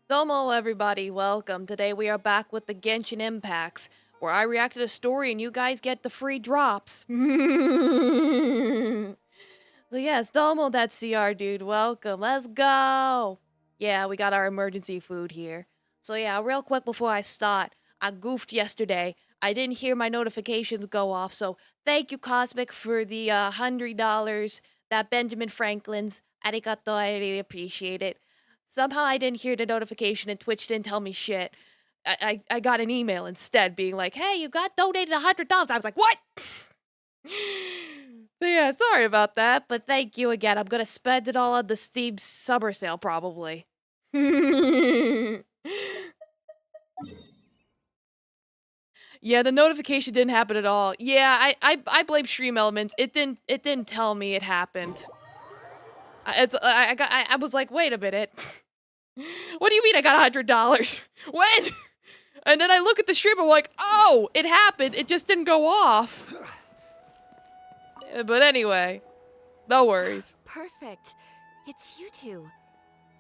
Domo, everybody, welcome. Today we are back with the Genshin Impacts, where I react to the story and you guys get the free drops. So yes, Domo, that CR dude, welcome. Let's go. Yeah, we got our emergency food here. So yeah, real quick before I start, I goofed yesterday. I didn't hear my notifications go off, so thank you, Cosmic, for the $100 that Benjamin Franklin's. Arigato, I really appreciate it. Somehow I didn't hear the notification and Twitch didn't tell me shit. I got an email instead being like, hey, you got donated $100. I was like, what? So yeah, sorry about that, but thank you again. I'm gonna spend it all on the Steam summer sale probably. Yeah, the notification didn't happen at all. Yeah, I blame Stream Elements. It didn't tell me it happened. I was like, wait a minute. What do you mean I got $100? When? And then I look at the stream, I'm like, oh, it happened. It just didn't go off. But anyway, no worries. Perfect. It's you two.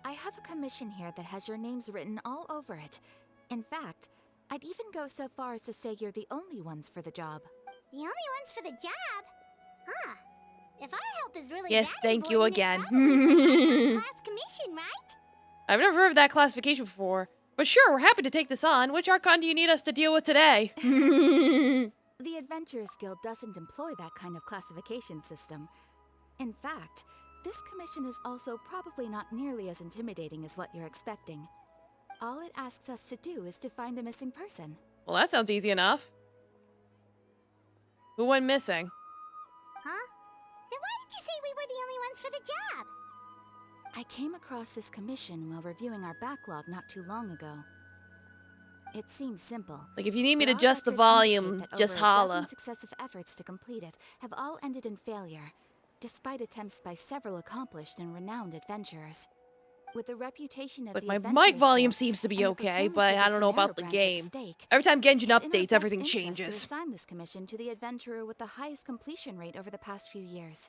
I have a commission here that has your names written all over it. In fact, I'd even go so far as to say you're the only ones for the job. The only ones for the job? Huh. If our help is really Yes, that thank you important, again. it's probably some class commission, right? I've never heard of that classification before. But sure, we're happy to take this on. Which Archon do you need us to deal with today? The Adventurers Guild doesn't employ that kind of classification system. In fact, this commission is also probably not nearly as intimidating as what you're expecting. All it asks us to do is to find a missing person. Well, that sounds easy enough. Who went missing? Huh? Then why did you say we were the only ones for the job? I came across this commission while reviewing our backlog not too long ago. It seems simple. Like, if you need me to but our adjust the records indicate volume, that just over a dozen holla. successive efforts to complete it have all ended in failure, despite attempts by several accomplished and renowned adventurers. With the reputation of Like, the my Adventurers mic volume Guild seems to be and the okay, performance but of I the don't know about Sonero the branch at game. stake, Every time Genshin it's in our updates, best everything interest changes. to assign this commission to the adventurer with the highest completion rate over the past few years.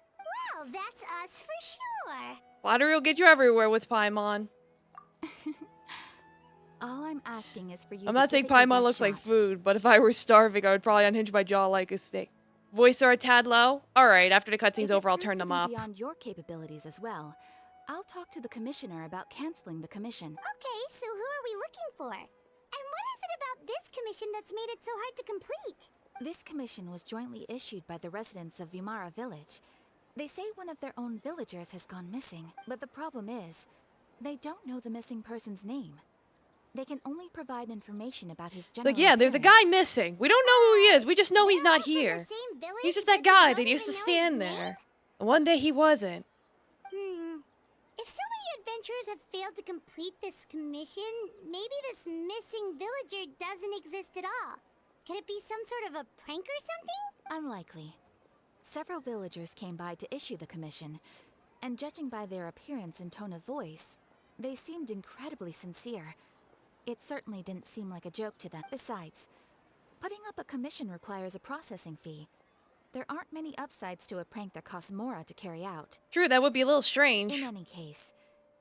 Well, that's us for sure. Water will get you everywhere with Paimon. All I'm asking is for you I'm to not saying give it your Paimon best looks like shot. food, but if I were starving, I would probably unhinge my jaw like a steak. Voice are a tad low? Alright, after the cutscene's If it over, I'll proves turn to them be up. beyond your capabilities as well, I'll talk to the commissioner about canceling the commission. Okay, so who are we looking for? And what is it about this commission that's made it so hard to complete? This commission was jointly issued by the residents of Vimara Village. They say one of their own villagers has gone missing, but the problem is, they don't know the missing person's name. They can only provide information about his general Like, yeah, there's a guy appearance. missing. We don't know who he is. We just know he's They're all not from the here. same village, He's just but that they guy don't that used to even know his stand name? there. And one day he wasn't. If so many adventurers have failed to complete this commission, maybe this missing villager doesn't exist at all. Could it be some sort of a prank or something? Unlikely. Several villagers came by to issue the commission, and judging by their appearance and tone of voice, they seemed incredibly sincere. It certainly didn't seem like a joke to them. Besides, putting up a commission requires a processing fee. There aren't many upsides to a prank that costs Mora to carry out. True, that would be a little strange. In any case,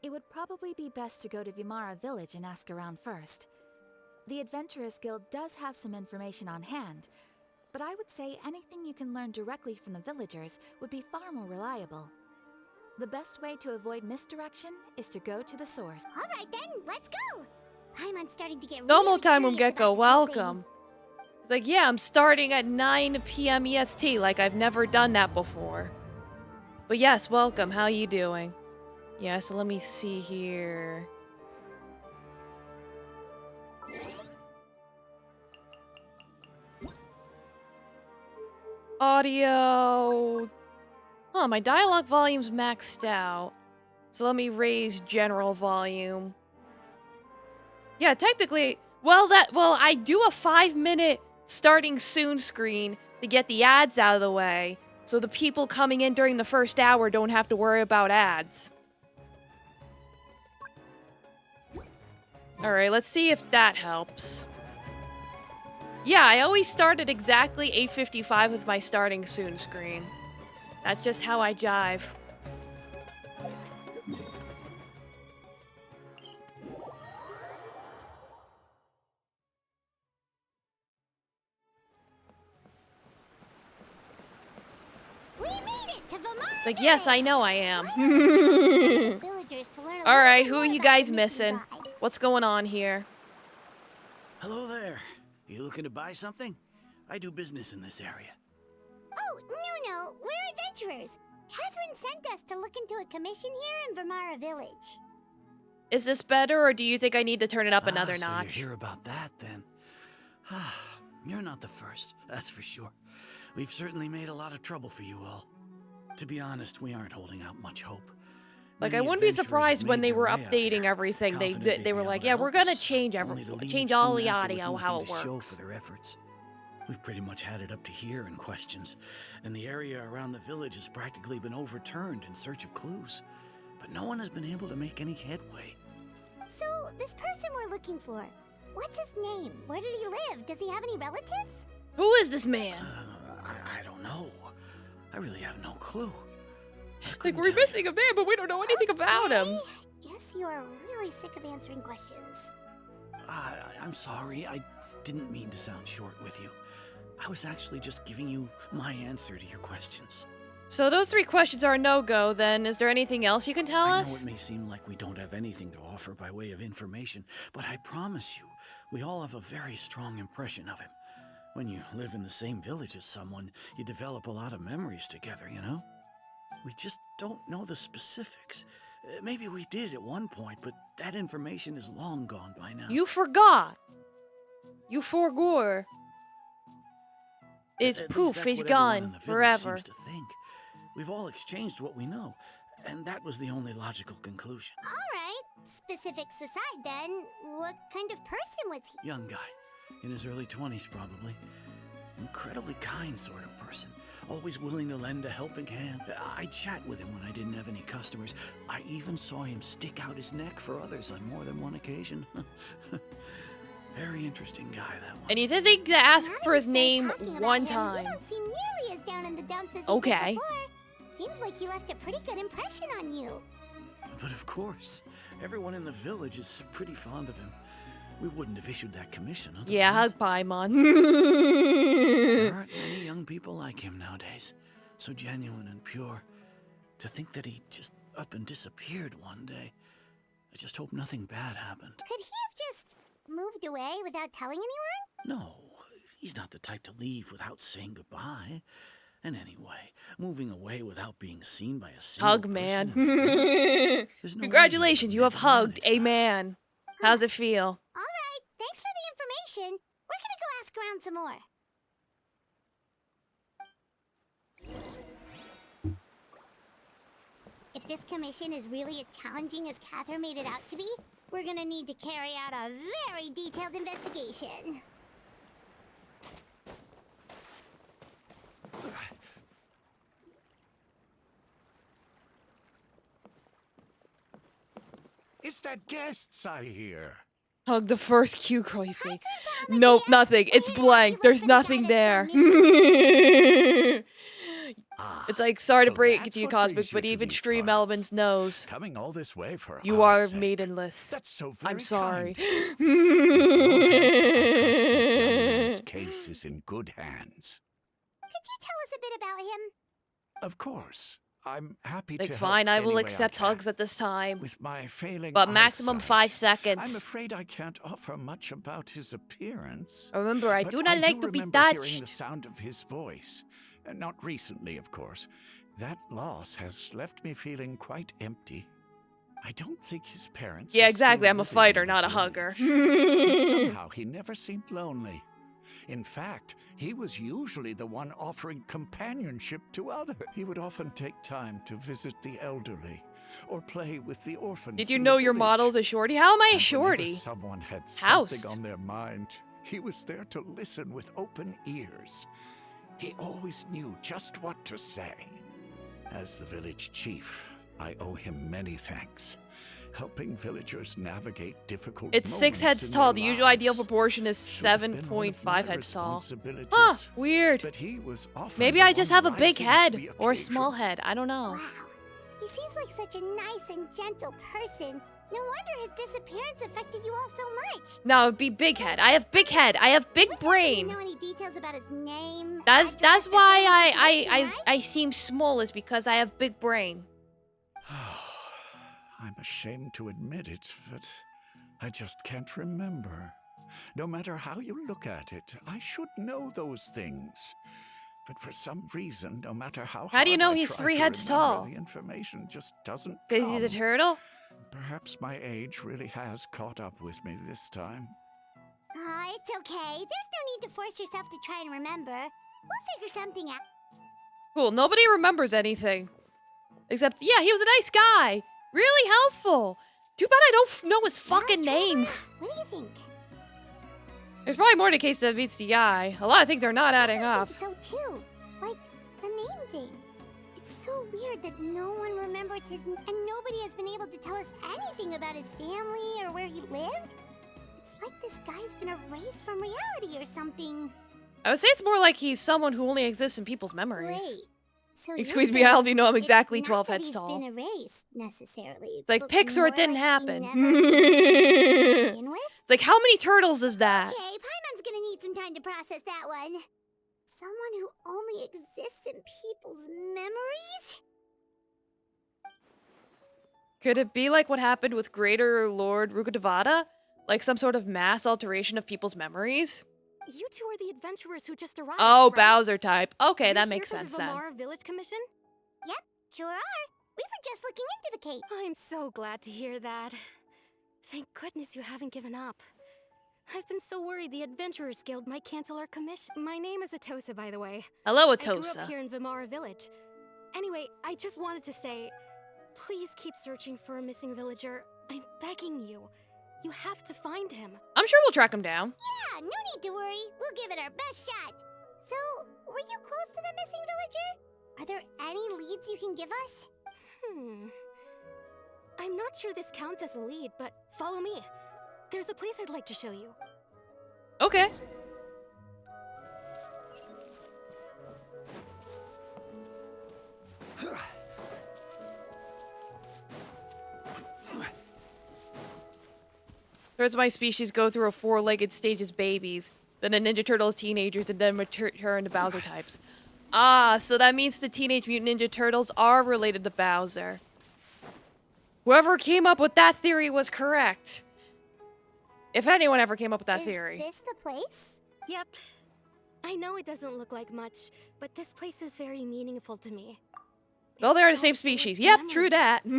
it would probably be best to go to Vimara Village and ask around first. The Adventurers Guild does have some information on hand, but I would say anything you can learn directly from the villagers would be far more reliable. The best way to avoid misdirection is to go to the source. All right then, let's go. I'm starting to get Domo really time, curious Umgecko, about this whole thing. welcome. It's like, yeah, I'm starting at 9 p.m. EST, like I've never done that before. But yes, welcome, how you doing? Yeah, so let me see here. Audio. Huh, my dialogue volume's maxed out. So let me raise general volume. Yeah, technically, well, I do a 5-minute starting soon screen to get the ads out of the way, so the people coming in during the first hour don't have to worry about ads. Alright, let's see if that helps. Yeah, I always start at exactly 8:55 with my starting soon screen. That's just how I jive. Like, yes, I know I am. Villagers to learn a All right, little who are more you about guys the missing missing? guy. What's going on here? Hello there. You looking to buy something? I do business in this area. Oh, no, we're adventurers. Catherine sent us to look into a commission here in Vermara Village. Is this better, or do you think I need to turn it up another So notch? you hear about that, then? You're not the first, that's for sure. We've certainly made a lot of trouble for you all. To be honest, we aren't holding out much hope. Like, Many I wouldn't be adventurers have surprised when made they their were way out updating here, everything. They confident they'd were be like, able yeah, to we're help gonna us, change only to leave change soon all the after audio, with how nothing it to show works. for their efforts. We've pretty much had it up to here in questions, and the area around the village has practically been overturned in search of clues. But no one has been able to make any headway. So, this person we're looking for, what's his name? Where did he live? Does he have any relatives? Who is this man? I don't know. I really have no clue. I Like, couldn't we're tell you. missing a man, but we don't know anything about him. Okay, guess you are really sick of answering questions. I'm sorry. I didn't mean to sound short with you. I was actually just giving you my answer to your questions. So those 3 questions are a no-go, then. Is there anything else you can tell I know us? it may seem like we don't have anything to offer by way of information, but I promise you, we all have a very strong impression of him. When you live in the same village as someone, you develop a lot of memories together, you know? We just don't know the specifics. Maybe we did at one point, but that information is long gone by now. You forgot. You forgot. It's At least poof, that's he's what everyone gone in the village forever. seems to think. We've all exchanged what we know, and that was the only logical conclusion. Alright, specifics aside then, what kind of person was he? Young guy, in his early 20s probably. Incredibly kind sort of person, always willing to lend a helping hand. I'd chat with him when I didn't have any customers. I even saw him stick out his neck for others on more than one occasion. Very interesting guy, that one. And you didn't think to ask Now that for we his start name talking about one him, time. You don't seem nearly as down in the dumps as you did Okay. before. Seems like he left a pretty good impression on you. But of course, everyone in the village is pretty fond of him. We wouldn't have issued that commission otherwise. Yeah, hug Paimon. There aren't many young people like him nowadays. So genuine and pure. To think that he just up and disappeared one day. I just hope nothing bad happened. Could he have just moved away without telling anyone? No, he's not the type to leave without saying goodbye. And anyway, moving away without being seen by a single Hug person man. in the village, there's no way he Congratulations, would you have make hugged a realize that. man. How's it feel? Alright, thanks for the information. We're gonna go ask around some more. If this commission is really as challenging as Catherine made it out to be, we're gonna need to carry out a very detailed investigation. Is that guests I hear? Hug the first cue, Christ's sake. Grandma, Nope, dear. nothing. It's Where did blank. you look There's for the guy nothing that's there. gone missing? It's like, sorry to So break it that's to you, what Cosmic, brings you but to even these Stream parts. Elements knows Coming all this way for you our are sake. maidenless. That's so very I'm sorry. kind. With your help, I trust that young man's case is in good hands. Could you tell us a bit about him? Of course, I'm happy Like, to fine, help I will any way accept can. hugs at this time. With my failing But maximum eyesight, 5 I'm seconds. afraid I can't offer much about his appearance. Remember, I But do not like to be remember hearing the touched. sound of his voice. Not recently, of course. That loss has left me feeling quite empty. I don't think his parents. Yeah, are exactly. still I'm a living in fighter, the not a village. hugger. But somehow he never seemed lonely. In fact, he was usually the one offering companionship to others. He would often take time to visit the elderly or play with the orphans. Did you in know the your village. model's a shorty? How am I a And shorty? whenever someone had Housed. something on their mind, he was there to listen with open ears. He always knew just what to say. As the village chief, I owe him many thanks. Helping villagers navigate difficult It's 6 moments heads in tall. their The usual ideal lives proportion is should have been one of 7.5 my heads tall. responsibilities. Huh, weird. But he was often Maybe the I just one have a big rising to head the or a occasion. small head. I don't know. Wow. He seems like such a nice and gentle person, No wonder his disappearance affected you all so much. No, it'd be big head. I have big head. I have big You brain. know any details about his name? That's address, or why family situation, right? I seem small, is because I have big brain. I'm ashamed to admit it, but I just can't remember. No matter how you look at it, I should know those things. But for some reason, no matter how How do you hard know I he's try 3 to heads remember, tall? the information just doesn't Because he's a come. turtle? Perhaps my age really has caught up with me this time. It's okay. There's no need to force yourself to try and remember. We'll figure something out. Cool, nobody remembers anything. Except, yeah, he was a nice guy. Really helpful. Too bad I don't know his fucking name. What do you think? There's probably more to the case that meets the eye. A lot of things are not adding I up. think so too. Like the name thing. It's so weird that no one remembers his and nobody has been able to tell us anything about his family or where he lived. It's like this guy's been erased from reality or something. I would say it's more like he's someone who only exists in people's memories. Wait. So Excuse you're me, I'll saying be no, I'm it's exactly not 12 that heads he's tall. been erased necessarily. It's like but Pixar, more it didn't like he happen. never existed to begin with? It's like, how many turtles is that? Okay, Paimon's gonna need some time to process that one. Someone who only exists in people's memories? Could it be like what happened with Greater Lord Rukkhadevata? Like some sort of mass alteration of people's memories? You two are the adventurers who just arrived. Oh, right? Bowser type. Okay, You're that here makes for sense the then. Vamara Village Commission? Sure are. We were just looking into the cake. I'm so glad to hear that. Thank goodness you haven't given up. I've been so worried the Adventurers Guild might cancel our commission. My name is Atosa, by the way. Hello, I grew up Atosa. here in Vamara Village. Anyway, I just wanted to say, please keep searching for a missing villager. I'm begging you. You have to find him. I'm sure we'll track him down. Yeah, no need to worry. We'll give it our best shot. So, were you close to the missing villager? Are there any leads you can give us? I'm not sure this counts as a lead, but follow me. There's a place I'd like to show you. Okay. First, my species go through a 4-legged stage as babies, then a Ninja Turtle as teenagers, and then return to Bowser types. Ah, so that means the Teenage Mutant Ninja Turtles are related to Bowser. Whoever came up with that theory was correct. If anyone ever came up with that theory. Is this the place? Yep. I know it doesn't look like much, but this place is very meaningful to me. Well, they're the It's same so full of species. Yep, true memories. that. We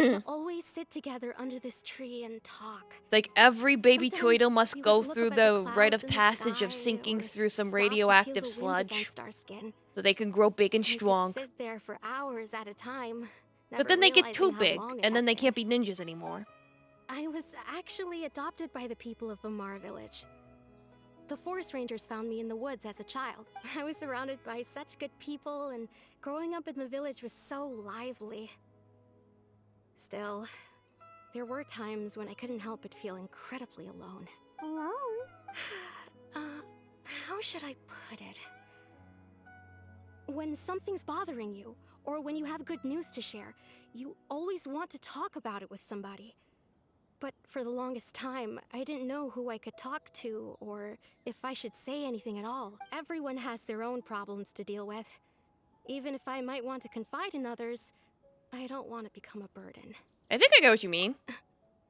used to always sit together under this tree and talk. It's like every baby Sometimes toidle must we would go look through up at the the rite of clouds in the passage of sky sinking or through some stop to feel radioactive the wind sludge against our skin. so they can grow big and We could strong. sit there for hours at a time. But then they get never too realizing how big, long it and then had they been. can't be ninjas anymore. I was actually adopted by the people of Vamara Village. The forest rangers found me in the woods as a child. I was surrounded by such good people, and growing up in the village was so lively. Still, there were times when I couldn't help but feel incredibly alone. Alone? How should I put it? When something's bothering you, or when you have good news to share, you always want to talk about it with somebody. But for the longest time, I didn't know who I could talk to, or if I should say anything at all. Everyone has their own problems to deal with. Even if I might want to confide in others, I don't want to become a burden. I think I get what you mean.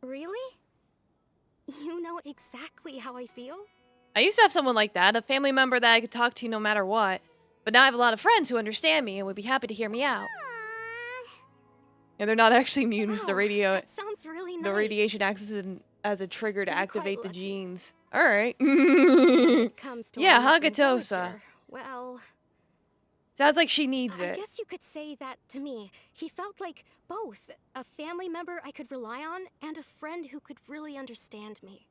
Really? You know exactly how I feel? I used to have someone like that, a family member that I could talk to no matter what. But now I have a lot of friends who understand me and would be happy to hear me out. Aww. And they're not actually mutants. Wow, that sounds really nice. The radiation acts as a trigger to You're quite activate the lucky. genes. All right. When it comes to Yeah, our missing Hagatosa. villager, well, Sounds like she needs I it. guess you could say that to me. He felt like both a family member I could rely on and a friend who could really understand me.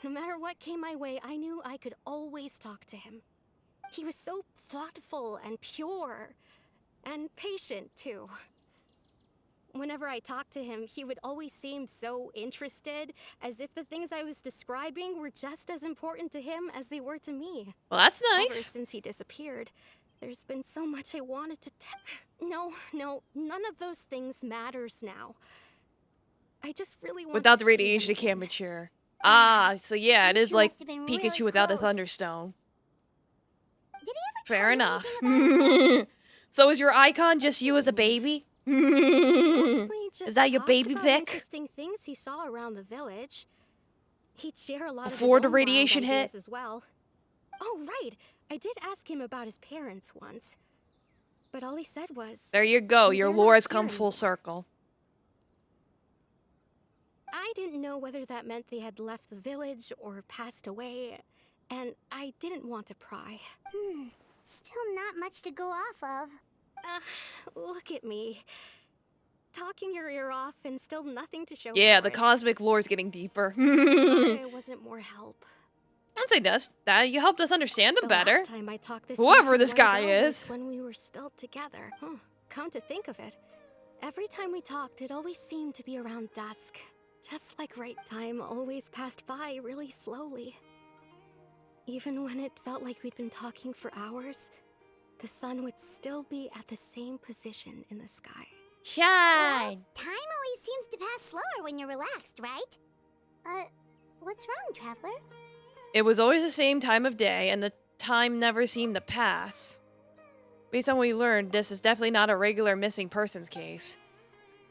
No matter what came my way, I knew I could always talk to him. He was so thoughtful and pure, and patient too. Whenever I talked to him, he would always seem so interested, as if the things I was describing were just as important to him as they were to me. Well, that's Ever nice. since he disappeared, there's been so much I wanted to tell. No, none of those things matters now. I just really want Without to the see him radiation, it can't again. mature. Ah, so yeah, it You is two like must have been Pikachu really without a close. Thunderstone. Did he ever Fair tell you enough. anything about himself? So is your icon just you as a baby? Mostly Is just that your talked baby about pick? interesting things he saw around the village. He'd share a lot Before of the his own radiation wild hit? ideas as well. Oh, right. I did ask him about his parents once. But all he said was, There you go, your "They're lore not has here come full anymore." circle. I didn't know whether that meant they had left the village or passed away, and I didn't want to pry. Still not much to go off of. Look at me. Talking your ear off and still nothing to show Yeah, for the it. cosmic lore is getting deeper. Sorry I wasn't more help. Don't say that. You helped us understand him The better. last time I talked this Whoever much in this one guy go is. was when we were still together. Come to think of it, every time we talked, it always seemed to be around dusk. Just like right time always passed by really slowly. Even when it felt like we'd been talking for hours, the sun would still be at the same position in the sky. Shine. Time always seems to pass slower when you're relaxed, right? What's wrong, Traveler? It was always the same time of day, and the time never seemed to pass. Based on what we learned, this is definitely not a regular missing persons case.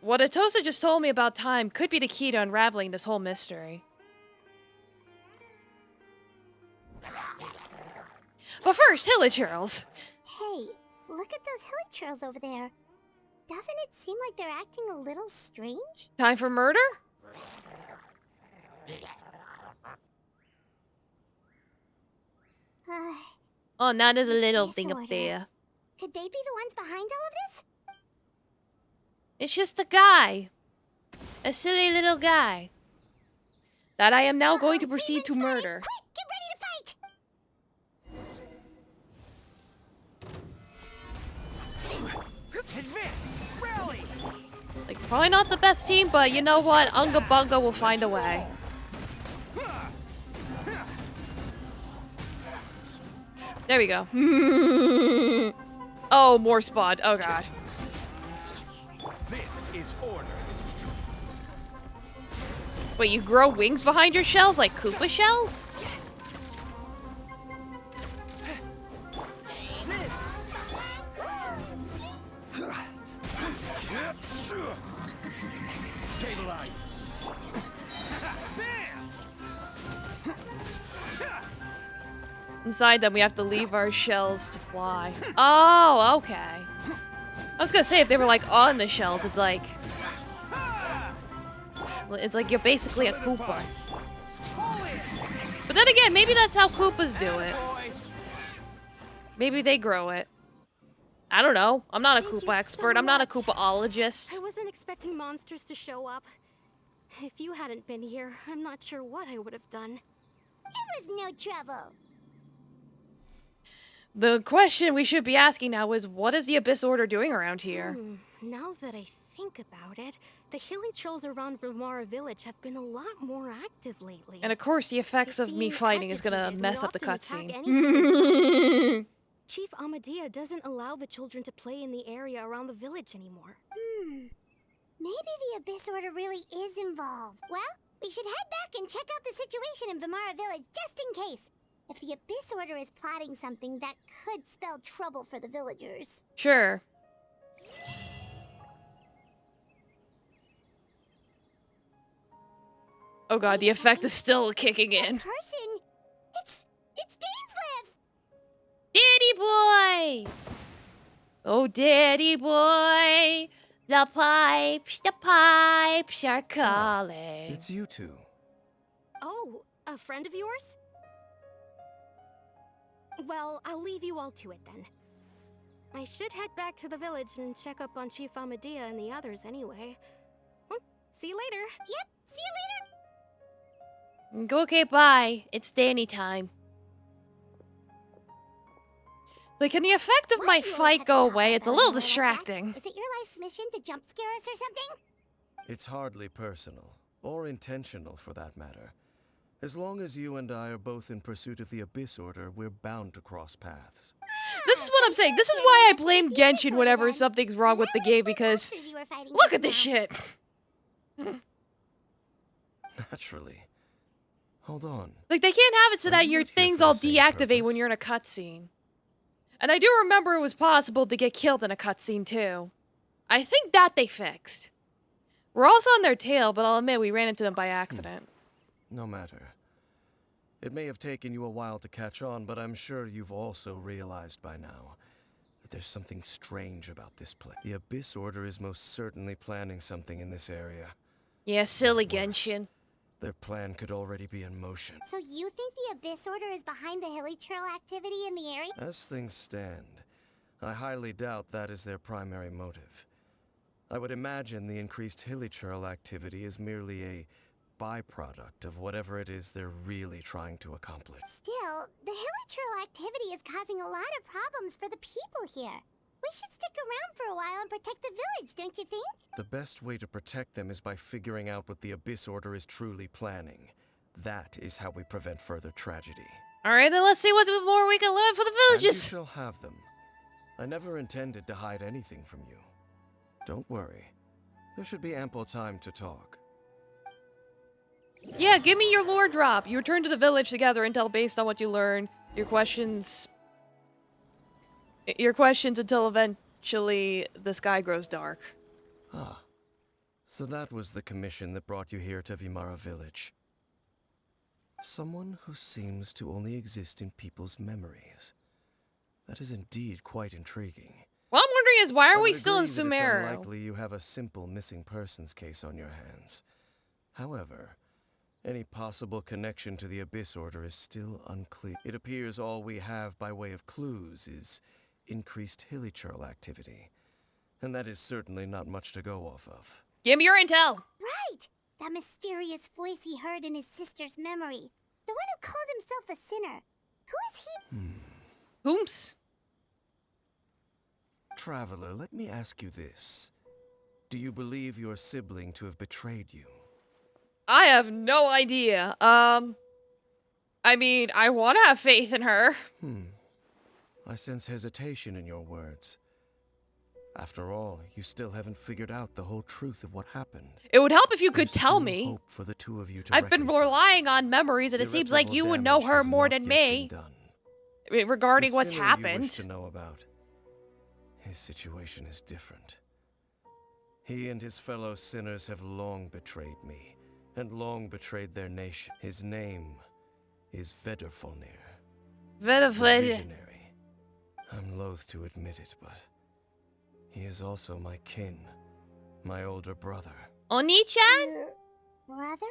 What Atosa just told me about time could be the key to unraveling this whole mystery. But first, Hilly Churls. Hey, look at those hilly churls over there. Doesn't it seem like they're acting a little strange? Time for murder? Oh, now there's a little thing up Disorder. there. Could they be the ones behind all of this? It's just a guy. A silly little guy. That I am now going to proceed to murder. Quick, get ready to fight! Advance! Rally! Like, probably not the best team, but you know what? Unga Bunga will find a way. There we go. Oh, more spawn. Oh, God. This is order. Wait, you grow wings behind your shells like Koopa shells? Stabilize. Inside them, we have to leave our shells to fly. Oh, okay. I was gonna say, if they were, like, on the shells, it's like... It's like you're basically a Koopa. But then again, maybe that's how Koopas do it. Maybe they grow it. I don't know. I'm not a Thank you Koopa so expert. I'm not a much. Koopaologist. I wasn't expecting monsters to show up. If you hadn't been here, I'm not sure what I would have done. It was no trouble. The question we should be asking now is, what is the Abyss Order doing around here? Now that I think about it, the healing trolls around Vilmara village have been a lot more active lately. And of course, the effects They of me seem fighting is gonna agitated and mess up the often attack cutscene. anything in sight. Chief Amadea doesn't allow the children to play in the area around the village anymore. Maybe the Abyss Order really is involved. Well, we should head back and check out the situation in Vimara Village just in case. If the Abyss Order is plotting something that could spell trouble for the villagers. Sure. Oh god, the effect is still kicking in. Person, it's Dainslev. Daddy boy! Oh, daddy boy! The pipes are calling. It's you two. Oh, a friend of yours? Well, I'll leave you all to it then. I should head back to the village and check up on Chief Amadea and the others anyway. Well, see you later. Yep, see you later. Okay, bye. It's Danny time. Like, can the effect of Why my do you always fight have to go talk away? It's a about little it like that? distracting. Is it your life's mission to jump scare us or something? It's hardly personal, or intentional for that matter. As long as you and I are both in pursuit of the Abyss Order, we're bound to cross paths. This is what I'm saying. This is why I blame Genshin whenever something's wrong with the game, because look at this shit. Naturally. Hold on. Like, they can't have it so Are that you your not here things for the all same deactivate when purpose? you're in a cutscene. And I do remember it was possible to get killed in a cutscene, too. I think that they fixed. We're also on their tail, but I'll admit we ran into them by accident. No matter. It may have taken you a while to catch on, but I'm sure you've also realized by now that there's something strange about this place. The Abyss Order is most certainly planning something in this area. Yeah, silly Or worse, Genshin. their plan could already be in motion. So you think the Abyss Order is behind the hilly trail activity in the area? As things stand, I highly doubt that is their primary motive. I would imagine the increased hilichurl activity is merely a byproduct of whatever it is they're really trying to accomplish. Still, the hilly trail activity is causing a lot of problems for the people here. We should stick around for a while and protect the village, don't you think? The best way to protect them is by figuring out what the Abyss Order is truly planning. That is how we prevent further tragedy. Alright, then let's see what more we can learn for the And you villages. shall have them. I never intended to hide anything from you. Don't worry. There should be ample time to talk. Yeah, give me your lore drop. You return to the village to gather intel based on what you learn. Your questions until eventually the sky grows dark. Ah. So that was the commission that brought you here to Vimara village. Someone who seems to only exist in people's memories. That is indeed quite intriguing. What I'm wondering is, why I are we would still in agree that it's Sumeru? unlikely you have a simple missing persons case on your hands. However, any possible connection to the Abyss Order is still unclear. It appears all we have by way of clues is increased hilichurl activity. And that is certainly not much to go off of. Give me your intel. Right! That mysterious voice he heard in his sister's memory. The one who called himself a sinner. Who is he? Whomps. Traveler, let me ask you this. Do you believe your sibling to have betrayed you? I have no idea. I mean, I want to have faith in her. I sense hesitation in your words. After all, you still haven't figured out the whole truth of what happened. It would help if you could There's tell still me. hope for the two of you to I've been reconcile. relying on memories, and it seems like you would know Irreparable her damage more has than not me yet been done. regarding The what's sinner you happened. wish to know about. His situation is different. He and his fellow sinners have long betrayed me, and long betrayed their nation. His name is Vedrfolnir. The Visionary. I'm loath to admit it, but he is also my kin, my older brother. Oni-chan? Brother?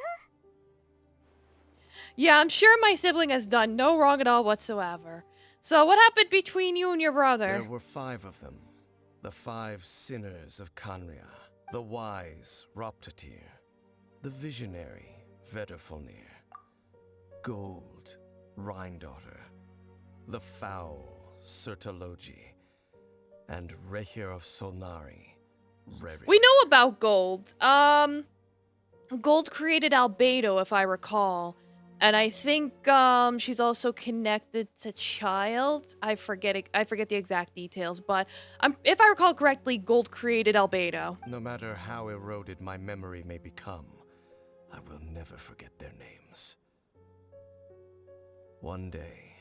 Yeah, I'm sure my sibling has done no wrong at all whatsoever. So what happened between you and your brother? There were 5 of them. The 5 sinners of Kanria. The wise Roptatir. The visionary Vedrfolnir. Gold Rhindaughter. The foul Sertologi. And Rehir of Solnari. Reri. We know about Gold. Gold created Albedo, if I recall. And I think she's also connected to Child. I forget the exact details, but if I recall correctly, Gold created Albedo. No matter how eroded my memory may become, I will never forget their names. One day,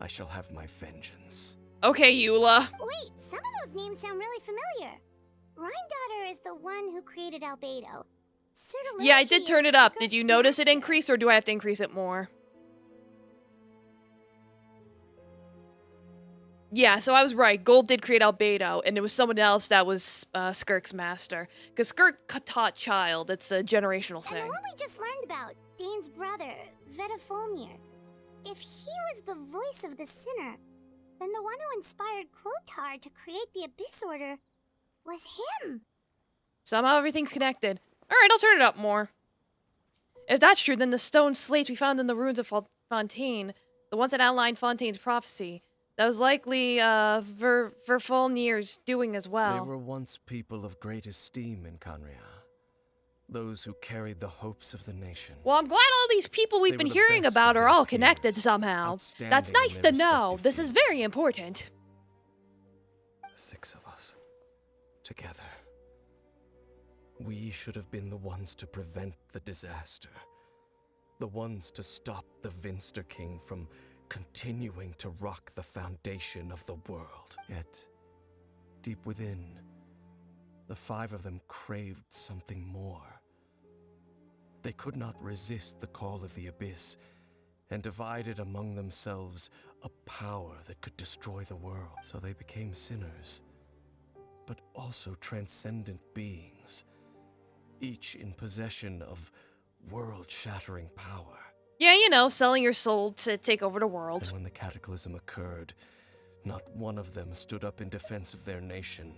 I shall have my vengeance. Okay, Eula. Wait, some of those names sound really familiar. Rhindaughter is the one who created Albedo. Yeah, I did turn it up. Did you notice it master. increase, or do I have to increase it more? Yeah, so I was right. Gold did create Albedo, and it was someone else that was Skirk's master. Because Skirk taught Child. It's a generational And the thing. one we just learned about, Dane's brother, Vedrfolnir. If he was the voice of the sinner, then the one who inspired Clotar to create the Abyss Order was him. Somehow everything's connected. Alright, I'll turn it up more. If that's true, then the stone slates we found in the ruins of Fontaine, the ones that outlined Fontaine's prophecy, that was likely Verfolnir's doing as well. They were once people of great esteem in Kanria. Those who carried the hopes of the nation. Well, I'm glad all these people we've They been were the hearing best about of are their all peers, connected somehow. outstanding That's in nice their to know. respective This is very fields. important. The 6 of us. Together. We should have been the ones to prevent the disaster. The ones to stop the Vinster King from continuing to rock the foundation of the world. Yet, deep within, the five of them craved something more. They could not resist the call of the Abyss, and divided among themselves a power that could destroy the world. So they became sinners, but also transcendent beings, each in possession of world-shattering power. Yeah, you know, selling your soul to take over the world. And when the cataclysm occurred, not one of them stood up in defense of their nation.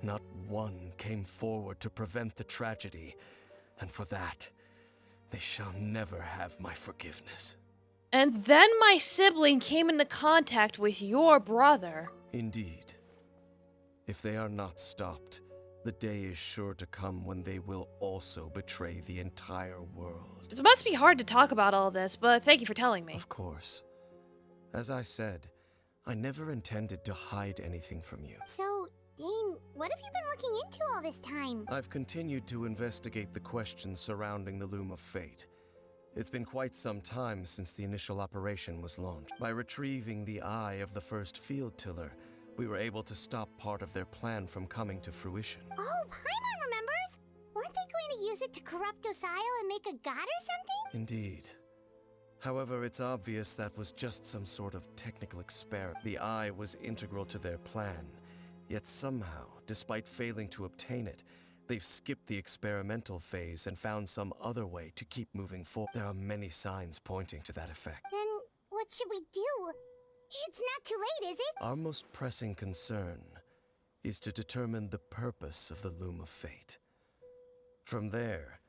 Not one came forward to prevent the tragedy. And for that, they shall never have my forgiveness. And then my sibling came into contact with your brother. Indeed. If they are not stopped, the day is sure to come when they will also betray the entire world. It must be hard to talk about all this, but thank you for telling me. Of course. As I said, I never intended to hide anything from you. So, Dane, what have you been looking into all this time? I've continued to investigate the questions surrounding the Loom of Fate. It's been quite some time since the initial operation was launched. By retrieving the eye of the first field tiller, we were able to stop part of their plan from coming to fruition. Oh, Paimon remembers! Weren't they going to use it to corrupt Osial and make a god or something? Indeed. However, it's obvious that was just some sort of technical experiment. The eye was integral to their plan, yet somehow, despite failing to obtain it, they've skipped the experimental phase and found some other way to keep moving forward. There are many signs pointing to that effect. Then, what should we do? It's not too late, is it? Our most pressing concern is to determine the purpose of the Loom of Fate. From there,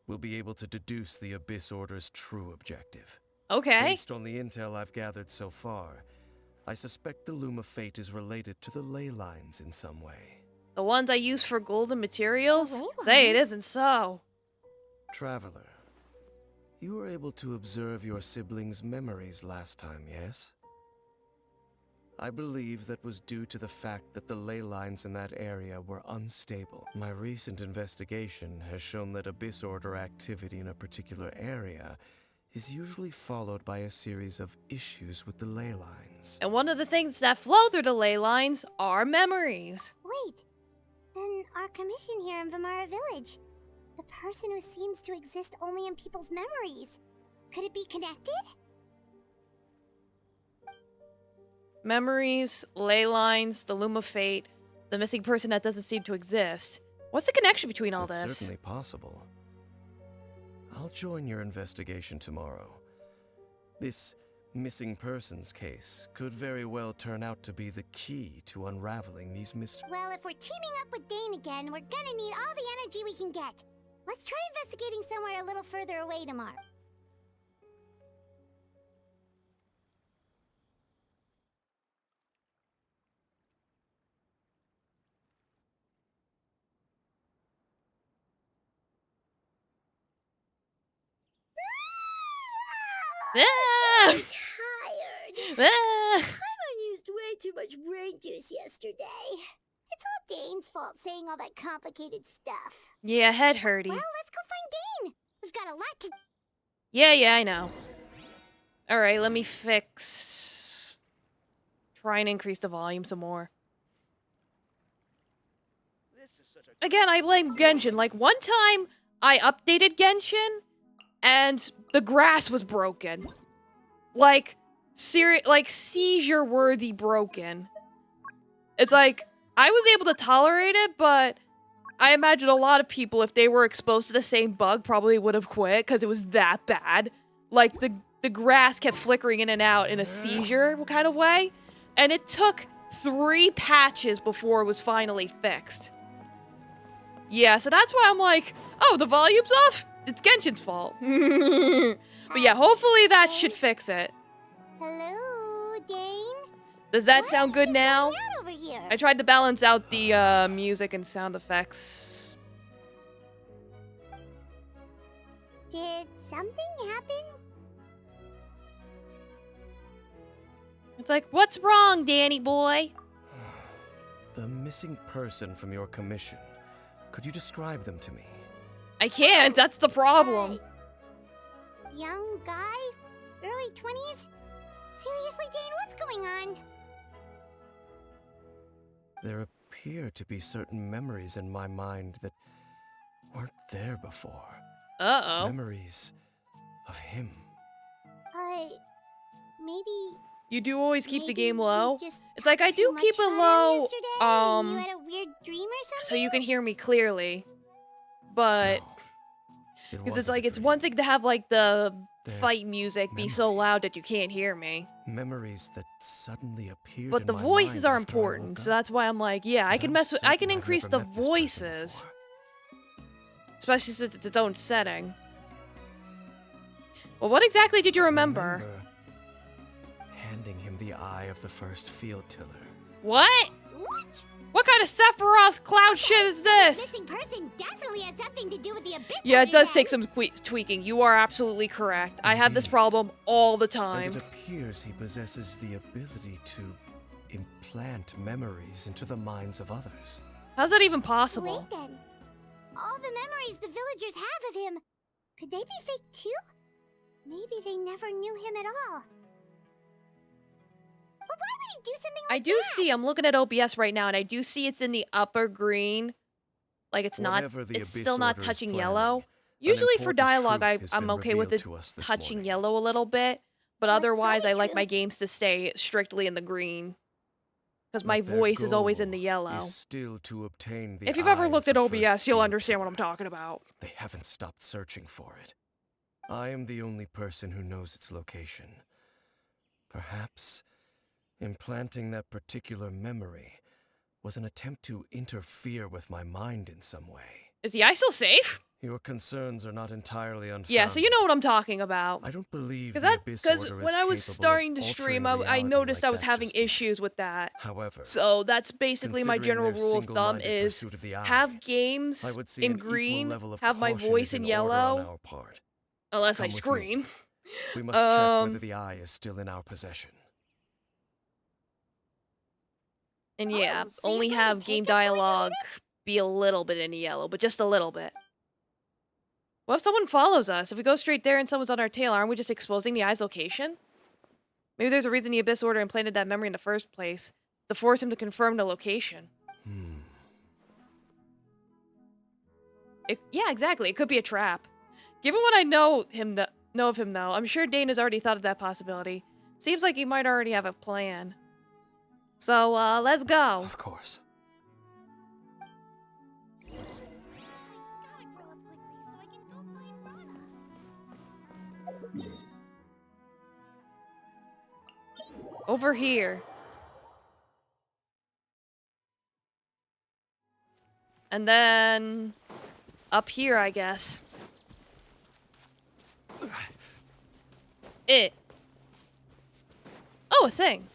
we'll be able to deduce the Abyss Order's true objective. Okay. Based on the intel I've gathered so far, I suspect the Loom of Fate is related to the ley lines in some way. The ones I use for golden materials? The ley Say it lines? isn't so. Traveler, you were able to observe your siblings' memories last time, yes? I believe that was due to the fact that the ley lines in that area were unstable. My recent investigation has shown that Abyss Order activity in a particular area is usually followed by a series of issues with the ley lines. And one of the things that flow through the ley lines are memories. Wait, then our commission here in Vimara Village. The person who seems to exist only in people's memories. Could it be connected? Memories, ley lines, the Loom of Fate, the missing person that doesn't seem to exist. What's the connection between all It's this? certainly possible. I'll join your investigation tomorrow. This missing persons case could very well turn out to be the key to unraveling these mysteries. Well, if we're teaming up with Dane again, we're gonna need all the energy we can get. Let's try investigating somewhere a little further away tomorrow. Ah! I'm tired. Ah! Paimon used way too much brain juice yesterday. It's all Dane's fault saying all that complicated stuff. Yeah, head hurty. Well, let's go find Dane. We've got a lot to... Yeah, I know. Alright, let me fix... Try and increase the volume some more. Again, I blame Genshin. Like, one time, I updated Genshin, and the grass was broken. Like, seizure-worthy broken. It's like, I was able to tolerate it, but I imagine a lot of people, if they were exposed to the same bug, probably would have quit, because it was that bad. Like, the grass kept flickering in and out in a seizure kind of way, and it took 3 patches before it was finally fixed. Yeah, so that's why I'm like, oh, the volume's off? It's Genshin's fault. But yeah, hopefully that should fix it. Hello, Dane? Does that Why sound are you good just now? hanging out over here? I tried to balance out the music and sound effects. Did something happen? It's like, what's wrong, Danny boy? The missing person from your commission Could you describe them to me? I can't. That's the problem. Young guy? Early 20s? Seriously, Dane, what's going on? There appear to be certain memories in my mind that weren't there before. Uh-oh. Memories of him. Maybe... You do always keep the maybe game you low. just It's like I talked too do much keep it about him low, yesterday and you had a weird dream or something? so you can hear me clearly. But No, because it's wasn't a like it's dream. one thing to have like the They're fight music be so memories. loud that you can't hear me. Memories that suddenly appeared But in the my voices mind are after I important, woke so up, that's why I'm like, yeah, I but can I'm mess with, I can certain I've increase never the met this person voices, before. especially since it's its own setting. Well, what exactly did you remember? Handing him the eye of the first field tiller. What? What? What kind of Sephiroth cloud shit is this? Missing person definitely has something to do with the Abyss Yeah, it Order does then. take some tweaking. You are absolutely correct. I have this Indeed. problem all the And time. it appears he possesses the ability to implant memories into the minds of others. How's that even possible? Wait then. All the memories the villagers have of him, could they be fake too? Maybe they never knew him at all. But why would he do something like I do that? see, I'm looking at OBS right now, and I do see it's in the upper green. Like it's not, Whatever the it's Abyss still not Order is touching planning, yellow. an Usually for important dialogue, truth has I'm been okay with it revealed to us this touching morning. yellow a little bit. But What otherwise, sort I of like my truth? games to stay strictly in the green. Because my But their voice is always in goal the yellow. is still to obtain the If you've ever eye looked of at the first OBS, you'll field understand what I'm tiller. talking about. They haven't stopped searching for it. I am the only person who knows its location. Perhaps implanting that particular memory was an attempt to interfere with my mind in some way. Is the eye still safe? Your concerns are not entirely unfounded. Yeah, so you know what I'm talking about. I don't believe Because the Abyss Order when is I was capable of starting to altering stream, I reality noticed like I was that having just yet. issues with that. However, So that's basically my considering general their rule of thumb single-minded is pursuit of the eye, have I games would see in an equal green, level of have my caution voice is in order on yellow, our part. unless Come I with me. scream. We must check Um, whether the eye is still in our possession. And yeah, Oh, so you're only going to have take game us to where you dialogue be a little bit in yellow, but just a little bit. What if someone follows us? If we go straight there and someone's on our tail, aren't we just exposing the eye's location? Maybe there's a reason the Abyss Order implanted that memory in the first place, to force him to confirm the location. Yeah, exactly. It could be a trap. Given what I know of him, though, I'm sure Dane has already thought of that possibility. Seems like he might already have a plan. So, let's go. Of course. I gotta grow up quickly so I can go find Rana. Over here. And then up here, I guess. Oh, a thing.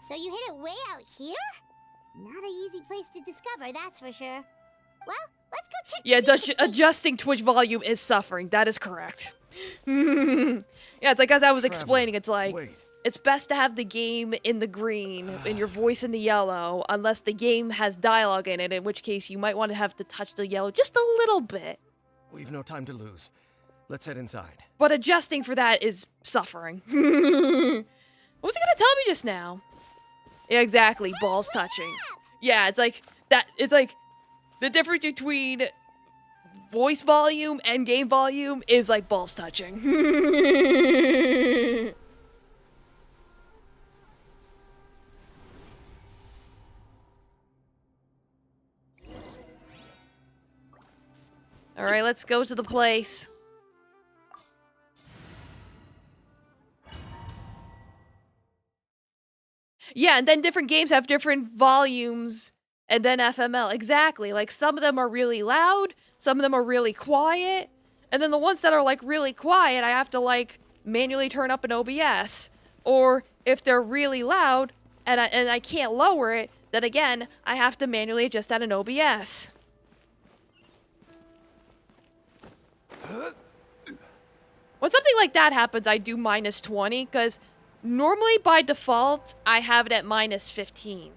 So you hid it way out here? Not an easy place to discover, that's for sure. Well, let's go check. Yeah, to see if it's safe. adjusting Twitch volume is suffering. That is correct. Yeah, it's like as I was explaining, it's like Wait. it's best to have the game in the green and your voice in the yellow, unless the game has dialogue in it, in which case you might want to have to touch the yellow just a little bit. We've no time to lose. Let's head inside. But adjusting for that is suffering. What was he gonna tell me just now? Yeah, exactly. Balls touching. Yeah, it's like that. It's like the difference between voice volume and game volume is like balls touching. All right, let's go to the place. Yeah, and then different games have different volumes and then FML. Exactly. Like some of them are really loud, some of them are really quiet, and then the ones that are like really quiet, I have to like manually turn up an OBS. Or if they're really loud and I can't lower it, then again, I have to manually adjust at an OBS. When something like that happens, I do -20, because Normally, by default, I have it at -15.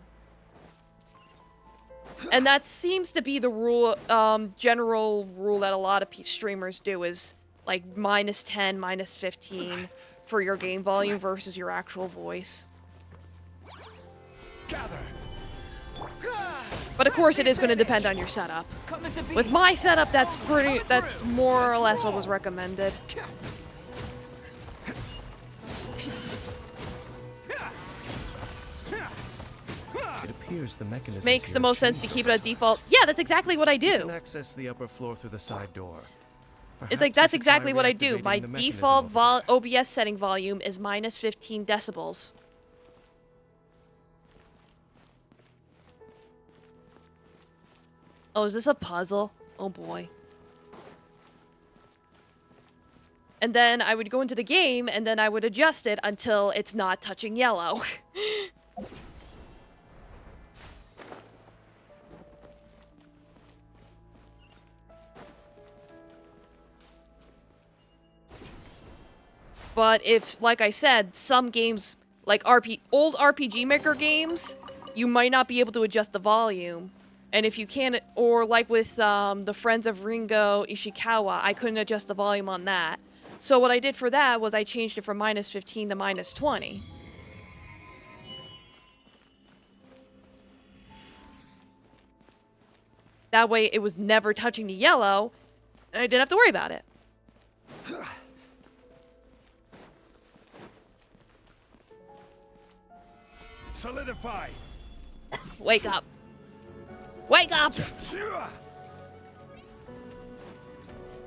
And that seems to be the rule, general rule that a lot of streamers do is, like, -10, -15 for your game volume versus your actual voice. Gather. But of course, it is going to depend on your setup. With my setup, that's more or less what was recommended. It appears the mechanism Makes the most sense to keep it at default. Yeah, that's exactly what I You do. can access the upper floor through the side door. It's like, that's Perhaps you should try exactly what I do. reactivating My the default mechanism over OBS setting volume is -15 decibels. Oh, is this a puzzle? Oh boy. And then I would go into the game, and then I would adjust it until it's not touching yellow. But if, like I said, some games, like old RPG Maker games, you might not be able to adjust the volume. And if you can't, or like with the Friends of Ringo Ishikawa, I couldn't adjust the volume on that. So what I did for that was I changed it from -15 to -20. That way it was never touching the yellow, and I didn't have to worry about it. Solidify. Wake up. Wake up!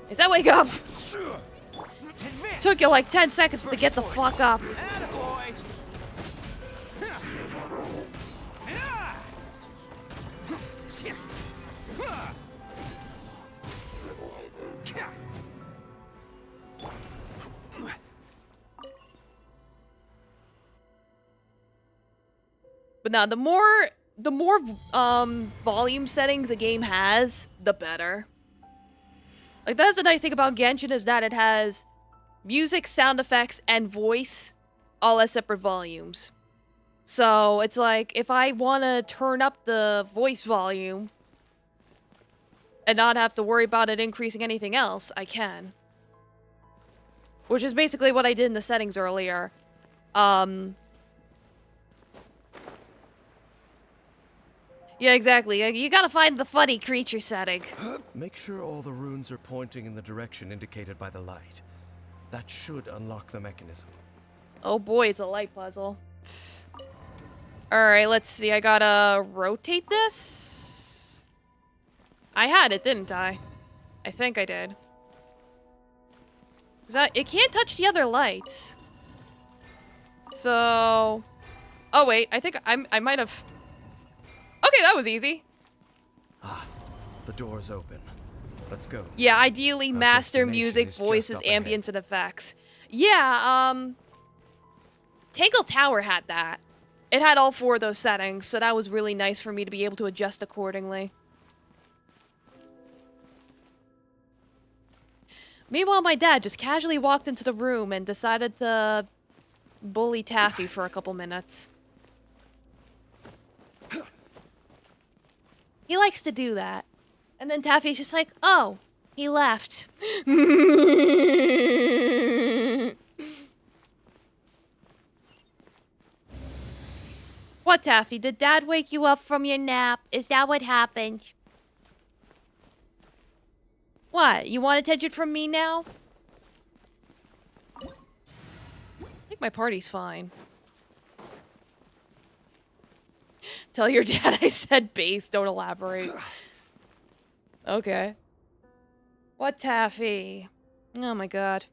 Is that wake up? Advance. Took you like 10 seconds to get the fuck up. Attaboy. But now, the more volume settings a game has, the better. Like, that's the nice thing about Genshin, is that it has music, sound effects, and voice all at separate volumes. So it's like, if I want to turn up the voice volume and not have to worry about it increasing anything else, I can. Which is basically what I did in the settings earlier. Yeah, exactly. You gotta find the funny creature setting. Make sure all the runes are pointing in the direction indicated by the light. That should unlock the mechanism. Oh boy, it's a light puzzle. Alright, let's see. I gotta rotate this? I had it, didn't I? I think I did. It can't touch the other lights. So... Oh wait, I think I might have... Okay, that was easy. Ah, the door's open. Let's go. Yeah, ideally Our master destination music, is just voices, up ahead. ambience, and effects. Yeah, Tangle Tower had that. It had all 4 of those settings, so that was really nice for me to be able to adjust accordingly. Meanwhile, my dad just casually walked into the room and decided to bully Taffy for a couple minutes. He likes to do that. And then Taffy's just like, oh, he left. What, Taffy? Did Dad wake you up from your nap? Is that what happened? What? You want attention from me now? I think my party's fine. Tell your dad I said base, don't elaborate. Okay. What, Taffy? Oh my god.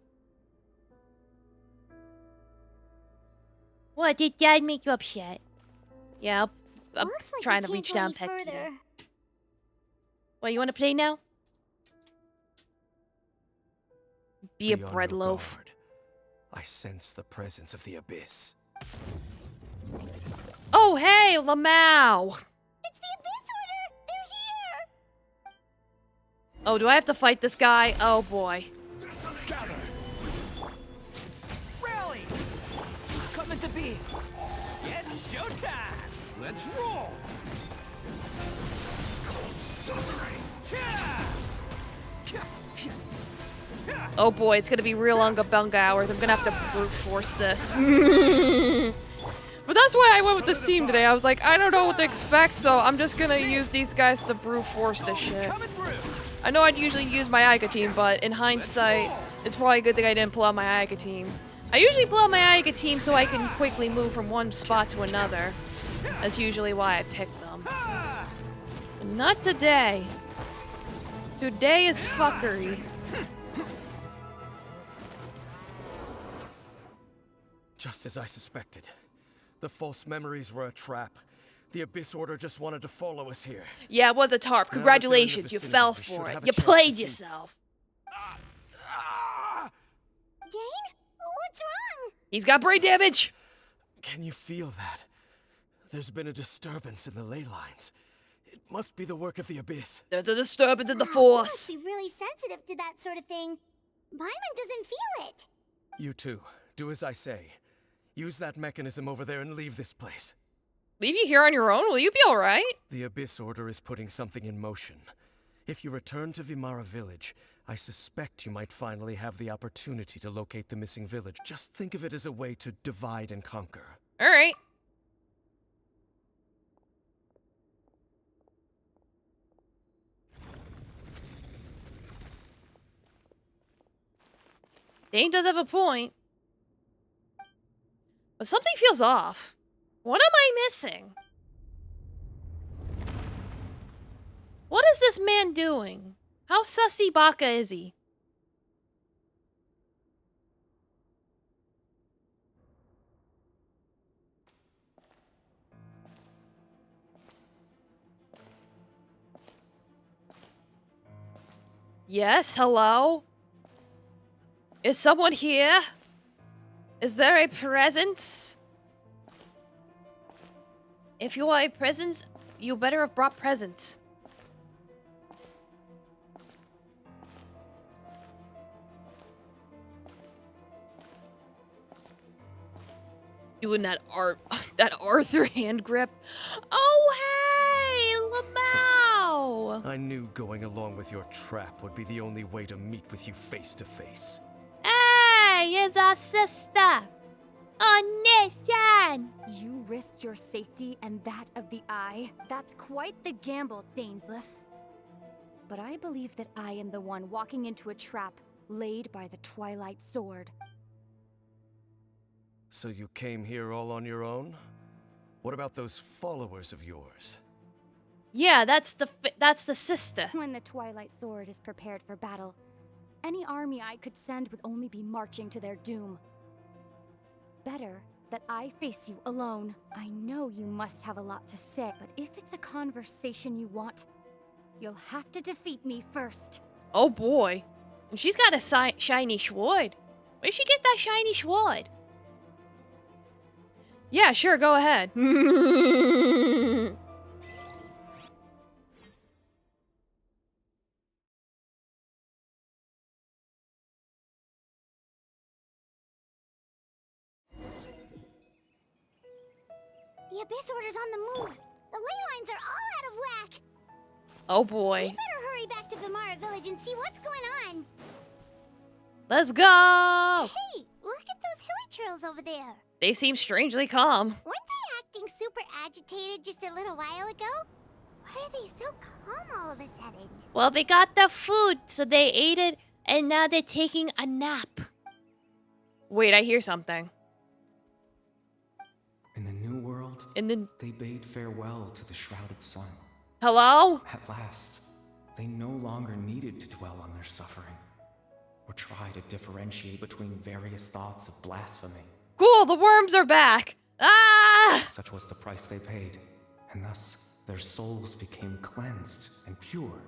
What, did Dad make you upset? Yeah, I'm Looks like trying we to reach can't down go pet any further. Peter. What, you want to play now? Be a Be on bread your loaf. guard. I sense the presence of the abyss. Oh, hey, Lamau! It's the Abyss Order! They're here! Oh, do I have to fight this guy? Oh, boy. Gather. Rally. Coming to be. It's showtime. Let's roll. Oh boy, it's gonna be real unga bunga hours. I'm gonna have to brute force this. But that's why I went with this team today. I was like, I don't know what to expect, so I'm just gonna use these guys to brute force this shit. I know I'd usually use my Aika team, but in hindsight, it's probably a good thing I didn't pull out my Aika team. I usually pull out my Aika team so I can quickly move from one spot to another. That's usually why I pick them. But not today. Today is fuckery. Just as I suspected. The false memories were a trap. The Abyss Order just wanted to follow us here. Yeah, it was a tarp. Now that they're in the Congratulations, you vicinity, fell we should for it. have a You chance played to see- yourself. Dane? What's wrong? He's got brain damage. Can you feel that? There's been a disturbance in the ley lines. It must be the work of the Abyss. There's a disturbance in the You force. must be really sensitive to that sort of thing. Paimon doesn't feel it. You too. Do as I say. Use that mechanism over there and leave this place. Leave you here on your own? Will you be alright? The Abyss Order is putting something in motion. If you return to Vimara Village, I suspect you might finally have the opportunity to locate the missing village. Just think of it as a way to divide and conquer. Alright. Dane does have a point. But something feels off. What am I missing? What is this man doing? How sussy baka is he? Yes, hello? Is someone here? Is there a presence? If you are a presence, you better have brought presents. Doing that Arthur hand grip. Oh hey, Lamau! I knew going along with your trap would be the only way to meet with you face to face. Hey, is our sister. Listen! You risked your safety and that of the Eye. That's quite the gamble, Dainsleif. But I believe that I am the one walking into a trap laid by the Twilight Sword. So you came here all on your own? What about those followers of yours? Yeah, that's the sister. When the Twilight Sword is prepared for battle, any army I could send would only be marching to their doom. Better that I face you alone. I know you must have a lot to say, but if it's a conversation you want, you'll have to defeat me first. Oh boy. And she's got a shiny sword. Where'd she get that shiny sword? Yeah, sure, go ahead. The Abyss Order's on the move. The ley lines are all out of whack. Oh We boy. better hurry back to Vimara Village and see what's going on. Let's go! Hey, look at those hilly trails over there. They seem strangely calm. Weren't they acting super agitated just a little while ago? Why are they so calm all of a sudden? Well, they got the food, so they ate it, and now they're taking a nap. Wait, I hear something. In the new world, they bade farewell to the shrouded sun. Hello? At last, they no longer needed to dwell on their suffering, or try to differentiate between various thoughts of blasphemy. Cool, the worms are back. Ah! Such was the price they paid, and thus their souls became cleansed and pure.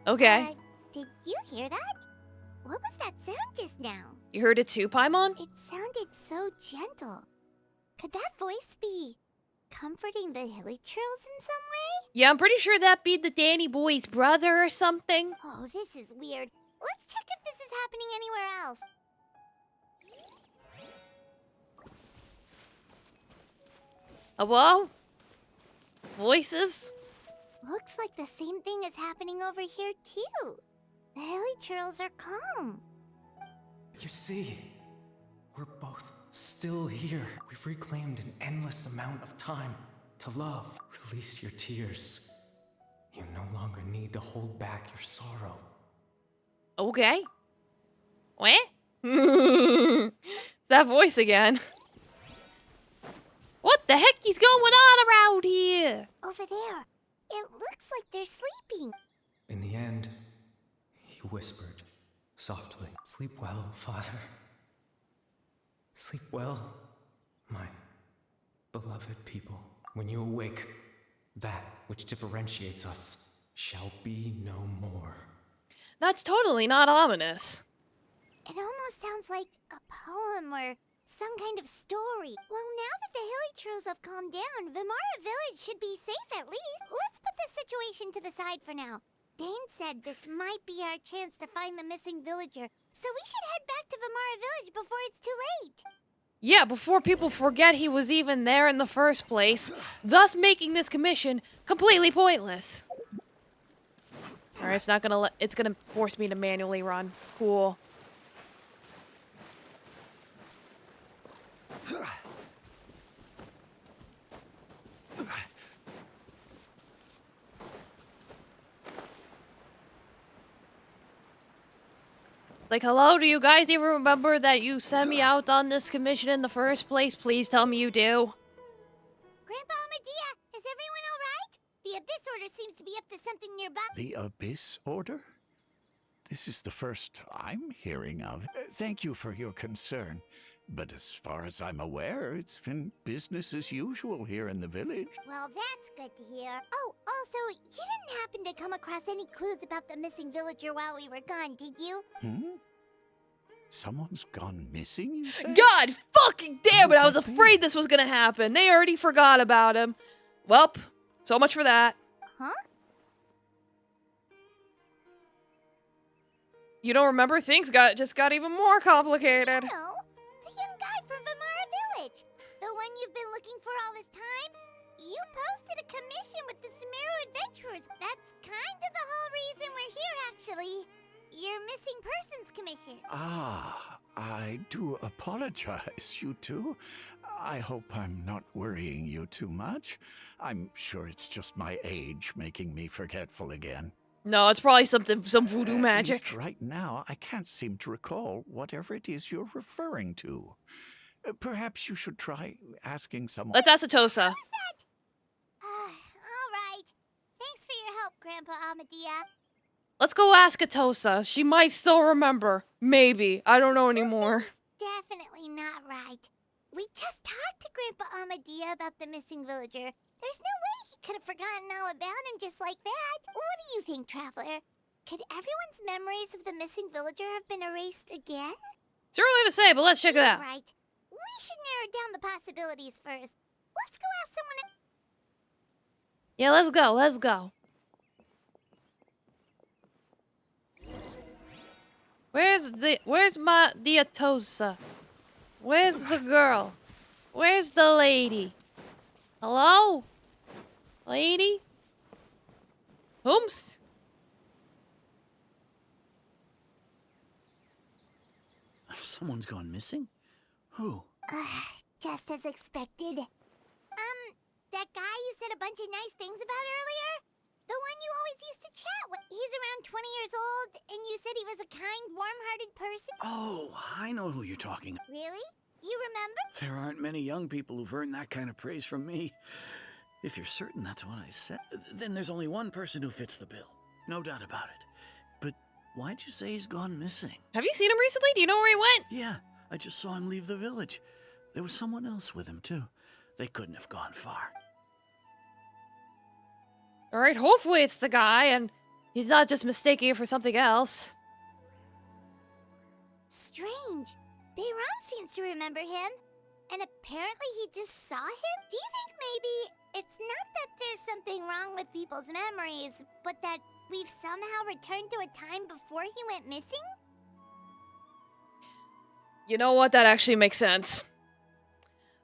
Okay. Did you hear that? What was that sound just now? You heard it too, Paimon? It sounded so gentle. Could that voice be comforting the hilly trails in some way? Yeah, I'm pretty sure that'd be the Danny boy's brother or something. Oh, this is weird. Let's check if this is happening anywhere else. Hello? Voices? Looks like the same thing is happening over here too. The hilichurls are calm. You see, we're both still here. We've reclaimed an endless amount of time to love. Release your tears. You no longer need to hold back your sorrow. Okay. What? It's that voice again. What the heck is going on around here? Over there. It looks like they're sleeping. In the end, he whispered softly, "Sleep well, Father. Sleep well, my beloved people. When you awake, that which differentiates us shall be no more." That's totally not ominous. It almost sounds like a poem or some kind of story. Well, now that the hilichurls have calmed down, Vimara Village should be safe at least. Let's put this situation to the side for now. Dane said this might be our chance to find the missing villager, so we should head back to Vimara Village before it's too late. Yeah, before people forget he was even there in the first place, thus making this commission completely pointless. Alright, it's gonna force me to manually run. Cool. Like, hello, do you guys even remember that you sent me out on this commission in the first place? Please tell me you do. Grandpa Medea, is everyone alright? The Abyss Order seems to be up to something nearby. The Abyss Order? This is the first I'm hearing of. Thank you for your concern. But as far as I'm aware, it's been business as usual here in the village. Well, that's good to hear. Oh, also, you didn't happen to come across any clues about the missing villager while we were gone, did you? Someone's gone missing, you say? God fucking damn it, I was afraid this was gonna happen. They already forgot about him. Welp, so much for that. Huh? You don't remember? Things just got even more complicated. No, the young guy from Vimara Village. The one you've been looking for all this time. You posted a commission with the Sumeru Adventurers. That's kind of the whole reason we're here, actually. Your missing persons commission. Ah, I do apologize, you two. I hope I'm not worrying you too much. I'm sure it's just my age making me forgetful again. No, it's probably some voodoo At magic. least right now, I can't seem to recall whatever it is you're referring to. Perhaps you should try asking someone. Let's ask Atosa. All right. Thanks for your help, Grandpa Amadea. Let's go ask Atosa. She might still remember. Maybe. I don't know anymore. Definitely not right. We just talked to Grandpa Amadea about the missing villager. There's no way he could have forgotten all about him just like that. What do you think, Traveler? Could everyone's memories of the missing villager have been erased again? It's early to say, but let's check it out. Right. We should narrow down the possibilities first. Let's go ask someone. Yeah, let's go. Let's go. Where's the Atosa? Where's the girl? Where's the lady? Hello? Lady? Ooms? Someone's gone missing? Who? Just as expected. That guy you said a bunch of nice things about earlier? The one you always used to chat with. He's around 20 years old, and you said he was a kind, warm-hearted person? Oh, I know who you're talking. Really? You remember? There aren't many young people who've earned that kind of praise from me. If you're certain that's what I said, then there's only one person who fits the bill. No doubt about it. But why'd you say he's gone missing? Have you seen him recently? Do you know where he went? Yeah, I just saw him leave the village. There was someone else with him, too. They couldn't have gone far. Alright, hopefully it's the guy, and he's not just mistaking it for something else. Strange. Bayram seems to remember him. And apparently he just saw him? Do you think maybe it's not that there's something wrong with people's memories, but that we've somehow returned to a time before he went missing? You know what? That actually makes sense.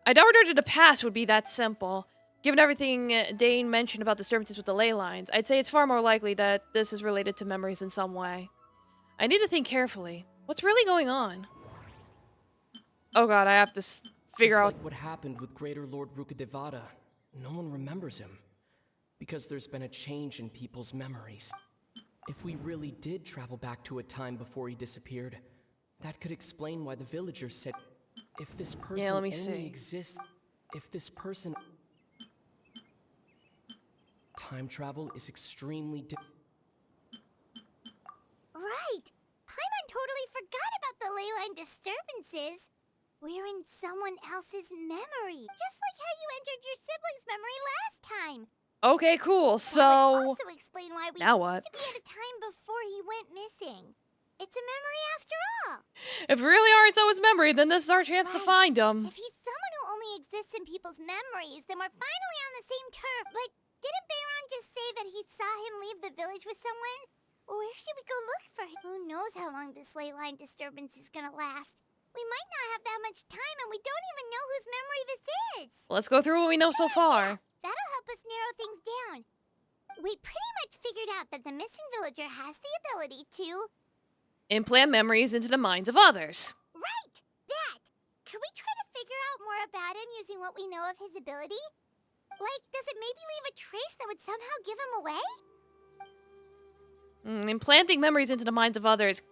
I doubt ordered to pass would be that simple. Given everything Dane mentioned about disturbances with the ley lines, I'd say it's far more likely that this is related to memories in some way. I need to think carefully. What's really going on? Oh god, I have to figure out... like what happened with Greater Lord Rukadevada. No one remembers him. Because there's been a change in people's memories. If we really did travel back to a time before he disappeared, that could explain why the villagers said, if this person let me only see. exists, if this person... Time travel is extremely Right! Paimon totally forgot about the ley line disturbances. We're in someone else's memory, just like how you entered your sibling's memory last time. Okay, cool. That would So... also explain why we Now seem what? to be at a time before he went missing. It's a memory after all. If we really are in someone's memory, then this is our chance to find him. If he's someone who only exists in people's memories, then we're finally on the same turf. But didn't Bayron just say that he saw him leave the village with someone? Where should we go look for him? Who knows how long this ley line disturbance is gonna last? We might not have that much time, and we don't even know whose memory this is. Let's go through what we know so far. That'll help us narrow things down. We pretty much figured out that the missing villager has the ability to... Implant memories into the minds of others. Right! That! Could we try to figure out more about him using what we know of his ability? Like, does it maybe leave a trace that would somehow give him away? Implanting memories into the minds of others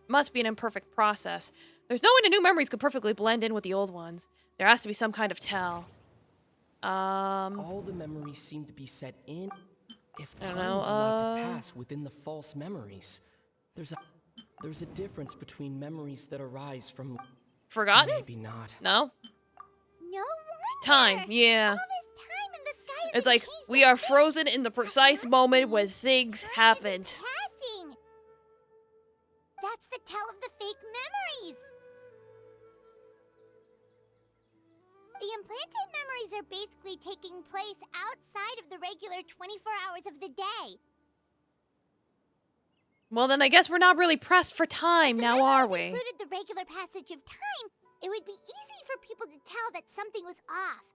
must be an imperfect process. There's no way the new memories could perfectly blend in with the old ones. There has to be some kind of tell. All the memories seem to be set in. If time is allowed to pass within the false memories, there's a difference between memories that arise from... Forgotten? Maybe not. No? No wonder! Time, yeah. All this time in the sky It's like, we are frozen in the precise moment when things happened. Passing. That's the tell of the fake memories. The implanted memories are basically taking place outside of the regular 24 hours of the day. Well, then I guess we're not really pressed for time, now are we? If the memories included the regular passage of time, it would be easy for people to tell that something was off.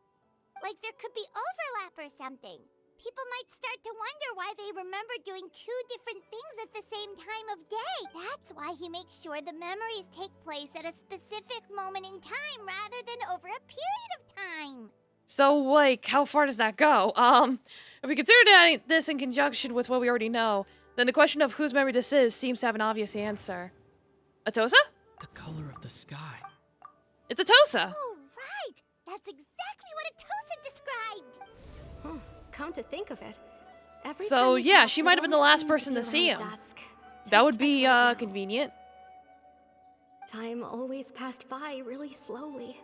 Like there could be overlap or something. People might start to wonder why they remember doing two different things at the same time of day. That's why he makes sure the memories take place at a specific moment in time rather than over a period of time. So, like, how far does that go? If we consider this in conjunction with what we already know, then the question of whose memory this is seems to have an obvious answer. Atosa? The color of the sky. It's Atosa! Oh, right! That's exactly what Atosa described! Hmm. Come to think of it, every So, time we yeah, talked, she it might have been the always last seemed person be to see around him. dusk, That just would like be, right now. convenient. Time always passed by really slowly.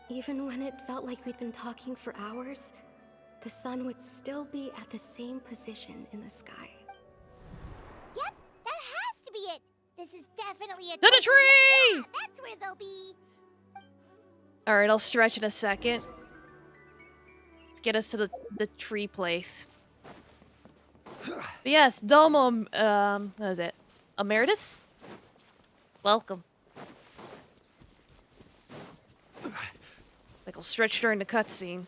Even when it felt like we'd been talking for hours, the sun would still be at the same position in the sky. Yep, that has to be it! This is definitely a... To the tree! Yeah, that's where they'll be! Alright, I'll stretch in a second. Let's get us to the tree place. But yes, Domo, what is it? Emeritus? Welcome. Like I'll stretch during the cutscene.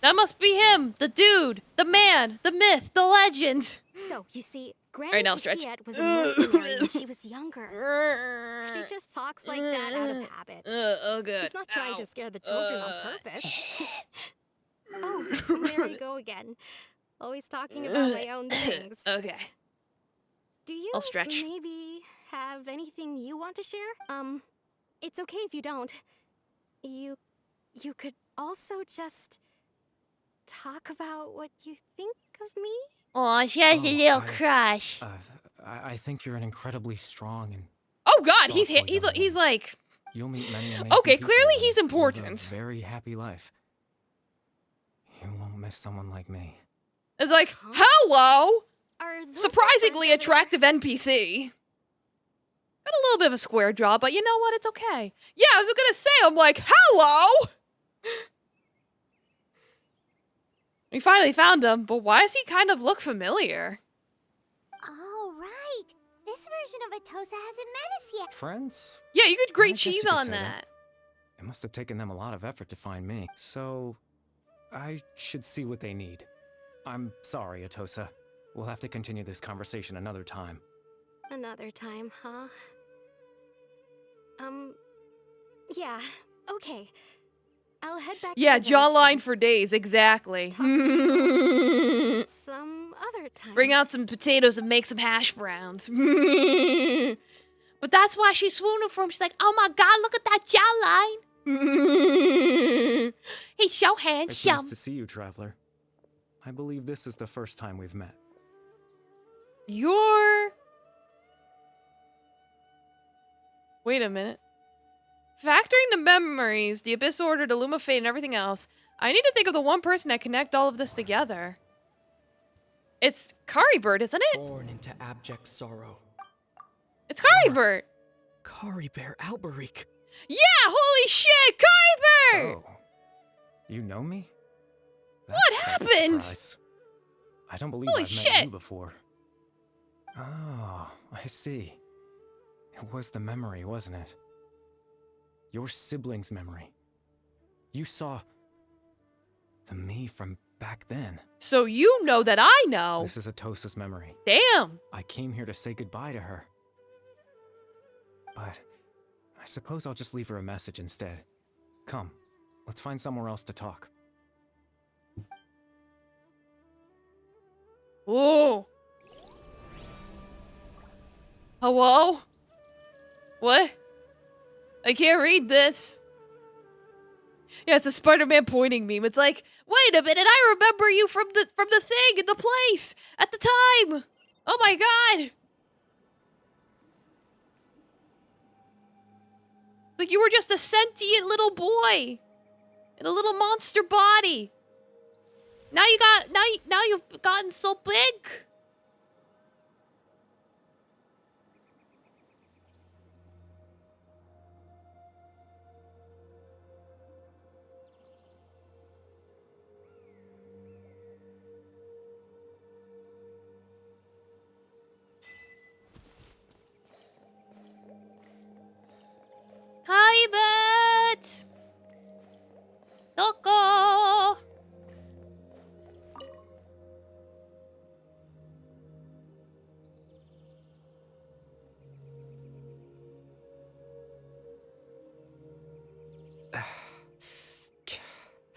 That must be him! The dude! The man! The myth! The legend! So, you see, Granny Right, now stretch. Chichiette was a mercenary when she was younger. She just talks like that out of habit. Oh, good. She's not trying to scare the children on purpose. Oh, there you go again. Always talking about my own things. Okay. Do you I'll stretch. maybe have anything you want to share? It's okay if you don't. You could also just talk about what you think of me? Aw, she has a little crush. I think you're an incredibly strong and Oh god, he's thoughtful young he's woman. like... You'll meet many amazing Okay, people clearly and he's live important. a very happy life. You won't miss someone like me. It's like, hello! Are those Surprisingly your friends attractive NPC. Got a little bit of a square jaw, but you know what? It's okay. Yeah, I was gonna say, I'm like, hello! We finally found him, but why does he kind of look familiar? Oh, right! This version of Atosa hasn't met us yet. Friends? Yeah, you could I grate guess you cheese could on say that. It must have taken them a lot of effort to find me. So, I should see what they need. I'm sorry, Atosa. We'll have to continue this conversation another time. Another time, huh? Yeah, okay. I'll head back Yeah, to the village jawline then. for days, exactly. Talk to you some other time. Bring out some potatoes and make some hash browns. But that's why she's swooning for him. She's like, oh my god, look at that jawline. He's so It's nice handsome. to see you, Traveler. I believe this is the first time we've met. You're... Wait a minute. Factoring the memories, the Abyss Order, the Loom of Fate, and everything else, I need to think of the one person that connect all of this together. It's Caribert, isn't it? Born into abject sorrow. It's Caribert. Caribert Alberic. Yeah, holy shit, Caribert! Oh. You know me? What That's quite a happened? surprise. I don't believe Holy I've shit. met you before. Oh, I see. It was the memory, wasn't it? Your sibling's memory. You saw the me from back then. So you know that I know. This is Atosa's memory. Damn. I came here to say goodbye to her. But I suppose I'll just leave her a message instead. Come, let's find somewhere else to talk. Whoa. Hello? What? I can't read this. Yeah, it's a Spider-Man pointing meme. It's like, wait a minute, I remember you from the thing in the place at the time. Oh my god. Like you were just a sentient little boy in a little monster body. Now you've gotten so big. Kaibet! Doko!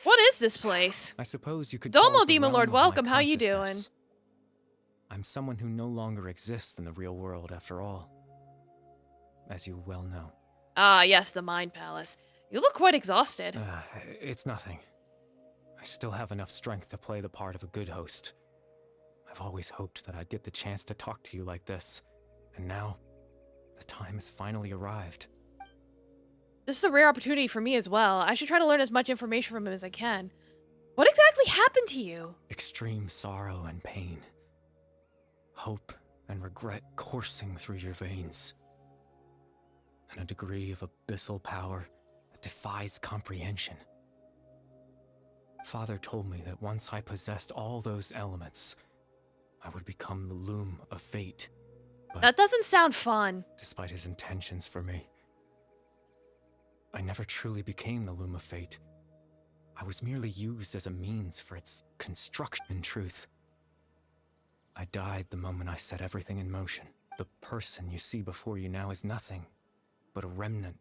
What is this place? I suppose you could Domo, call it the Demon Lord, realm of my welcome. How you doing? consciousness. I'm someone who no longer exists in the real world after all. As you well know. Ah, yes, the Mind Palace. You look quite exhausted. It's nothing. I still have enough strength to play the part of a good host. I've always hoped that I'd get the chance to talk to you like this. And now, the time has finally arrived. This is a rare opportunity for me as well. I should try to learn as much information from him as I can. What exactly happened to you? Extreme sorrow and pain. Hope and regret coursing through your veins. And a degree of abyssal power that defies comprehension. Father told me that once I possessed all those elements, I would become the loom of fate. But That doesn't sound fun. despite his intentions for me, I never truly became the loom of fate. I was merely used as a means for its construction. In truth, I died the moment I set everything in motion. The person you see before you now is nothing but a remnant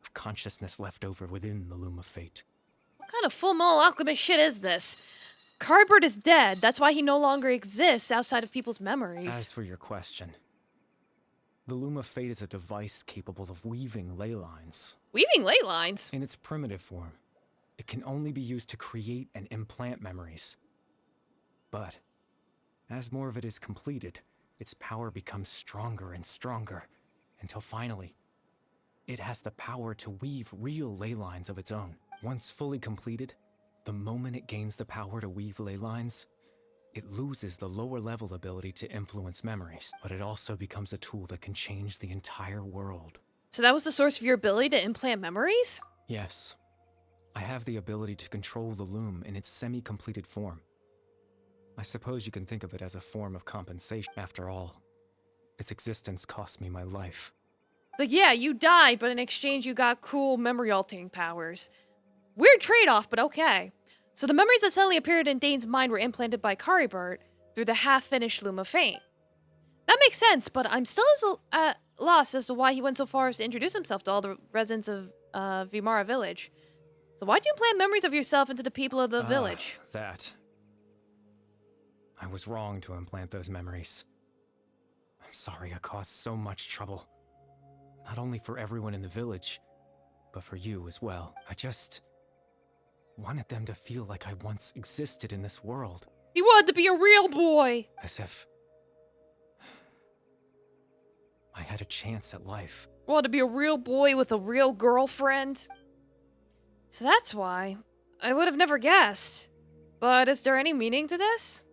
of consciousness left over within the loom of fate. What kind of Full Metal Alchemist shit is this? Cardboard is dead. That's why he no longer exists outside of people's memories. As for your question, the loom of fate is a device capable of weaving ley lines. Weaving ley lines? In its primitive form, it can only be used to create and implant memories. But as more of it is completed, its power becomes stronger and stronger, until finally, it has the power to weave real ley lines of its own. Once fully completed, the moment it gains the power to weave ley lines, it loses the lower level ability to influence memories, but it also becomes a tool that can change the entire world. So that was the source of your ability to implant memories? Yes. I have the ability to control the loom in its semi-completed form. I suppose you can think of it as a form of compensation. After all, its existence cost me my life. It's like, yeah, you died, but in exchange you got cool memory altering powers. Weird trade-off, but okay. So the memories that suddenly appeared in Dane's mind were implanted by Caribert through the half-finished Loom of Fate. That makes sense, but I'm still at loss as to why he went so far as to introduce himself to all the residents of Vimara village. So why'd you implant memories of yourself into the people of the village? That. I was wrong to implant those memories. I'm sorry I caused so much trouble. Not only for everyone in the village, but for you as well. I just wanted them to feel like I once existed in this world. He wanted to be a real boy! As if I had a chance at life. Wanted to be a real boy with a real girlfriend. So that's why. I would have never guessed. But is there any meaning to this?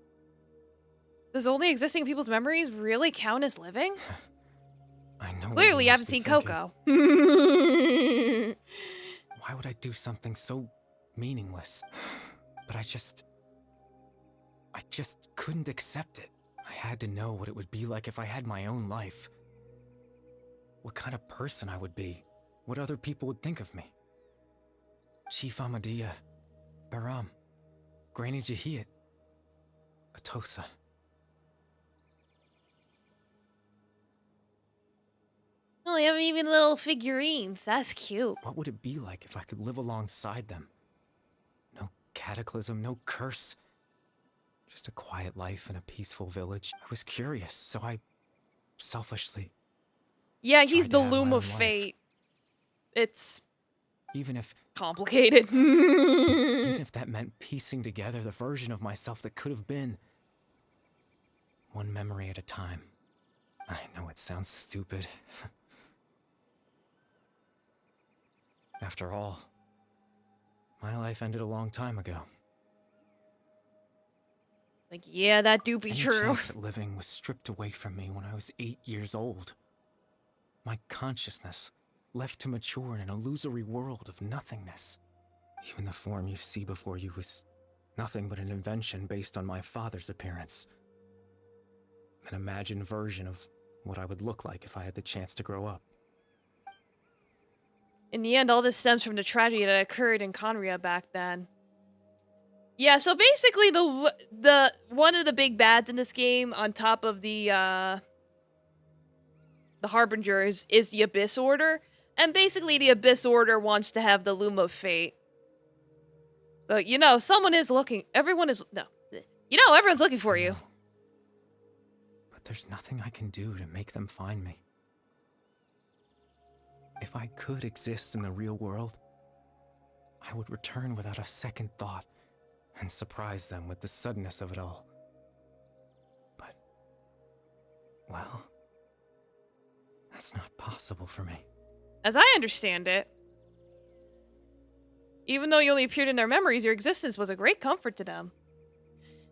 Does only existing in people's memories really count as living? I know. Clearly you haven't seen Coco. Why would I do something so meaningless? But I just couldn't accept it. I had to know what it would be like if I had my own life. What kind of person I would be. What other people would think of me. Chief Ahmadiyya, Baram, Granny Jahiyat, Atosa. Oh, you have even little figurines. That's cute. What would it be like if I could live alongside them? No cataclysm, no curse. Just a quiet life in a peaceful village. I was curious, so I selfishly... Yeah, he's the tried to have Loom my of own life. Fate. It's Even if complicated. Even if that meant piecing together the version of myself that could have been. One memory at a time. I know it sounds stupid. After all, my life ended a long time ago. Like, yeah, that do be Any true. chance at living was stripped away from me when I was 8 years old. My consciousness left to mature in an illusory world of nothingness. Even the form you see before you was nothing but an invention based on my father's appearance. An imagined version of what I would look like if I had the chance to grow up. In the end, all this stems from the tragedy that occurred in Conria back then. Yeah, so basically the one of the big bads in this game, on top of the Harbingers, is the Abyss Order. And basically the Abyss Order wants to have the Loom of Fate. So, you know, someone is looking. Everyone's looking for you. But there's nothing I can do to make them find me. If I could exist in the real world, I would return without a second thought and surprise them with the suddenness of it all. But, well, that's not possible for me. As I understand it, even though you only appeared in their memories, your existence was a great comfort to them.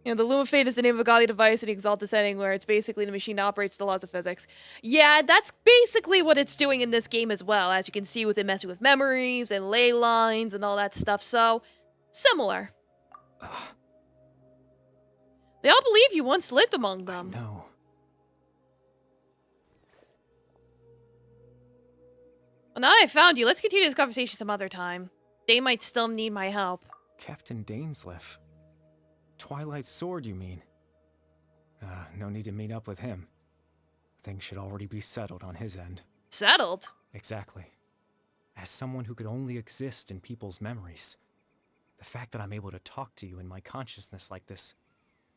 You know, the Loom of Fate is the name of a godly device in the Exalted setting, where it's basically the machine that operates the laws of physics. Yeah, that's basically what it's doing in this game as well, as you can see with it messing with memories and ley lines and all that stuff, so similar. They all believe you once lived among them. No. Well, now I found you, let's continue this conversation some other time. They might still need my help. Captain Dainsleif. Twilight Sword, you mean? No need to meet up with him. Things should already be settled on his end. Settled? Exactly. As someone who could only exist in people's memories, the fact that I'm able to talk to you in my consciousness like this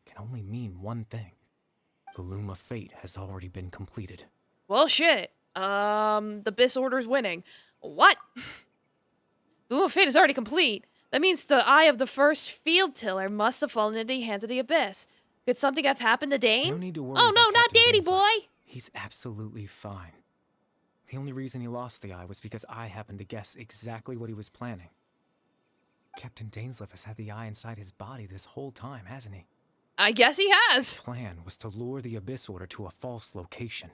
can only mean one thing. The Loom of Fate has already been completed. Well, shit. The Abyss Order's winning. What? The Loom of Fate is already complete. That means the eye of the first field tiller must have fallen into the hands of the Abyss. Could something have happened to Dane? No need to worry Oh no, about not Captain Danny Dainsleif. boy! He's absolutely fine. The only reason he lost the eye was because I happened to guess exactly what he was planning. Captain Dainsleif has had the eye inside his body this whole time, hasn't he? I guess he has. His plan was to lure the Abyss Order to a false location,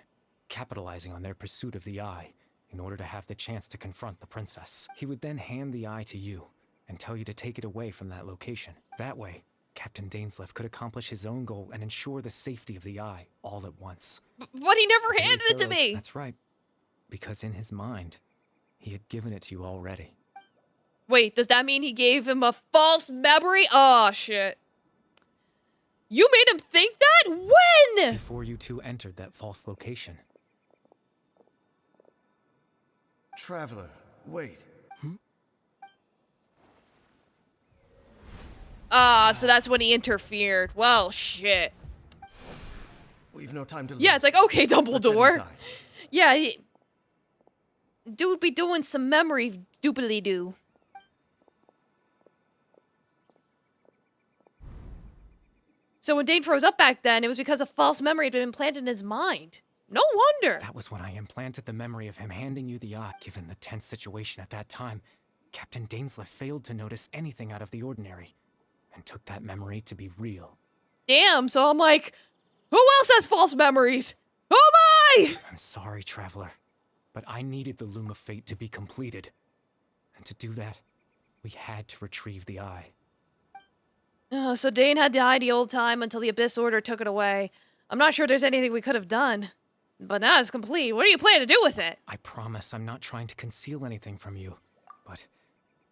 capitalizing on their pursuit of the eye in order to have the chance to confront the princess. He would then hand the eye to you and tell you to take it away from that location. That way, Captain Dainsleif could accomplish his own goal and ensure the safety of the eye all at once. But he never handed it to Very me! thorough. That's right. because in his mind, he had given it to you already. Wait, does that mean he gave him a false memory? Oh, shit. You made him think that? When? Before you two entered that false location. Traveler, wait. Ah, so that's when he interfered. Well, shit. We've no time to lose. Yeah, it's like, okay, Let's head Dumbledore. inside. Yeah, dude be doing some memory doopily-doo. So when Dane froze up back then, it was because a false memory had been implanted in his mind. No wonder. That was when I implanted the memory of him handing you the eye. Given the tense situation at that time, Captain Dainsleif failed to notice anything out of the ordinary, and took that memory to be real. Damn, so I'm like, who else has false memories? Oh my! I'm sorry, Traveler, but I needed the Loom of Fate to be completed. And to do that, we had to retrieve the eye. Oh, so Dane had the eye the old time until the Abyss Order took it away. I'm not sure there's anything we could have done. But now it's complete. What do you plan to do with it? I promise I'm not trying to conceal anything from you, but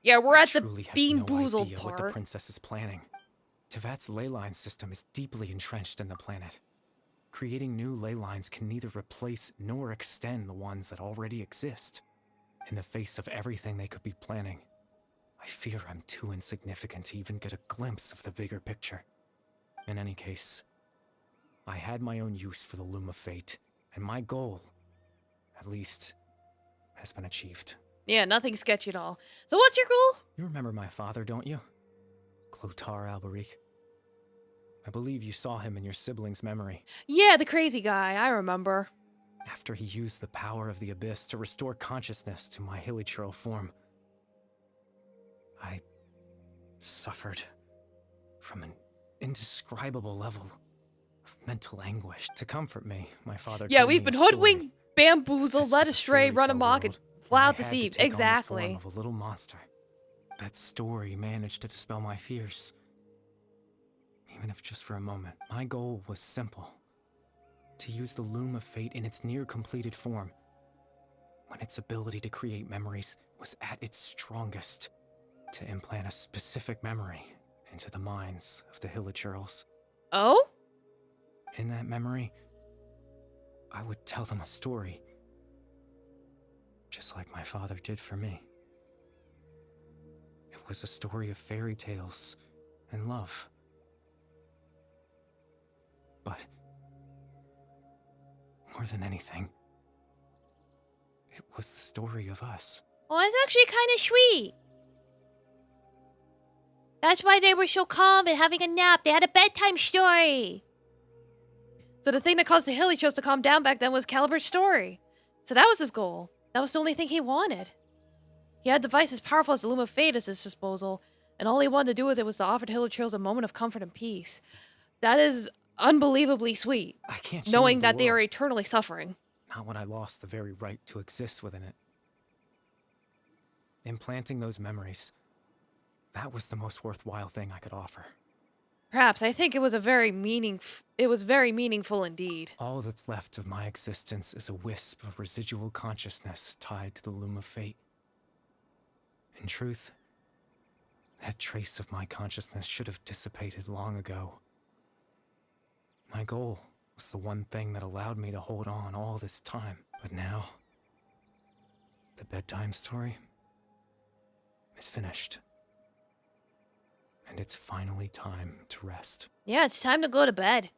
yeah, we're at the truly Bean have no Boozled idea part. what the princess is planning. Tevat's ley line system is deeply entrenched in the planet. Creating new ley lines can neither replace nor extend the ones that already exist. In the face of everything they could be planning, I fear I'm too insignificant to even get a glimpse of the bigger picture. In any case, I had my own use for the Loom of Fate, and my goal, at least, has been achieved. Yeah, nothing sketchy at all. So what's your goal? You remember my father, don't you? Clotar Alberic. I believe you saw him in your sibling's memory. Yeah, the crazy guy. I remember. After he used the power of the Abyss to restore consciousness to my hilichurl form, I suffered from an indescribable level of mental anguish. To comfort me, my father Yeah, told we've me been a story. hoodwinked, bamboozled, This led was a astray, fairy run tale amok, and world fly where out I had deceived. to take on the Exactly. form of a little monster. That story managed to dispel my fears. Even if just for a moment. My goal was simple. To use the Loom of Fate in its near-completed form, when its ability to create memories was at its strongest, to implant a specific memory into the minds of the hilichurls. Oh? In that memory, I would tell them a story, just like my father did for me. It was a story of fairy tales and love. But more than anything, it was the story of us. Well, it's actually kind of sweet. That's why they were so calm and having a nap. They had a bedtime story. So the thing that caused the Hilichurls to calm down back then was Calibur's story. So that was his goal. That was the only thing he wanted. He had a device as powerful as the Loom of Fate at his disposal, and all he wanted to do with it was to offer the Hilichurls a moment of comfort and peace. That is unbelievably sweet, I can't knowing change the that they are world. eternally suffering. Not when I lost the very right to exist within it. Implanting those memories, that was the most worthwhile thing I could offer. Perhaps. I think it was very meaningful indeed. All that's left of my existence is a wisp of residual consciousness tied to the Loom of Fate. In truth, that trace of my consciousness should have dissipated long ago. My goal was the one thing that allowed me to hold on all this time. But now, the bedtime story is finished. And it's finally time to rest. Yeah, it's time to go to bed.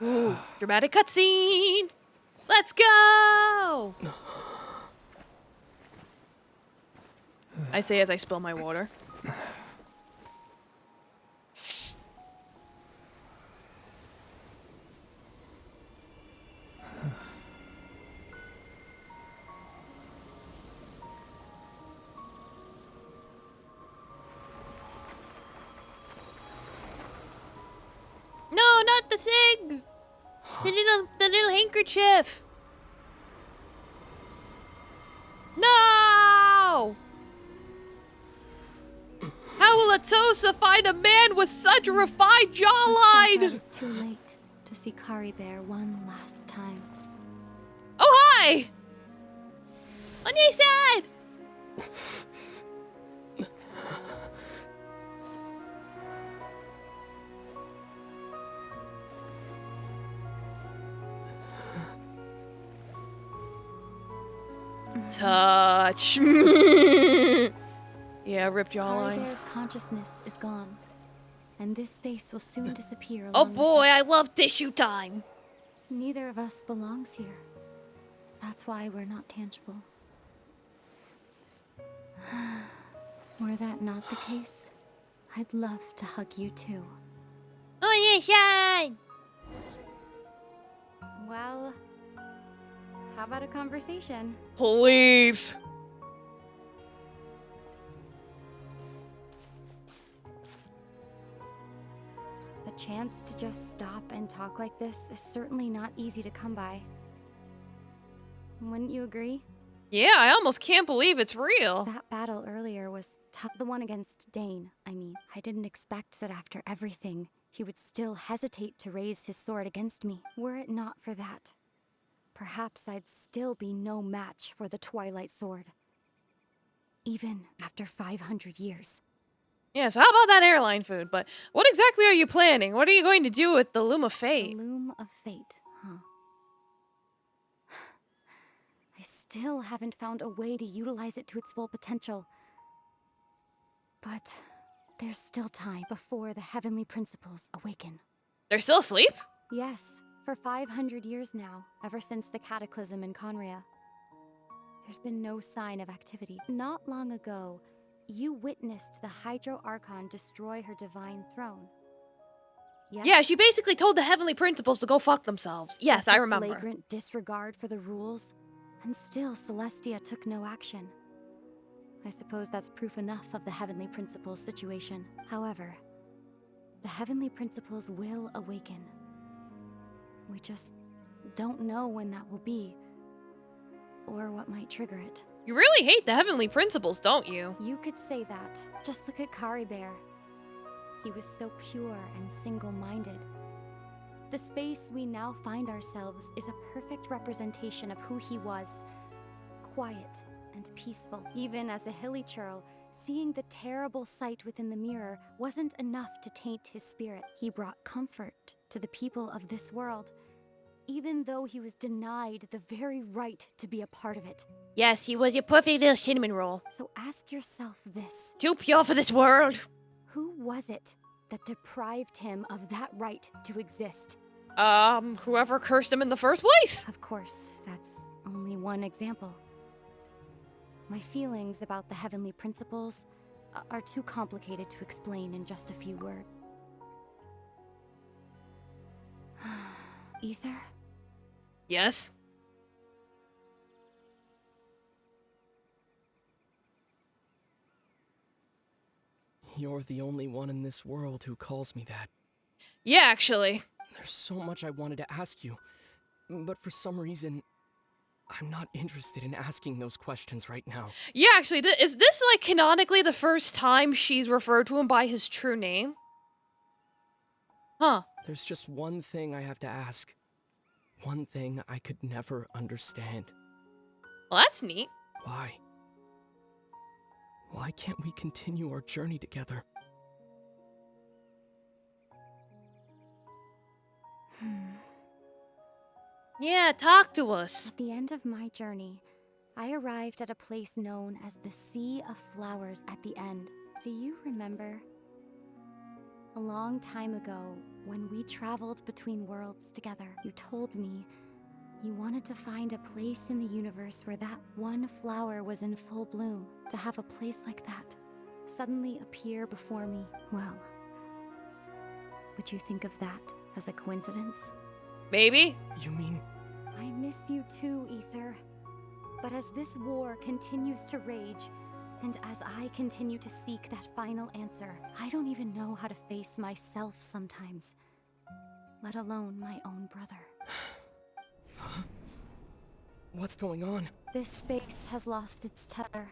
Ooh, dramatic cutscene! Let's go! I say as I spill my water. No, not the thing! The little handkerchief! No! How will Atosa find a man with such a refined jawline? It's too late. to see Kari Bear one last time. Oh, hi! On your side! Touch. Yeah, ripped Kari jawline. Bear's consciousness is gone, and this space will soon disappear. Oh along with boy, it. I love tissue time. Neither of us belongs here. That's why we're not tangible. Were that not the case, I'd love to hug you too. On your side! Well, how about a conversation? Please. The chance to just stop and talk like this is certainly not easy to come by. Wouldn't you agree? Yeah, I almost can't believe it's real. That battle earlier was tough. The one against Dane, I mean. I didn't expect that after everything, he would still hesitate to raise his sword against me. Were it not for that, perhaps I'd still be no match for the Twilight Sword. Even after 500 years. Yeah, so how about that airline food? But what exactly are you planning? What are you going to do with the Loom of The Fate? Loom of Fate, huh? I still haven't found a way to utilize it to its full potential. But there's still time before the heavenly principles awaken. They're still asleep? Yes, for 500 years now, ever since the cataclysm in Conria. There's been no sign of activity. Not long ago, you witnessed the Hydro Archon destroy her divine throne. Yes? Yeah, she basically told the Heavenly Principals to go fuck themselves. Yes, Such I a remember. flagrant disregard for the rules, and still Celestia took no action. I suppose that's proof enough of the Heavenly Principles situation. However, the Heavenly Principles will awaken. We just don't know when that will be, or what might trigger it. You really hate the Heavenly Principles, don't you? You could say that. Just look at Kari Bear. He was so pure and single-minded. The space we now find ourselves is a perfect representation of who he was. Quiet and peaceful. Even as a hilly churl, seeing the terrible sight within the mirror wasn't enough to taint his spirit. He brought comfort to the people of this world, even though he was denied the very right to be a part of it. Yes, he was your perfect little cinnamon roll. So ask yourself this. Too pure for this world. Who was it that deprived him of that right to exist? Whoever cursed him in the first place. Of course, that's only one example. My feelings about the Heavenly Principles are too complicated to explain in just a few words. Ether? Yes? You're the only one in this world who calls me that. Yeah, actually. There's so much I wanted to ask you, but for some reason, I'm not interested in asking those questions right now. Yeah, actually, is this, like, canonically the first time she's referred to him by his true name? Huh. There's just one thing I have to ask. One thing I could never understand. Well, that's neat. Why? Why can't we continue our journey together? Yeah, talk to us. At the end of my journey, I arrived at a place known as the Sea of Flowers at the end. Do you remember? A long time ago, when we traveled between worlds together, you told me you wanted to find a place in the universe where that one flower was in full bloom. To have a place like that suddenly appear before me, well, would you think of that as a coincidence? Maybe? You mean... I miss you too, Ether. But as this war continues to rage, and as I continue to seek that final answer, I don't even know how to face myself sometimes, let alone my own brother. What's going on? This space has lost its tether.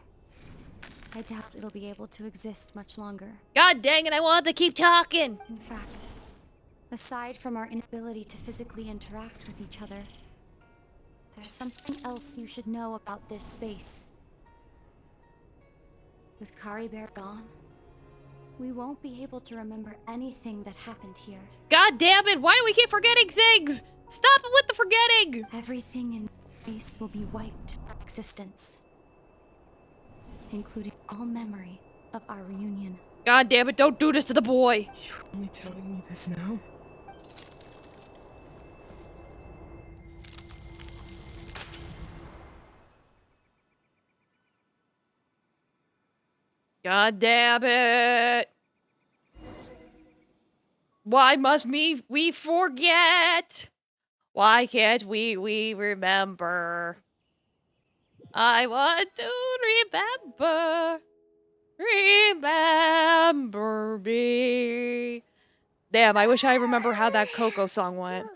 I doubt it'll be able to exist much longer. God dang it, I wanted to keep talking. In fact, Aside from our inability to physically interact with each other, there's something else you should know about this space. With Kari Bear gone, we won't be able to remember anything that happened here. God damn it, why do we keep forgetting things? Stop it with the forgetting! Everything in space will be wiped from existence, including all memory of our reunion. God damn it, don't do this to the boy! You're only telling me this now? God damn it! Why must we forget? Why can't we remember? I want to remember. Remember me. Damn, I wish I remember how that Coco song went.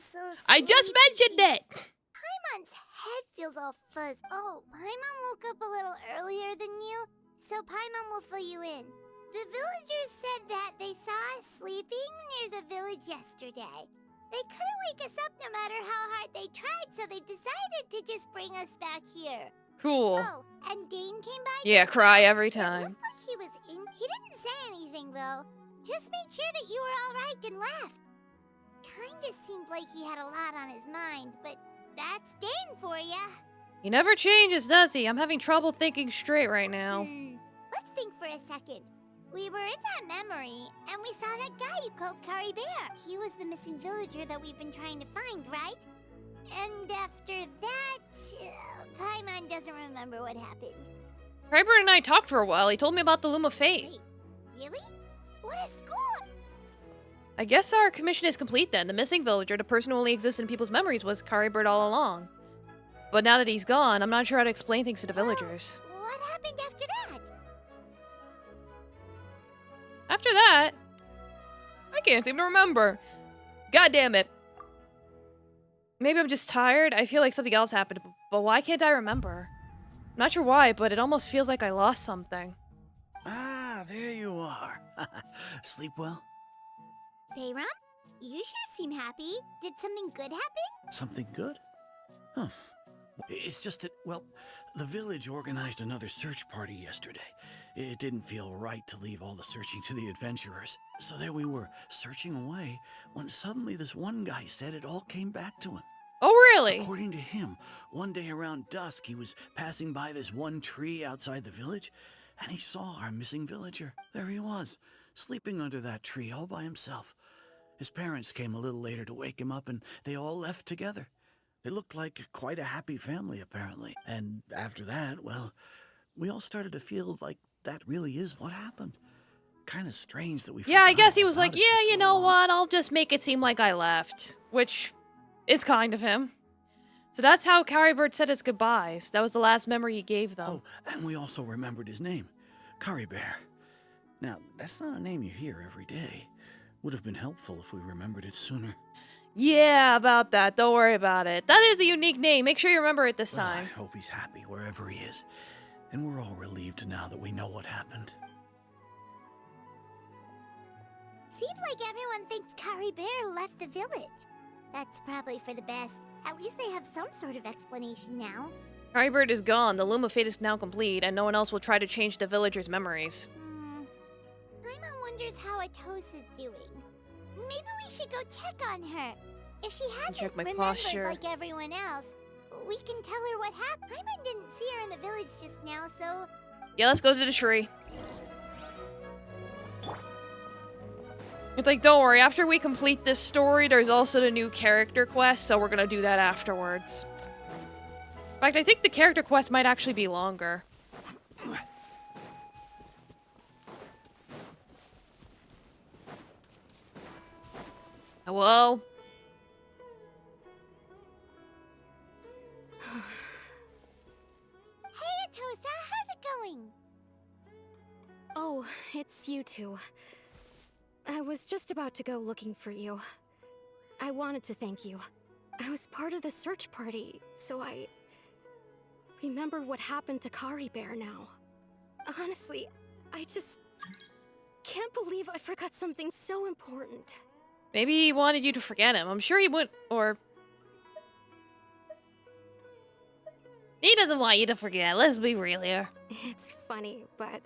I just mentioned it! Paimon's head feels all fuzz. Oh, Paimon woke up a little earlier than you, so Paimon will fill you in. The villagers said that they saw us sleeping near the village yesterday. They couldn't wake us up no matter how hard they tried, so they decided to just bring us back here. Cool. Oh, and Dane came by? Yeah, cry every It time. looked like he was in. He didn't say anything, though. Just made sure that you were all right and left. Kinda seemed like he had a lot on his mind, but that's Dane for ya. He never changes, does he? I'm having trouble thinking straight right now. Let's think for a second. We were in that memory, and we saw that guy you called Kari Bear. He was the missing villager that we've been trying to find, right? And after that, Paimon doesn't remember what happened. Krybert and I talked for a while. He told me about the Loom of Fate. Wait, really? What a score! I guess our commission is complete then. The missing villager, the person who only exists in people's memories, was Krybert all along. But now that he's gone, I'm not sure how to explain things to the villagers. What happened after that? After that, I can't seem to remember. God damn it. Maybe I'm just tired. I feel like something else happened, but why can't I remember? I'm not sure why, but it almost feels like I lost something. Ah, there you are. Sleep well? Bayram? You sure seem happy. Did something good happen? Something good? Huh. It's just that, well, the village organized another search party yesterday. It didn't feel right to leave all the searching to the adventurers. So there we were, searching away, when suddenly this one guy said it all came back to him. Oh, really? According to him, one day around dusk, he was passing by this one tree outside the village, and he saw our missing villager. There he was, sleeping under that tree all by himself. His parents came a little later to wake him up, and they all left together. They looked like quite a happy family, apparently. And after that, well, we all started to feel like that really is what happened. Kind of strange that we Yeah, I forgot guess he all was about like, it yeah, for you so know long." what? I'll just make it seem like I left. Which is kind of him. So that's how Carrybird said his goodbyes. That was the last memory he gave them. Oh, and we also remembered his name, Kari Bear. Now, that's not a name you hear every day. Would have been helpful if we remembered it sooner. Yeah, about that. Don't worry about it. That is a unique name. Make sure you remember it this Well, I time. hope he's happy wherever he is. And we're all relieved now that we know what happened. Seems like everyone thinks Kari Bear left the village. That's probably for the best. At least they have some sort of explanation now. Carrybird is gone. The Loom of Fate is now complete, and no one else will try to change the villagers' memories. Paimon wonders how Atos is doing. Maybe we should go check on her. If she hasn't Check my remembered posture. like everyone else, we can tell her what happened. Paimon didn't see her in the village just now, so... Yeah, let's go to the tree. It's like, don't worry, after we complete this story, there's also the new character quest, so we're gonna do that afterwards. In fact, I think the character quest might actually be longer. Hello? Hey, Atosa, how's it going? Oh, it's you two. I was just about to go looking for you. I wanted to thank you. I was part of the search party, so I remember what happened to Kari Bear now. Honestly, I just can't believe I forgot something so important. Maybe he wanted you to forget him. I'm sure he would, or... He doesn't want you to forget, let's be real here. It's funny, but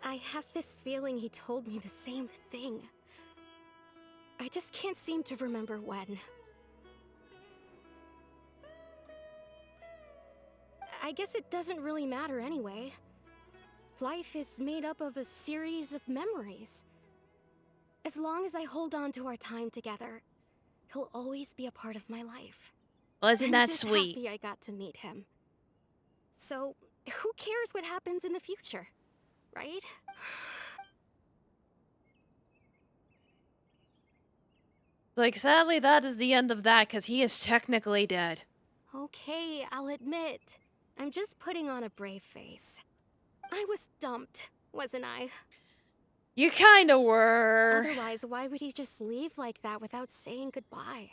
I have this feeling he told me the same thing. I just can't seem to remember when. I guess it doesn't really matter anyway. Life is made up of a series of memories. As long as I hold on to our time together, he'll always be a part of my life. Well, isn't that I'm just sweet? happy I got to meet him. So, who cares what happens in the future, right? Like, sadly, that is the end of that, because he is technically dead. Okay, I'll admit. I'm just putting on a brave face. I was dumped, wasn't I? You kinda were. Otherwise, why would he just leave like that without saying goodbye?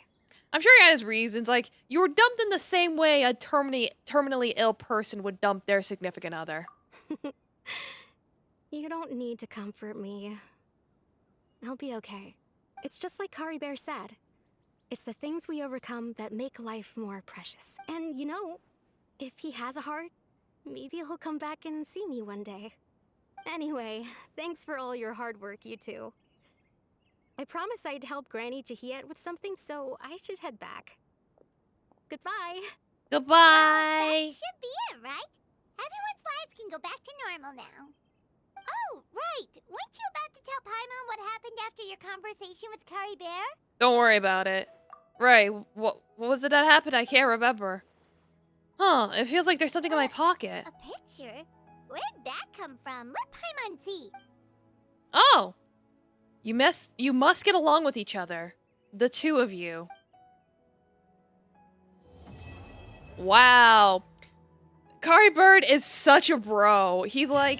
I'm sure he had his reasons. Like, you were dumped in the same way a terminally ill person would dump their significant other. You don't need to comfort me. I'll be okay. It's just like Kari Bear said. It's the things we overcome that make life more precious. And you know, if he has a heart, maybe he'll come back and see me one day. Anyway, thanks for all your hard work, you two. I promised I'd help Granny Jahiet with something, so I should head back. Goodbye. Goodbye. That should be it, right? Everyone's lives can go back to normal now. Oh, right. Weren't you about to tell Paimon what happened after your conversation with Kari Bear? Don't worry about it. Right, what was it that happened? I can't remember. Huh, it feels like there's something in my pocket. A picture? Where'd that come from? Let Paimon see. Oh! You must get along with each other. The two of you. Wow. Kari Bird is such a bro. He's like,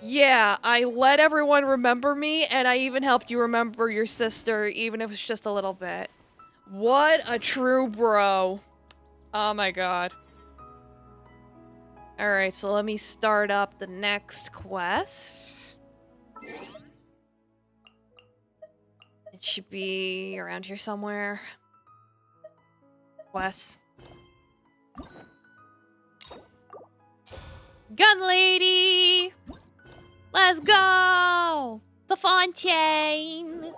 yeah, I let everyone remember me, and I even helped you remember your sister, even if it's just a little bit. What a true bro. Oh my god. Alright, so let me start up the next quest. It should be around here somewhere. Quest. Gun lady! Let's go! The Fontaine!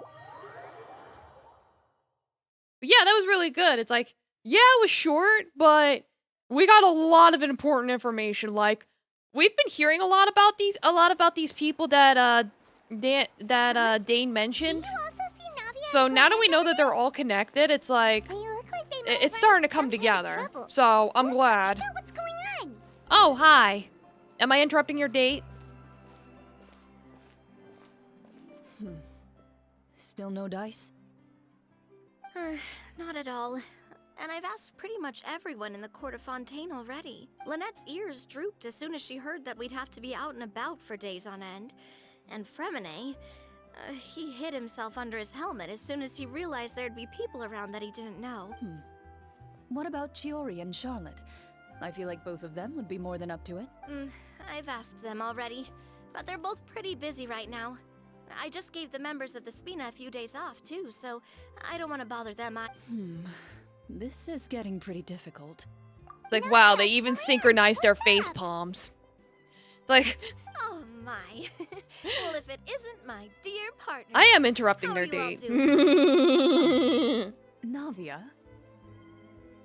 Yeah, that was really good. It's like, yeah, it was short, but we got a lot of important information. Like, we've been hearing a lot about these people that Dane mentioned. So now that we know that they're all connected, it's like it's starting to come together. So I'm glad. What's going on? Oh, hi. Am I interrupting your date? Still no dice? Not at all. And I've asked pretty much everyone in the court of Fontaine already. Lynette's ears drooped as soon as she heard that we'd have to be out and about for days on end. And Fremine, he hid himself under his helmet as soon as he realized there'd be people around that he didn't know. What about Chiori and Charlotte? I feel like both of them would be more than up to it. I've asked them already, but they're both pretty busy right now. I just gave the members of the Spina a few days off, too, so I don't want to bother them. This is getting pretty difficult. Like, wow, they even synchronized their face palms. It's like... Oh my. Well, if it isn't my dear partner... I am interrupting their date. Navia?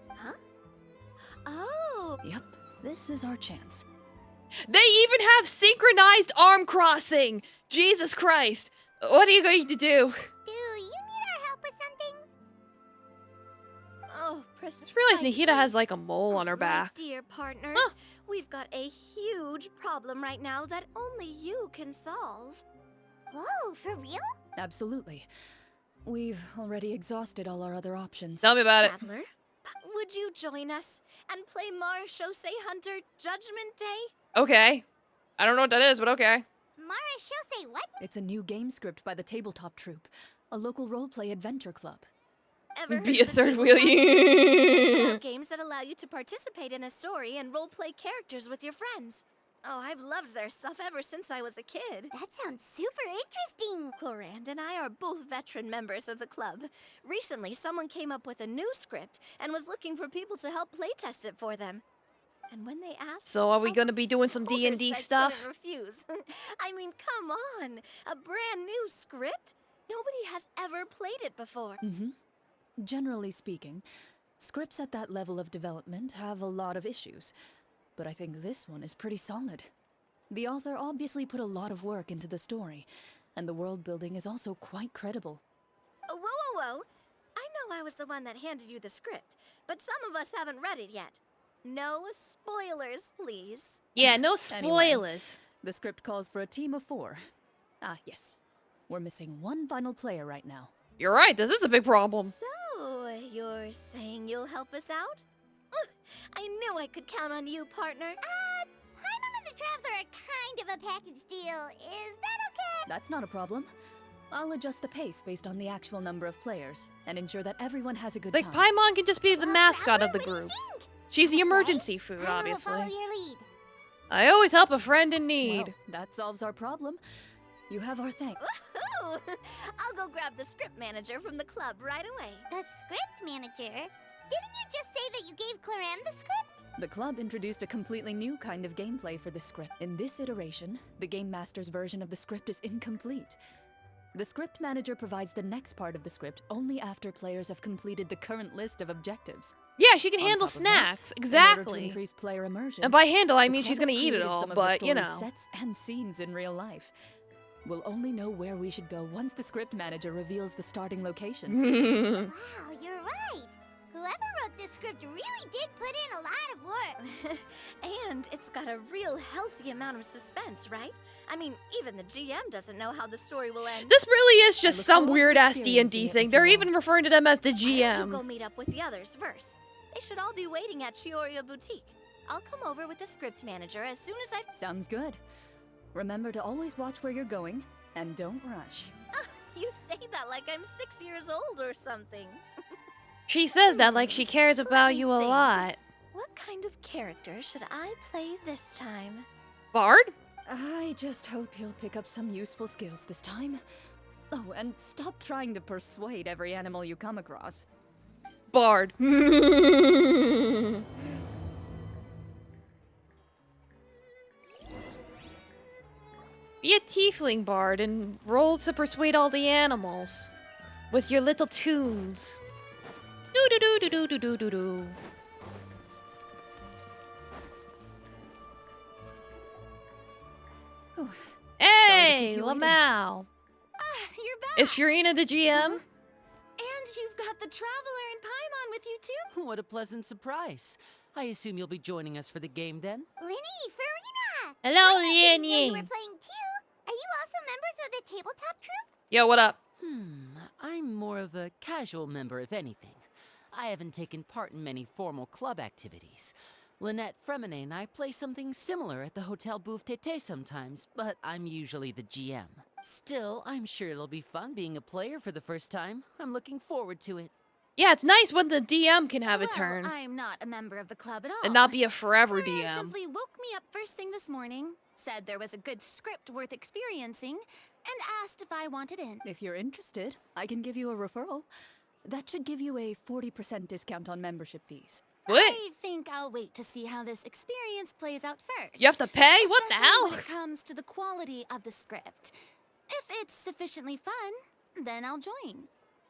Huh? Oh! Yep, this is our chance. They even have synchronized arm crossing! Jesus Christ! What are you going to do? Do you need our help with something? Oh, I precisely. just realized Nahida has like a mole on her back. My dear partners, we've got a huge problem right now that only you can solve. Whoa, for real? Absolutely. We've already exhausted all our other options. Tell me about it. Traveler, would you join us and play Marechaussee Hunter Judgment Day? Okay. I don't know what that is, but okay. Marechaussee what? It's a new game script by the Tabletop Troupe, a local roleplay adventure club. Ever Be heard a of the third Tabletop wheelie. Troupe? Games that allow you to participate in a story and roleplay characters with your friends. Oh, I've loved their stuff ever since I was a kid. That sounds super interesting. Clorinde and I are both veteran members of the club. Recently, someone came up with a new script and was looking for people to help playtest it for them. And when they asked, So are we gonna be doing some course D&D I stuff? couldn't refuse. I mean, come on, a brand new script? Nobody has ever played it before. Generally speaking, scripts at that level of development have a lot of issues, but I think this one is pretty solid. The author obviously put a lot of work into the story, and the world building is also quite credible. Whoa, whoa, whoa. I know I was the one that handed you the script, but some of us haven't read it yet. No spoilers, please. Yeah, no Anyway, spoilers. the script calls for a team of 4. Ah, yes. We're missing one final player right now. You're right, this is a big problem. So, you're saying you'll help us out? I knew I could count on you, partner. Paimon and the Traveler are kind of a package deal. Is that okay? That's not a problem. I'll adjust the pace based on the actual number of players, and ensure that everyone has a good Like, time. Paimon can just be the Well, mascot of Traveler, the what do you group. think? She's the Okay, emergency food, Paimon will obviously. follow your lead. I always help a friend in need. Well, that solves our problem. You have our thanks. Woohoo! I'll go grab the script manager from the club right away. The script manager? Didn't you just say that you gave Clorinde the script? The club introduced a completely new kind of gameplay for the script. In this iteration, the Game Master's version of the script is incomplete. The script manager provides the next part of the script only after players have completed the current list of objectives. Yeah, she can On handle top of that, snacks. in order to Exactly. increase player immersion, And by handle, I the mean she's club gonna has eat it created all, some of the but you story's know. sets and scenes in real life. We'll only know where we should go once the script manager reveals the starting location. Wow, you're right. Whoever wrote this script really did put in a lot of work. And it's got a real healthy amount of suspense, right? I mean, even the GM doesn't know how the story will end. This really is just look some forward to weird-ass experiencing D&D it thing. with They're you even all. referring to them as the Why don't you go GM. meet up with the others first? They should all be waiting at Chioria Boutique. I'll come over with the script manager as soon as Sounds good. Remember to always watch where you're going, and don't rush. You say that like I'm 6 years old or something. She says that like she cares about you a think. lot. What kind of character should I play this time? Bard? I just hope you'll pick up some useful skills this time. Oh, and stop trying to persuade every animal you come across. Bard. Be a tiefling bard and roll to persuade all the animals with your little tunes. Do do do do do do do do do. Hey, keep you waiting. Lamau. You're back! Is Furina the GM? And you've got the Traveler and Paimon with you too? What a pleasant surprise. I assume you'll be joining us for the game then? Linny, Farina! Hello, I didn't know you Linny. were playing too. Are you also members of the tabletop troupe? Yo, what up? I'm more of a casual member, if anything. I haven't taken part in many formal club activities. Lynette, Fremine, and I play something similar at the Hotel Bouffe Tété sometimes, but I'm usually the GM. Still, I'm sure it'll be fun being a player for the first time. I'm looking forward to it. Yeah, it's nice when the DM can have a Well, turn I'm not a member of the club at all. and not be a forever Clara DM. simply woke me up first thing this morning, said there was a good script worth experiencing, and asked if I wanted in. If you're interested, I can give you a referral. That should give you a 40% discount on membership fees. What? I think I'll wait to see how this experience plays out first. You have to pay? What the Especially hell? when it comes to the quality of the script. If it's sufficiently fun, then I'll join.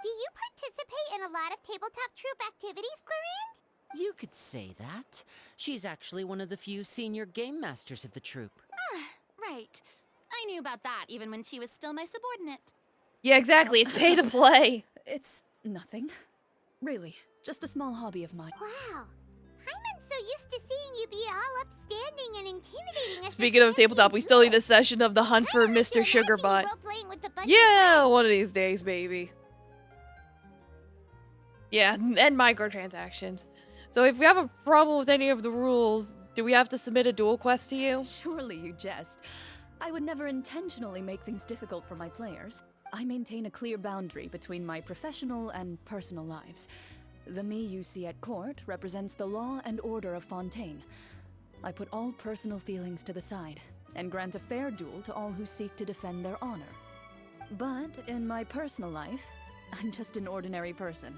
Do you participate in a lot of tabletop troupe activities, Clorinde? You could say that. She's actually one of the few senior game masters of the troupe. Right. I knew about that even when she was still my subordinate. Yeah, exactly. It's pay to play. It's nothing. Really, just a small hobby of mine. Wow. Paimon's so used to seeing you be all upstanding and intimidating. as the Speaking of tabletop, we still need champion. a session of the hunt for Kinda hard Mr. to imagine you Sugarbutt. role-playing with a bunch of Yeah, one of these days, baby. Yeah, and microtransactions. So if we have a problem with any of the rules, do we have to submit a dual quest to you? Surely you jest. I would never intentionally make things difficult for my players. I maintain a clear boundary between my professional and personal lives. The me you see at court represents the law and order of Fontaine. I put all personal feelings to the side and grant a fair duel to all who seek to defend their honor. But in my personal life, I'm just an ordinary person.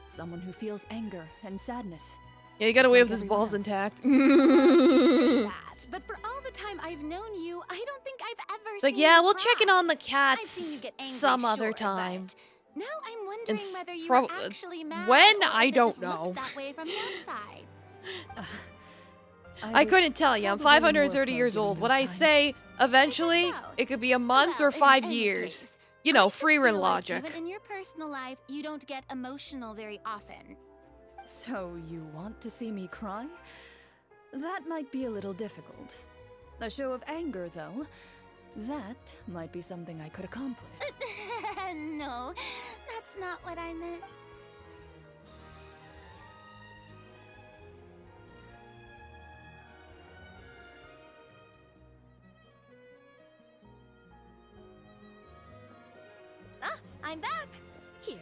Someone who feels anger and sadness. Yeah, you got just away like with his everyone balls else. intact. Say that, but for all the time I've known you, I don't think I've ever It's like, seen yeah, you we'll cry. check in on the I've seen you cats get angry, some other sure, time. but now I'm wondering It's whether you prob- were actually mad when? or I if it don't just know. looked that way from the outside. I was couldn't tell you. I'm probably more 530 close years during old. those What I times. say eventually, so. it could be a month Well, or in 5 any years. case, You know, I just free feel run like logic. even in your personal life, you don't get emotional very often. So you want to see me cry? That might be a little difficult. A show of anger, though, that might be something I could accomplish. No, that's not what I meant. Ah, I'm back! Here,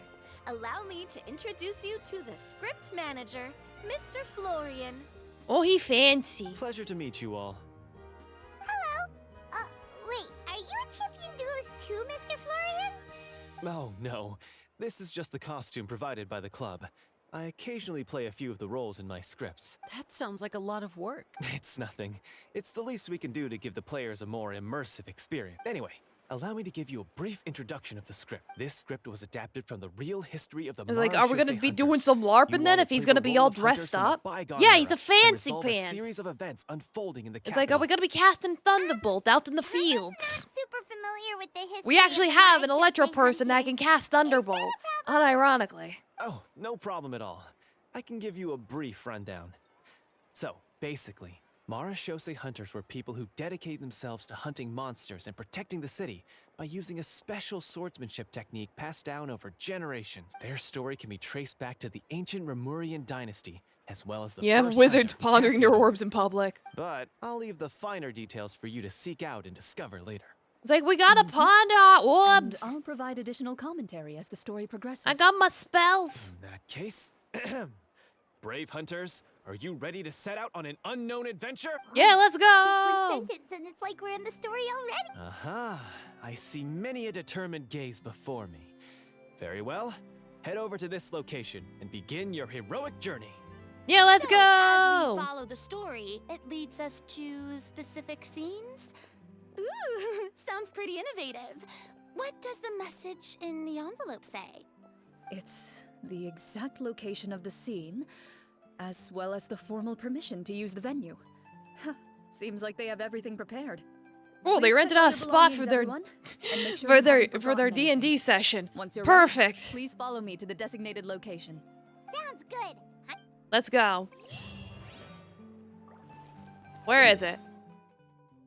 allow me to introduce you to the script manager, Mr. Florian. Oh, he fancy. Pleasure to meet you all. Hello. Wait, are you a champion duelist too, Mr. Florian? Oh, no. This is just the costume provided by the club. I occasionally play a few of the roles in my scripts. That sounds like a lot of work. It's nothing. It's the least we can do to give the players a more immersive experience. Anyway, allow me to give you a brief introduction of the script. This script was adapted from the real history of the It's like, are we gonna Marechaussee be doing Hunters. some LARPing You then all if he's play the gonna be role all of hunters dressed from the up? bygone Yeah, he's era a fancy and resolve a pants. series of events unfolding in the It's like, capital. are we gonna be casting Thunderbolt out in the fields? Super familiar with the history. We actually of have an Marechaussee electro person that Hunters. can cast Thunderbolt. Unironically. Oh, no problem at all. I can give you a brief rundown. So, basically, Marechaussee Hunters were people who dedicate themselves to hunting monsters and protecting the city by using a special swordsmanship technique passed down over generations. Their story can be traced back to the ancient Remurian dynasty, as well as the Yeah, first wizards hunter, pondering their Cassian. orbs in public. But I'll leave the finer details for you to seek out and discover later. It's like, we gotta ponder our And orbs. I'll provide additional commentary as the story progresses. I got my spells. In that case, brave hunters, are you ready to set out on an unknown adventure? Yeah, let's Just one go. sentence and it's like we're in the story already. Aha! I see many a determined gaze before me. Very well. Head over to this location and begin your heroic journey. Yeah, let's So, go. as we follow the story, it leads us to specific scenes? Ooh, sounds pretty innovative. What does the message in the envelope say? It's the exact location of the scene, as well as the formal permission to use the venue. Huh, seems like they have everything prepared. Oh, they Please rented check out all a your spot for belongings, their everyone, and make sure for you their haven't for their forgotten D&D anything. session. Once you're ready, Perfect. please follow me to the designated location. Sounds good. Let's go. Where is it?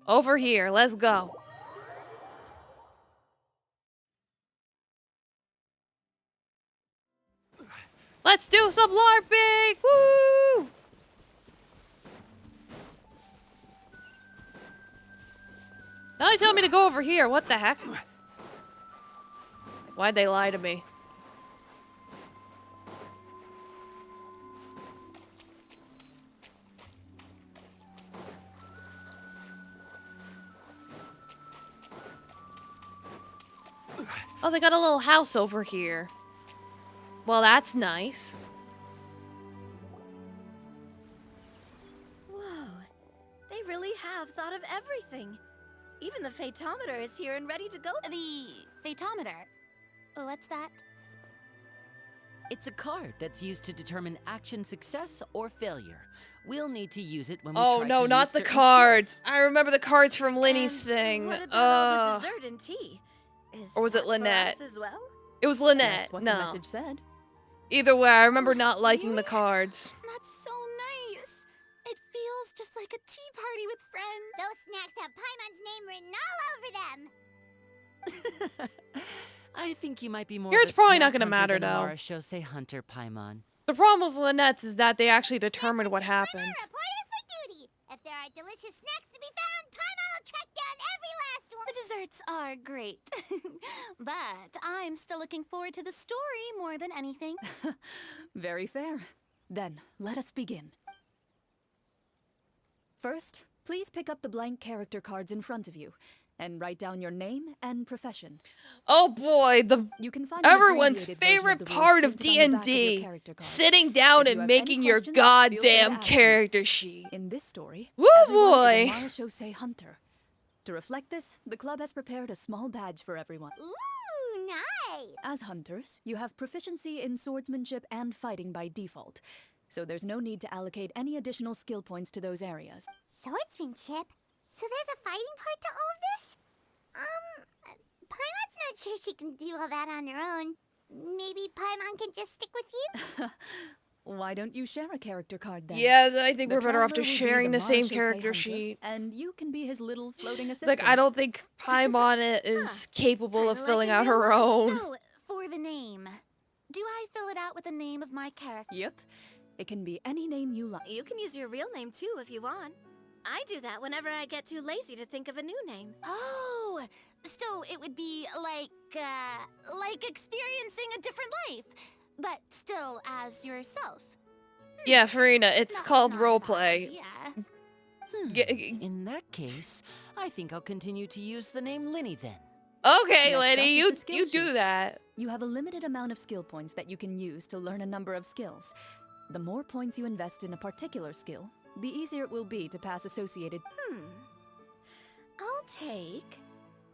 Over here. Let's go. Let's do some LARPing! Woo! Now you telling me to go over here. What the heck? Why'd they lie to me? Oh, they got a little house over here. Well, that's nice. Whoa, they really have thought of everything. Even the Fatometer is here and ready to go. The Fatometer. What's that? It's a card that's used to determine action success or failure. We'll need to use it when we Oh try no, to not use the certain cards. skills. I remember the cards from Linny's And thing. What about all the dessert and tea? Is Or was it that for Lynette? us as well? It was Lynette. That's what no. the message said. Either way, I remember not liking the cards. That's so nice. It feels just like a tea party with friends. Those snacks have Paimon's name written all over them. I think you might be more Here of it's a probably not snack gonna hunter matter, than a though. Marechaussee Hunter, Paimon. The problem with Lynette's is that they actually determined what happened. Reported for duty. If there are delicious snacks to be found, Paimon will track down every last one. The desserts are great. But I'm still looking forward to the story more than anything. Very fair. Then, let us begin. First, please pick up the blank character cards in front of you and write down your name and profession. Oh boy, You can find an everyone's abbreviated version favorite of the rules part of printed on the back of your D&D, character card. sitting down If you and have making any your questions, feel free to goddamn ask me. character sheet. In this story, Woo everyone boy. is a Marashosei hunter. To reflect this, the club has prepared a small badge for everyone. Ooh, nice! As hunters, you have proficiency in swordsmanship and fighting by default, so there's no need to allocate any additional skill points to those areas. Swordsmanship? So there's a fighting part to all of this? Paimon's not sure she can do all that on her own. Maybe Paimon can just stick with you? Why don't you share a character card then? Yeah, I think The we're better off traveler just will be sharing the same Marashosei character hunter, sheet. and you can be his little floating assistant. Like, I don't think Paimon is capable of Kinda filling like out in real her life. own. So, for the name, do I fill it out with the name of my character? Yep. It can be any name you like. You can use your real name too if you want. I do that whenever I get too lazy to think of a new name. Oh, so it would be like experiencing a different life, but still as yourself. Yeah, Farina, it's That's called not a bad roleplay. idea. In that case, I think I'll continue to use the name Linny then. Okay, Next lady, up is the skill you do sheet. that. You have a limited amount of skill points that you can use to learn a number of skills. The more points you invest in a particular skill, the easier it will be to pass associated. I'll take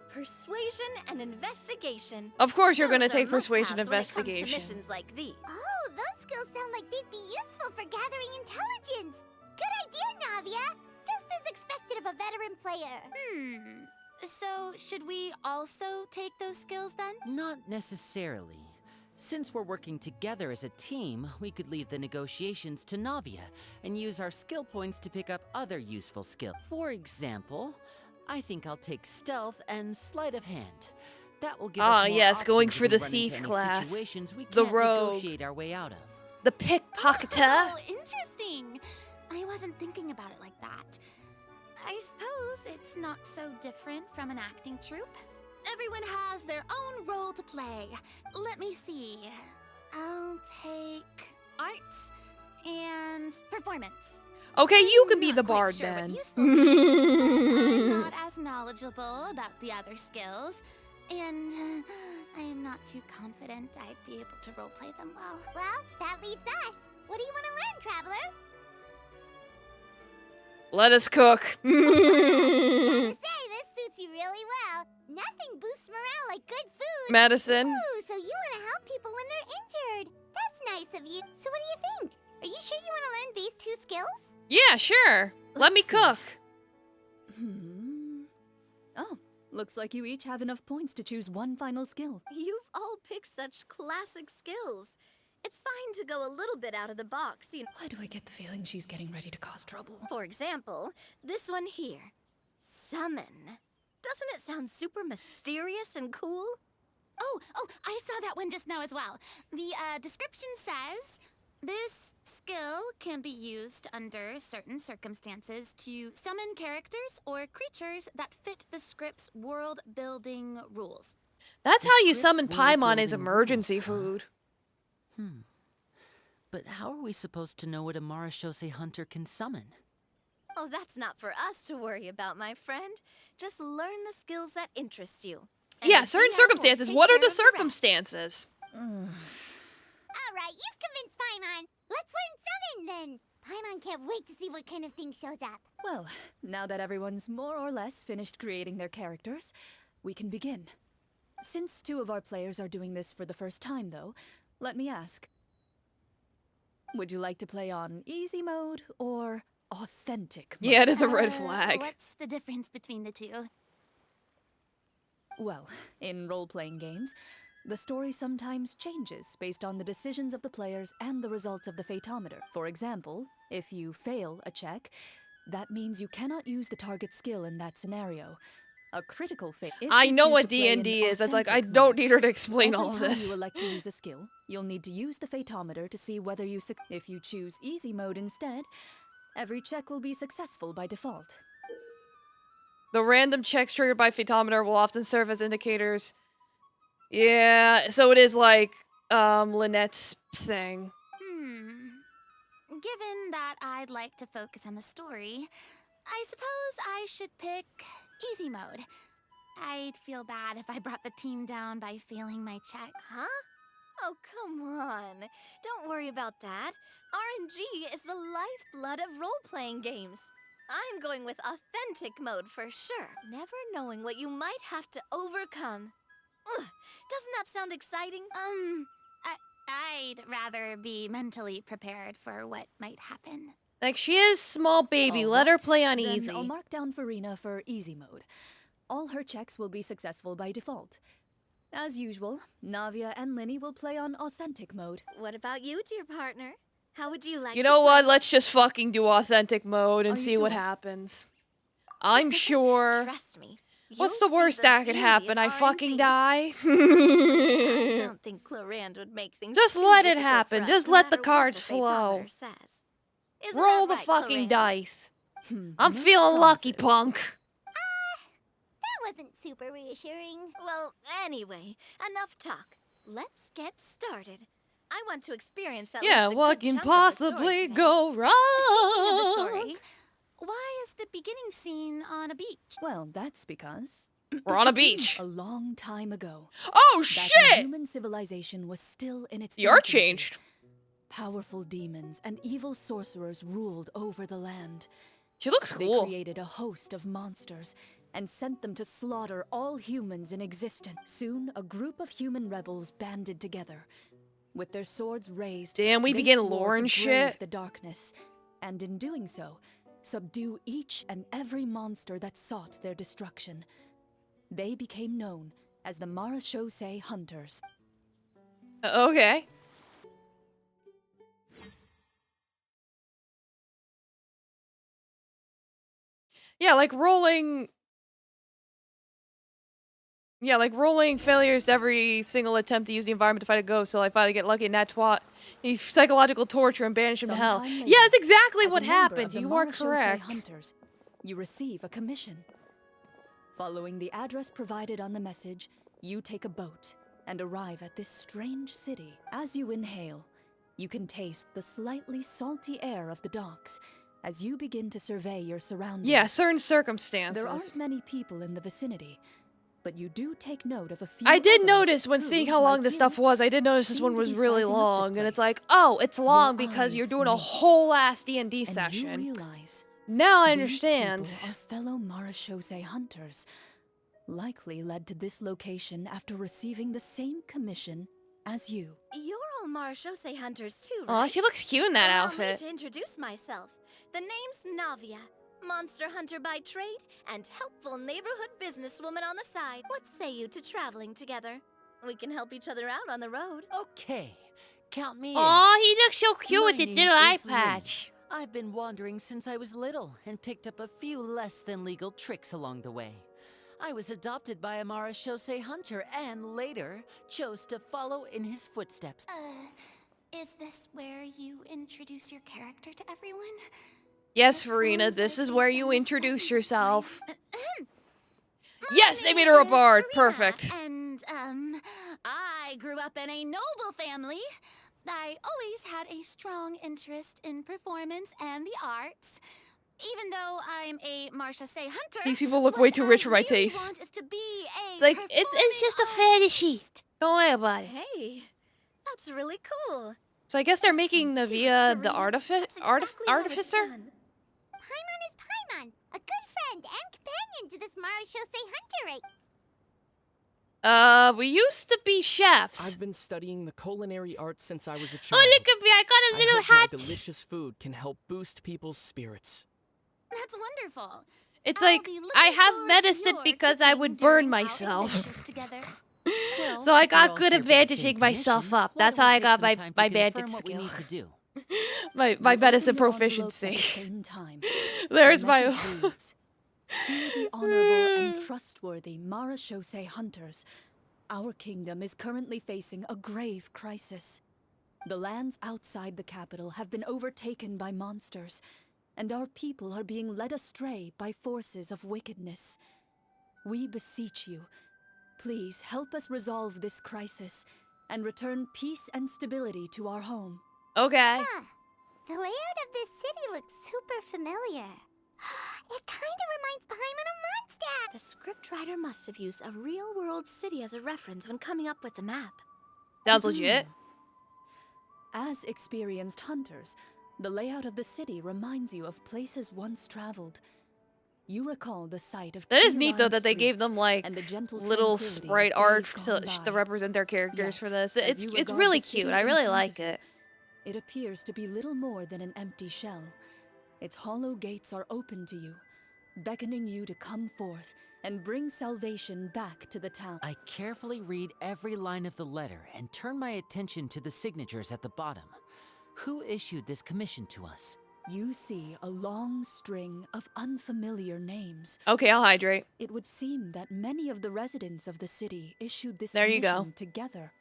persuasion and investigation. Of course you're gonna Those are take persuasion must-haves when it comes to investigation. missions like these. Oh, those skills sound like they'd be useful for gathering intelligence. Good idea, Navia. Just as expected of a veteran player. So, should we also take those skills then? Not necessarily. Since we're working together as a team, we could leave the negotiations to Navia and use our skill points to pick up other useful skills. For example, I think I'll take stealth and sleight of hand. That will give us more yes, going options for if we the run into thief any class. situations we The can't rogue. negotiate our way out of. The pickpocketer. Oh, interesting. I wasn't thinking about it like that. I suppose it's not so different from an acting troupe. Everyone has their own role to play. Let me see. I'll take arts and performance. Okay, you could be Not the quite bard sure what then. useful means, but I'm not as knowledgeable about the other skills, and I am not too confident I'd be able to roleplay them well. Well, that leaves us. What do you want to learn, Traveler? Let us cook. Gotta say, this suits you really well. Nothing boosts morale like good food. Madison. Ooh, so you want to help people when they're injured. That's nice of you. So what do you think? Are you sure you want to learn these 2 skills? Yeah, sure. Let me Let's see. cook. Oh, looks like you each have enough points to choose one final skill. You've all picked such classic skills. It's fine to go a little bit out of the box, you know. Why do I get the feeling she's getting ready to cause trouble? For example, this one here. Summon. Doesn't it sound super mysterious and cool? Oh, I saw that one just now as well. The description says, this skill can be used under certain circumstances to summon characters or creatures that fit the script's world-building rules. That's The how you script's summon Paimon as world-building emergency rules, huh? food. But how are we supposed to know what a Marashosei hunter can summon? Oh, that's not for us to worry about, my friend. Just learn the skills that interest you. And Yeah, the certain DM will circumstances. take What are care the of rest. circumstances? All right, you've convinced Paimon. Let's learn Summon then. Paimon can't wait to see what kind of thing shows up. Well, now that everyone's more or less finished creating their characters, we can begin. Since 2 of our players are doing this for the first time, though, let me ask. Would you like to play on easy mode or authentic mode? Yeah, it is a red flag. What's the difference between the 2? Well, in role-playing games, the story sometimes changes based on the decisions of the players and the results of the fatometer. For example, if you fail a check, that means you cannot use the target skill in that scenario. A critical fail. I know what D&D is. It's like, I don't need her to explain all of Every time this. you elect to use a skill, you'll need to use the fatometer to see whether you If you choose easy mode instead, every check will be successful by default. The random checks triggered by Fatometer will often serve as indicators. Yeah, so it is like, Lynette's thing. Given that I'd like to focus on the story, I suppose I should pick easy mode. I'd feel bad if I brought the team down by failing my check. Huh? Oh, come on. Don't worry about that. RNG is the lifeblood of role-playing games. I'm going with authentic mode for sure. Never knowing what you might have to overcome. Ugh, doesn't that sound exciting? I'd rather be mentally prepared for what might happen. Like, she is small baby. Let her play on Then easy. I'll mark down Farina for easy mode. All her checks will be successful by default. As usual, Navia and Linny will play on authentic mode. What about you, dear partner? How would you like You to know play? what? Let's just fucking do authentic mode and Are you see what sure? happens. I'm sure. Trust me. What's you'll the worst see that could beauty happen? of I fucking RNG. die? I don't think Clorinde would make things Just too let it difficult happen. for us, Just no let the matter what cards the flow. Fatometer says. Isn't Roll that the right, fucking Clorinde? dice. I'm No feeling lucky, promises. punk. That wasn't super reassuring. Well, anyway, enough talk. Let's get started. I want to experience at Yeah, least a what good can chunk of the story possibly today. go wrong? Speaking of the story, why is the beginning scene on a beach? Well, that's because We're on a beach. a long time ago, Oh back when shit! human civilization was still in its You're infancy, changed. powerful demons and evil sorcerers ruled over the land. She looks They cool. created a host of monsters and sent them to slaughter all humans in existence. Soon, a group of human rebels banded together. With their swords raised, Damn, we they begin swore lore to and brave shit. the darkness, and in doing so, subdue each and every monster that sought their destruction. They became known as the Marachose Hunters. Okay. Yeah, like rolling. Yeah, like rolling failures to every single attempt to use the environment to fight a ghost, so I finally get lucky and that twat. He's psychological torture and banish him to hell. Sometime Yeah, later, that's exactly as what a member happened. of the You are Marachose correct. Hunters, you receive a commission. Following the address provided on the message, you take a boat and arrive at this strange city. As you inhale, you can taste the slightly salty air of the docks as you begin to survey your surroundings. Yeah, certain circumstances. There aren't many people in the vicinity, but you do take note of a few I did others notice when who, seeing how long like this you, stuff was, I did notice this seem one to was be really sizing up this long, and it's place. like, oh, it's long Your because you're eyes doing a meet, whole ass D&D and you session. realize Now I these understand. people are fellow Marachose hunters, likely led to this location after receiving the same commission as you. You're all Marachose hunters too, Aw, right? she looks cute in that Allow outfit. me to introduce myself. The name's Navia, monster hunter by trade and helpful neighborhood businesswoman on the side. What say you to traveling together? We can help each other out on the road. Okay, count me in. Aw, he looks so cute My with his name little eye is Linny. patch. I've been wandering since I was little and picked up a few less than legal tricks along the way. I was adopted by a Marachose hunter and later chose to follow in his footsteps. Is this where you introduce your character to everyone? Yes, It Farina, sounds this like is we've where done you this introduce dozens of yourself. times. Yes, they My made her a name is bard. Farina, Perfect. And, I grew up in a noble family. I always had a strong interest in performance and the arts. Even though I'm a Marachose hunter, These people look way too rich for my what I really taste. want is to be a It's like, it's just a fantasy. artist. Don't worry about it. Hey, that's really cool. So I guess they're making Do it, Navia the Farina. That's exactly how it's artificer? done. Paimon is Paimon, a good friend and companion to this Marachose hunter right. We used to be chefs. I've been studying the culinary arts since I was a child. Oh, look at me, I got a I little hope my hat. delicious food can help boost people's spirits. That's wonderful. It's I'll like, be looking I have forward to medicine your because I cooking would burn during our myself. adventures together. Well, So I if we're all got good here for the advantage same taking myself commission, up. why That's don't how we I take got some my time to bandit confirm what we skill. need to do. my You medicine open your envelopes proficiency. at the same time. There's The my. message reads, "To the honorable and trustworthy Marachose hunters, our kingdom is currently facing a grave crisis. The lands outside the capital have been overtaken by monsters, and our people are being led astray by forces of wickedness. We beseech you, please help us resolve this crisis and return peace and stability to our home." Okay. Huh. The layout of this city looks super familiar. It kind of reminds Paimon of Mondstadt. The scriptwriter must have used a real-world city as a reference when coming up with the map. Sounds legit. As experienced hunters, the layout of the city reminds you of places once traveled. You recall the sight of That is neat though tree-lined that they gave them streets like and the gentle little tranquility sprite of art days to, gone to by. represent their characters for Yet, this. as It's you it's regard really the city cute. I in really front like of you, it. It appears to be little more than an empty shell. Its hollow gates are open to you, beckoning you to come forth and bring salvation back to the town. I carefully read every line of the letter and turn my attention to the signatures at the bottom. Who issued this commission to us? You see a long string of unfamiliar names. Okay, I'll hydrate. It would seem that many of the residents of the city issued this There you commission go. together.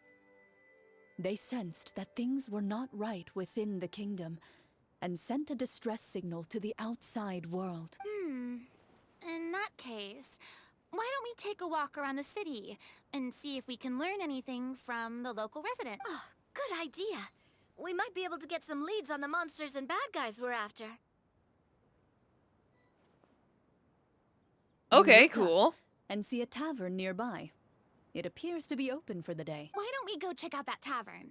They sensed that things were not right within the kingdom and sent a distress signal to the outside world. In that case, why don't we take a walk around the city and see if we can learn anything from the local resident? Oh, good idea. We might be able to get some leads on the monsters and bad guys we're after. Okay, You look up cool. And see a tavern nearby. It appears to be open for the day. Why don't we go check out that tavern?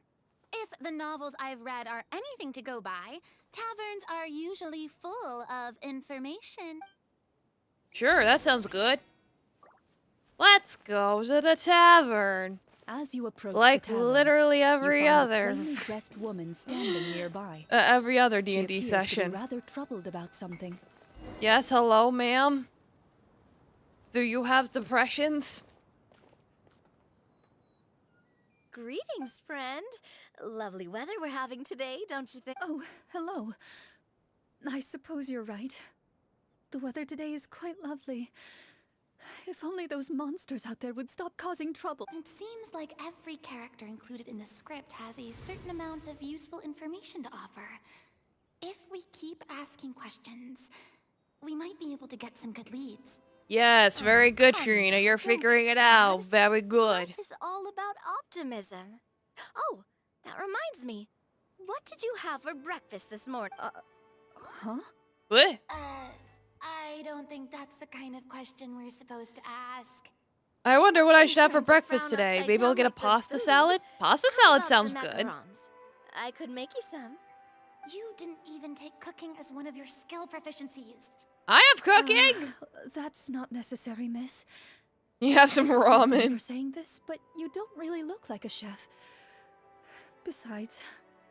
If the novels I've read are anything to go by, taverns are usually full of information. Sure, that sounds good. Let's go to the tavern. As you approach Like the tavern, literally you every find other a plainly dressed woman standing nearby. every other She D&D appears session. to be rather troubled about something. Yes, hello, ma'am. Do you have depressions? Greetings, friend. Lovely weather we're having today, don't you think? Oh, hello. I suppose you're right. The weather today is quite lovely. If only those monsters out there would stop causing trouble. It seems like every character included in the script has a certain amount of useful information to offer. If we keep asking questions, we might be able to get some good leads. Yes, very good, come Fiorina. now, You're don't be figuring it sad. out. Very good. Life is all about optimism. Oh, that reminds me. What did you have for breakfast this morning? Huh? What? I don't think that's the kind of question we're supposed to ask. I wonder what I should have for Turns a breakfast frown today. upside Maybe I'll down get a like good pasta food. salad? Pasta How salad about sounds some good. macarons? I could make you some. You didn't even take cooking as one of your skill proficiencies. I have cooking! That's not necessary, miss. You have some Excuse me ramen. for saying this, but you don't really look like a chef. Besides,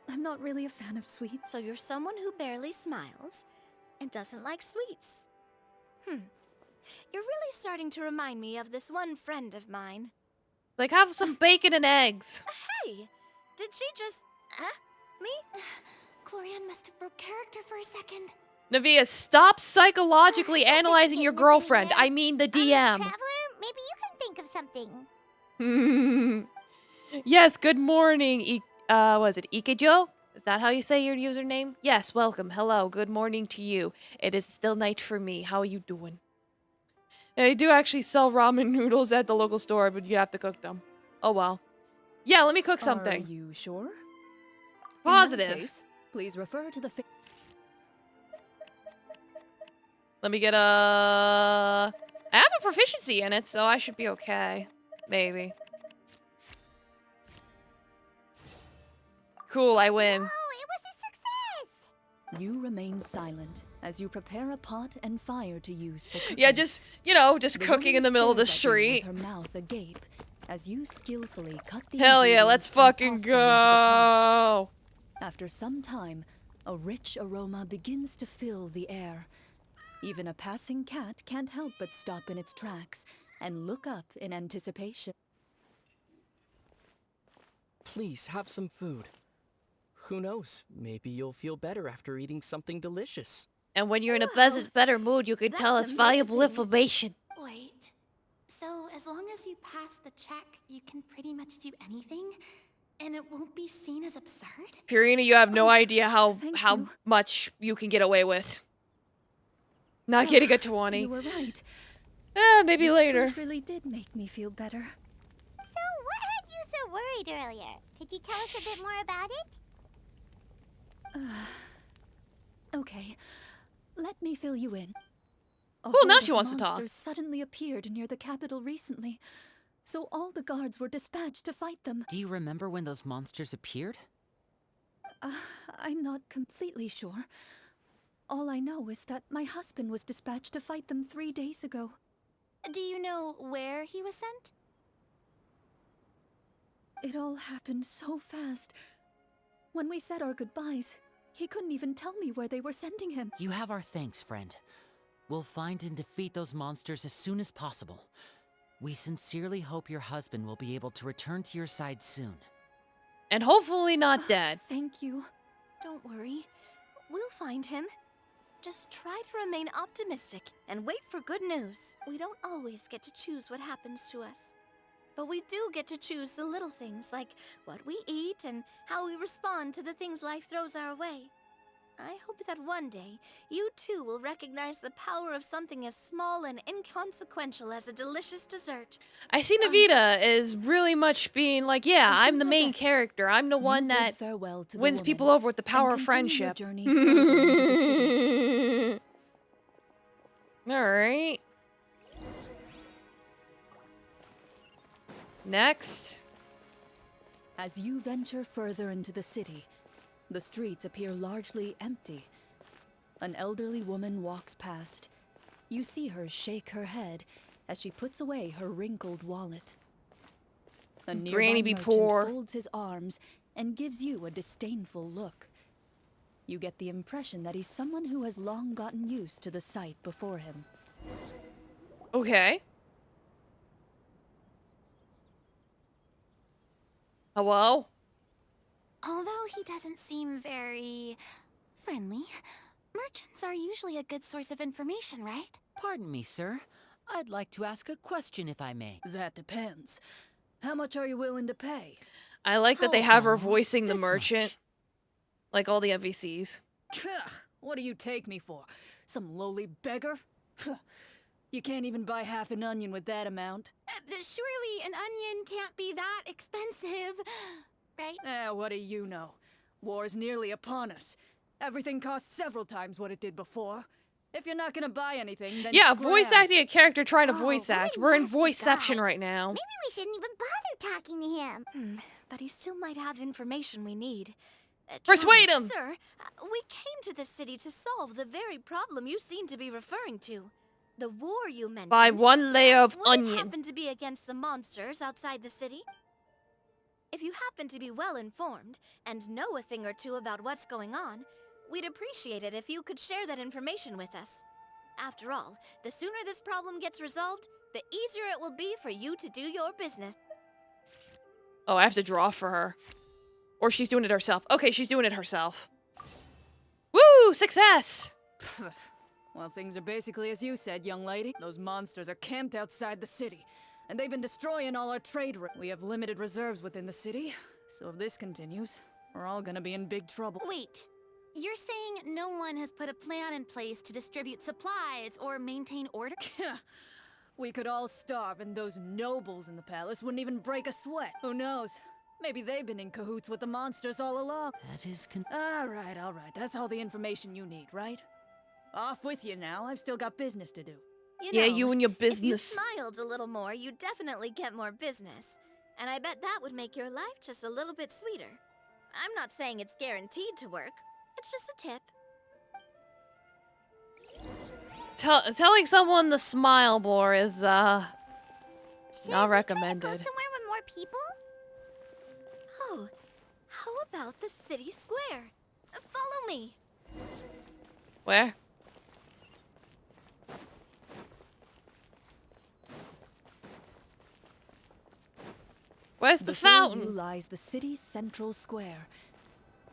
I'm not really a fan of sweets. So you're someone who barely smiles and doesn't like sweets. You're really starting to remind me of this one friend of mine. Like, have some bacon and eggs. Hey, did she just... me? Clorian must have broke character for a second. Navia, stop psychologically analyzing your Miss girlfriend. Olivia. I mean the Traveler, DM. maybe you can think of something. Yes, good morning, was it Ikejo? Is that how you say your username? Yes, welcome. Hello, good morning to you. It is still night for me. How are you doing? They do actually sell ramen noodles at the local store, but you have to cook them. Oh well. Yeah, let me cook something. Are you sure? Positive. In that case, please refer to the Let me get a... I have a proficiency in it, so I should be okay. Maybe. Cool, I win. Oh, it was a success! You remain silent as you prepare a pot and fire to use for cooking. Yeah, just, you know, just The cooking in woman the middle of the stares at you with street. her mouth agape as you skillfully cut the Hell yeah, let's ingredients and fucking toss them into the pot. go! After some time, a rich aroma begins to fill the air. Even a passing cat can't help but stop in its tracks and look up in anticipation. Please have some food. Who knows? Maybe you'll feel better after eating something delicious. And when you're in a Wow, better mood, you can tell us that's valuable amazing. information. Wait. So, as long as you pass the check, you can pretty much do anything? And it won't be seen as absurd? Purina, you have no idea how thank how you. much you can get away with. Not getting a 20. You were right. Maybe This later. food really did make me feel better. So, what had you so worried earlier? Could you tell us a bit more about it? Okay, let me fill you in. Oh, now horde she of wants to talk. monsters suddenly appeared near the capital recently, so all the guards were dispatched to fight them. Do you remember when those monsters appeared? I'm not completely sure. All I know is that my husband was dispatched to fight them 3 days ago. Do you know where he was sent? It all happened so fast. When we said our goodbyes, he couldn't even tell me where they were sending him. You have our thanks, friend. We'll find and defeat those monsters as soon as possible. We sincerely hope your husband will be able to return to your side soon. And hopefully not dead. Thank you. Don't worry. We'll find him. Just try to remain optimistic and wait for good news. We don't always get to choose what happens to us. But we do get to choose the little things, like what we eat and how we respond to the things life throws our way. I hope that one day, you too will recognize the power of something as small and inconsequential as a delicious dessert. I see Navita is really much being like, yeah, I'm the main character. I'm the one that wins people over with the power of friendship. Alright. Next. As you venture further into the city, the streets appear largely empty. An elderly woman walks past. You see her shake her head as she puts away her wrinkled wallet. A nearby Granny be merchant poor. folds his arms and gives you a disdainful look. You get the impression that he's someone who has long gotten used to the sight before him. Okay. Hello? Although he doesn't seem very friendly, merchants are usually a good source of information, right? Pardon me, sir. I'd like to ask a question if I may. That depends. How much are you willing to pay? I like that they have her voicing the merchant. Like all the NPCs. What do you take me for? Some lowly beggar? You can't even buy half an onion with that amount. Surely an onion can't be that expensive, right? What do you know? War is nearly upon us. Everything costs several times what it did before. If you're not gonna buy anything, then Yeah, scram. voice acting a character trying to voice act. We're in voiceception right now. Maybe we shouldn't even bother talking to him. But he still might have information we need. Persuade him! Sir, we came to this city to solve the very problem you seem to be referring to. The war you mentioned. By one layer of would onion. it happen to be against the monsters outside the city? If you happen to be well informed and know a thing or two about what's going on, we'd appreciate it if you could share that information with us. After all, the sooner this problem gets resolved, the easier it will be for you to do your business. Oh, I have to draw for her. Or she's doing it herself. Okay, she's doing it herself. Woo! Success! Well, things are basically as you said, young lady. Those monsters are camped outside the city, and they've been destroying all our trade routes. We have limited reserves within the city, so if this continues, we're all gonna be in big trouble. Wait, you're saying no one has put a plan in place to distribute supplies or maintain order? We could all starve, and those nobles in the palace wouldn't even break a sweat. Who knows? Maybe they've been in cahoots with the monsters all along. That is all right. That's all the information you need, right? Off with you now. I've still got business to do. Yeah, you and your If you business. smiled a little more, you'd definitely get more business. And I bet that would make your life just a little bit sweeter. I'm not saying it's guaranteed to work. It's just a tip. Telling someone the smile more is, not recommended. Go somewhere with more people? Oh, how about the city square? Follow me. Where? Where's the Before fountain? you lies the city's central square.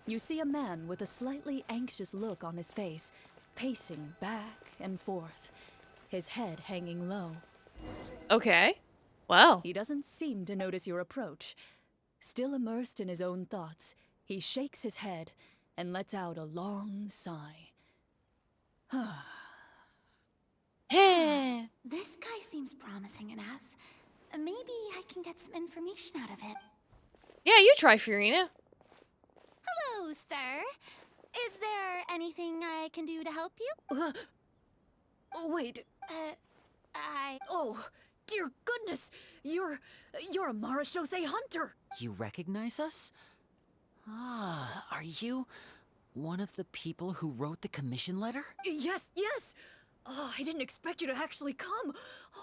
You see a man with a slightly anxious look on his face, pacing back and forth, his head hanging low. Okay. Wow. He doesn't seem to notice your approach. Still immersed in his own thoughts, he shakes his head and lets out a long sigh. This guy seems promising enough. Maybe I can get some information out of him. Yeah, you try, Fiorina. Hello, sir. Is there anything I can do to help you? Wait, Oh, dear goodness! You're a Marashose hunter! You recognize us? Ah, are you one of the people who wrote the commission letter? Yes, yes! Oh, I didn't expect you to actually come.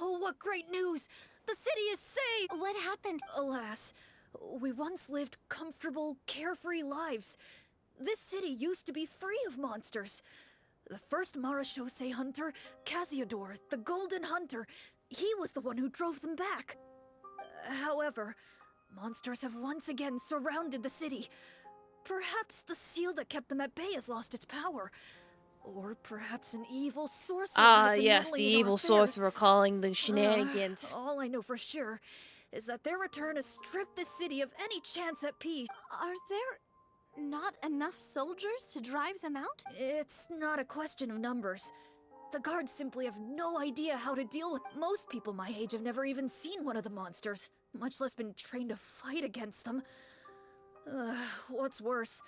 Oh, what great news! The city is saved! What happened? Alas, we once lived comfortable, carefree lives. This city used to be free of monsters. The first Marashose hunter, Casiodor, the Golden Hunter, he was the one who drove them back. However, monsters have once again surrounded the city. Perhaps the seal that kept them at bay has lost its power. Or perhaps an evil sorcerer has been Yes, the meddling in our evil affairs. sorcerer calling the shenanigans. All I know for sure is that their return has stripped the city of any chance at peace. Are there not enough soldiers to drive them out? It's not a question of numbers. The guards simply have no idea how to deal with. Most people my age have never even seen one of the monsters, much less been trained to fight against them. What's worse,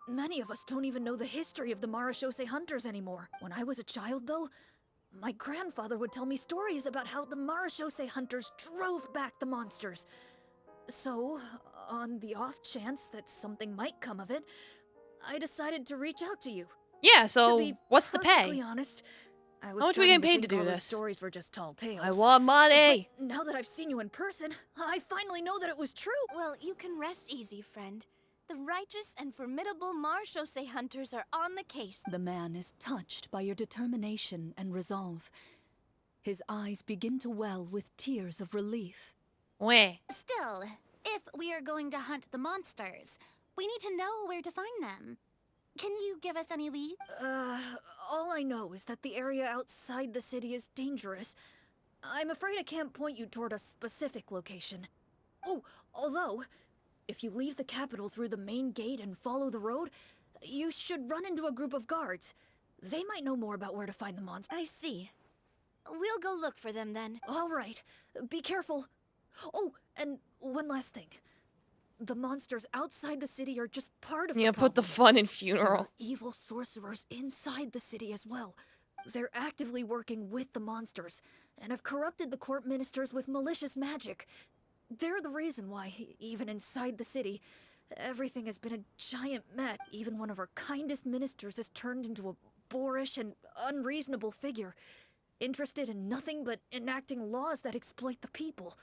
many of us don't even know the history of the Marashose hunters anymore. When I was a child, though, my grandfather would tell me stories about how the Marashose hunters drove back the monsters. So, on the off chance that something might come of it, I decided to reach out to you. Yeah, so to be what's the perfectly pay? honest, I was How much are we starting getting paid to think do all those this? stories were just tall tales. I want money! But now that I've seen you in person, I finally know that it was true. Well, you can rest easy, friend. The righteous and formidable Marashose hunters are on the case. The man is touched by your determination and resolve. His eyes begin to well with tears of relief. Weh. Still, if we are going to hunt the monsters, we need to know where to find them. Can you give us any leads? All I know is that the area outside the city is dangerous. I'm afraid I can't point you toward a specific location. Oh, although, if you leave the capital through the main gate and follow the road, you should run into a group of guards. They might know more about where to find the monsters. I see. We'll go look for them then. All right. Be careful. Oh, and one last thing. The monsters outside the city are just part of the problem. Put the fun in There funeral. are evil sorcerers inside the city as well. They're actively working with the monsters, and have corrupted the court ministers with malicious magic. They're the reason why, even inside the city, everything has been a giant mess. Even one of our kindest ministers has turned into a boorish and unreasonable figure, interested in nothing but enacting laws that exploit the people.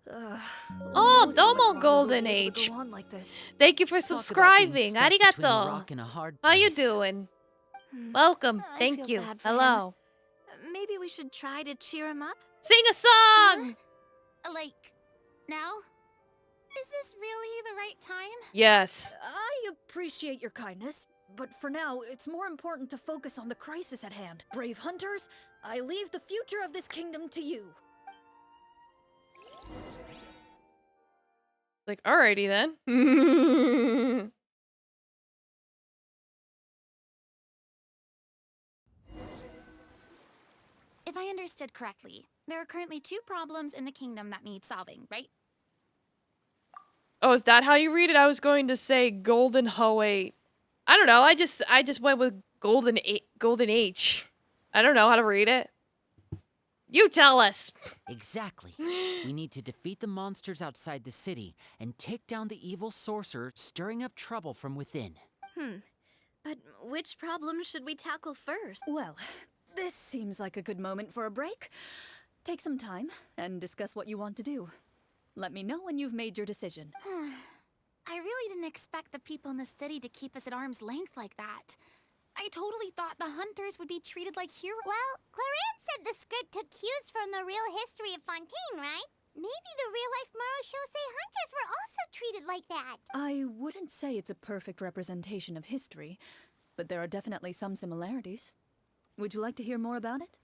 Oh, Domo Golden Age. Like this. Thank you for Talk about being subscribing. stuck between a Arigato. rock and a hard How you place. doing? Welcome. I Thank feel you. bad for Hello. him. Maybe we should try to cheer him up? Sing a song! Like, now? Is this really the right time? Yes. I appreciate your kindness, but for now, it's more important to focus on the crisis at hand. Brave hunters, I leave the future of this kingdom to you. Like, alrighty then. If I understood correctly, there are currently 2 problems in the kingdom that need solving, right? Oh, is that how you read it? I was going to say Golden Ho8. I don't know. I just went with Golden H. I don't know how to read it. You tell us. Exactly. We need to defeat the monsters outside the city and take down the evil sorcerer stirring up trouble from within. But which problem should we tackle first? Well, this seems like a good moment for a break. Take some time and discuss what you want to do. Let me know when you've made your decision. I really didn't expect the people in the city to keep us at arm's length like that. I totally thought the hunters would be treated like heroes. Well, Clarence said the script took cues from the real history of Fontaine, right? Maybe the real-life Marashose hunters were also treated like that. I wouldn't say it's a perfect representation of history, but there are definitely some similarities. Would you like to hear more about it?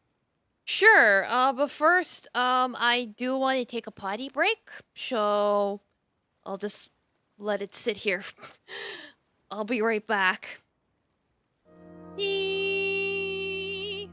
Sure. But first, I do want to take a potty break, so I'll just let it sit here. I'll be right back. Eee.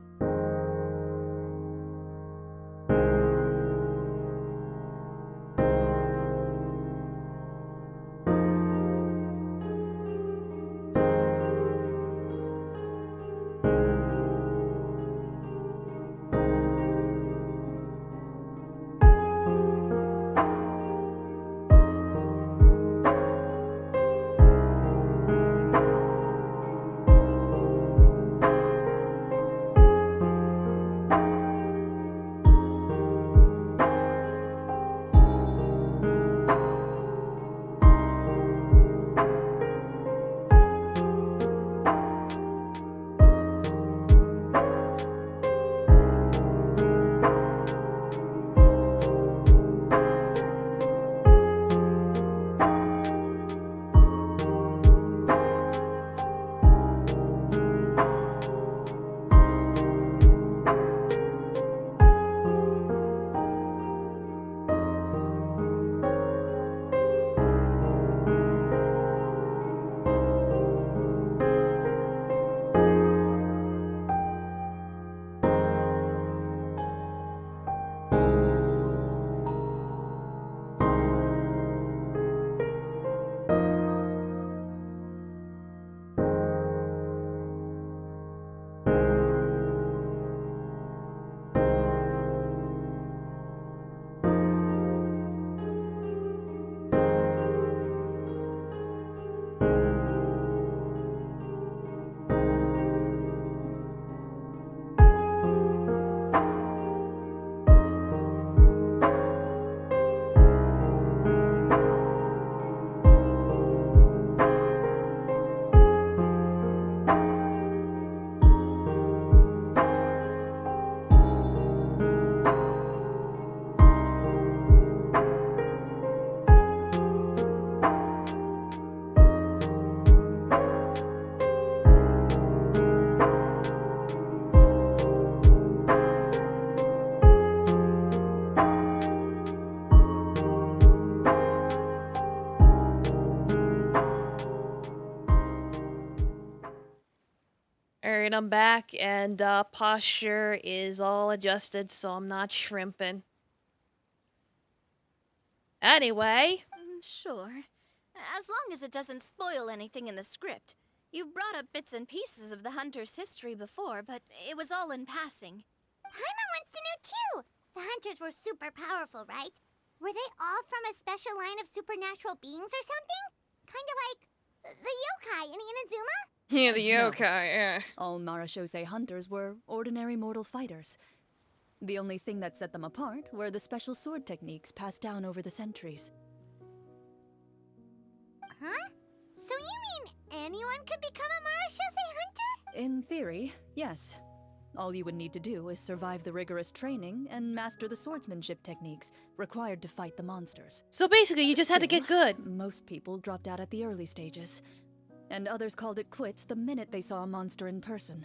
Alright, I'm back, and posture is all adjusted, so I'm not shrimping. Anyway. Sure. As long as it doesn't spoil anything in the script. You've brought up bits and pieces of the Hunter's history before, but it was all in passing. Paimon wants to know too! The hunters were super powerful, right? Were they all from a special line of supernatural beings or something? Kinda like the yokai in Inazuma? Yeah, the No. yokai, yeah. All Marashose hunters were ordinary mortal fighters. The only thing that set them apart were the special sword techniques passed down over the centuries. Huh? So you mean anyone could become a Marashose hunter? In theory, yes. All you would need to do is survive the rigorous training and master the swordsmanship techniques required to fight the monsters. So basically, you just had to get good. Most people dropped out at the early stages, and others called it quits the minute they saw a monster in person.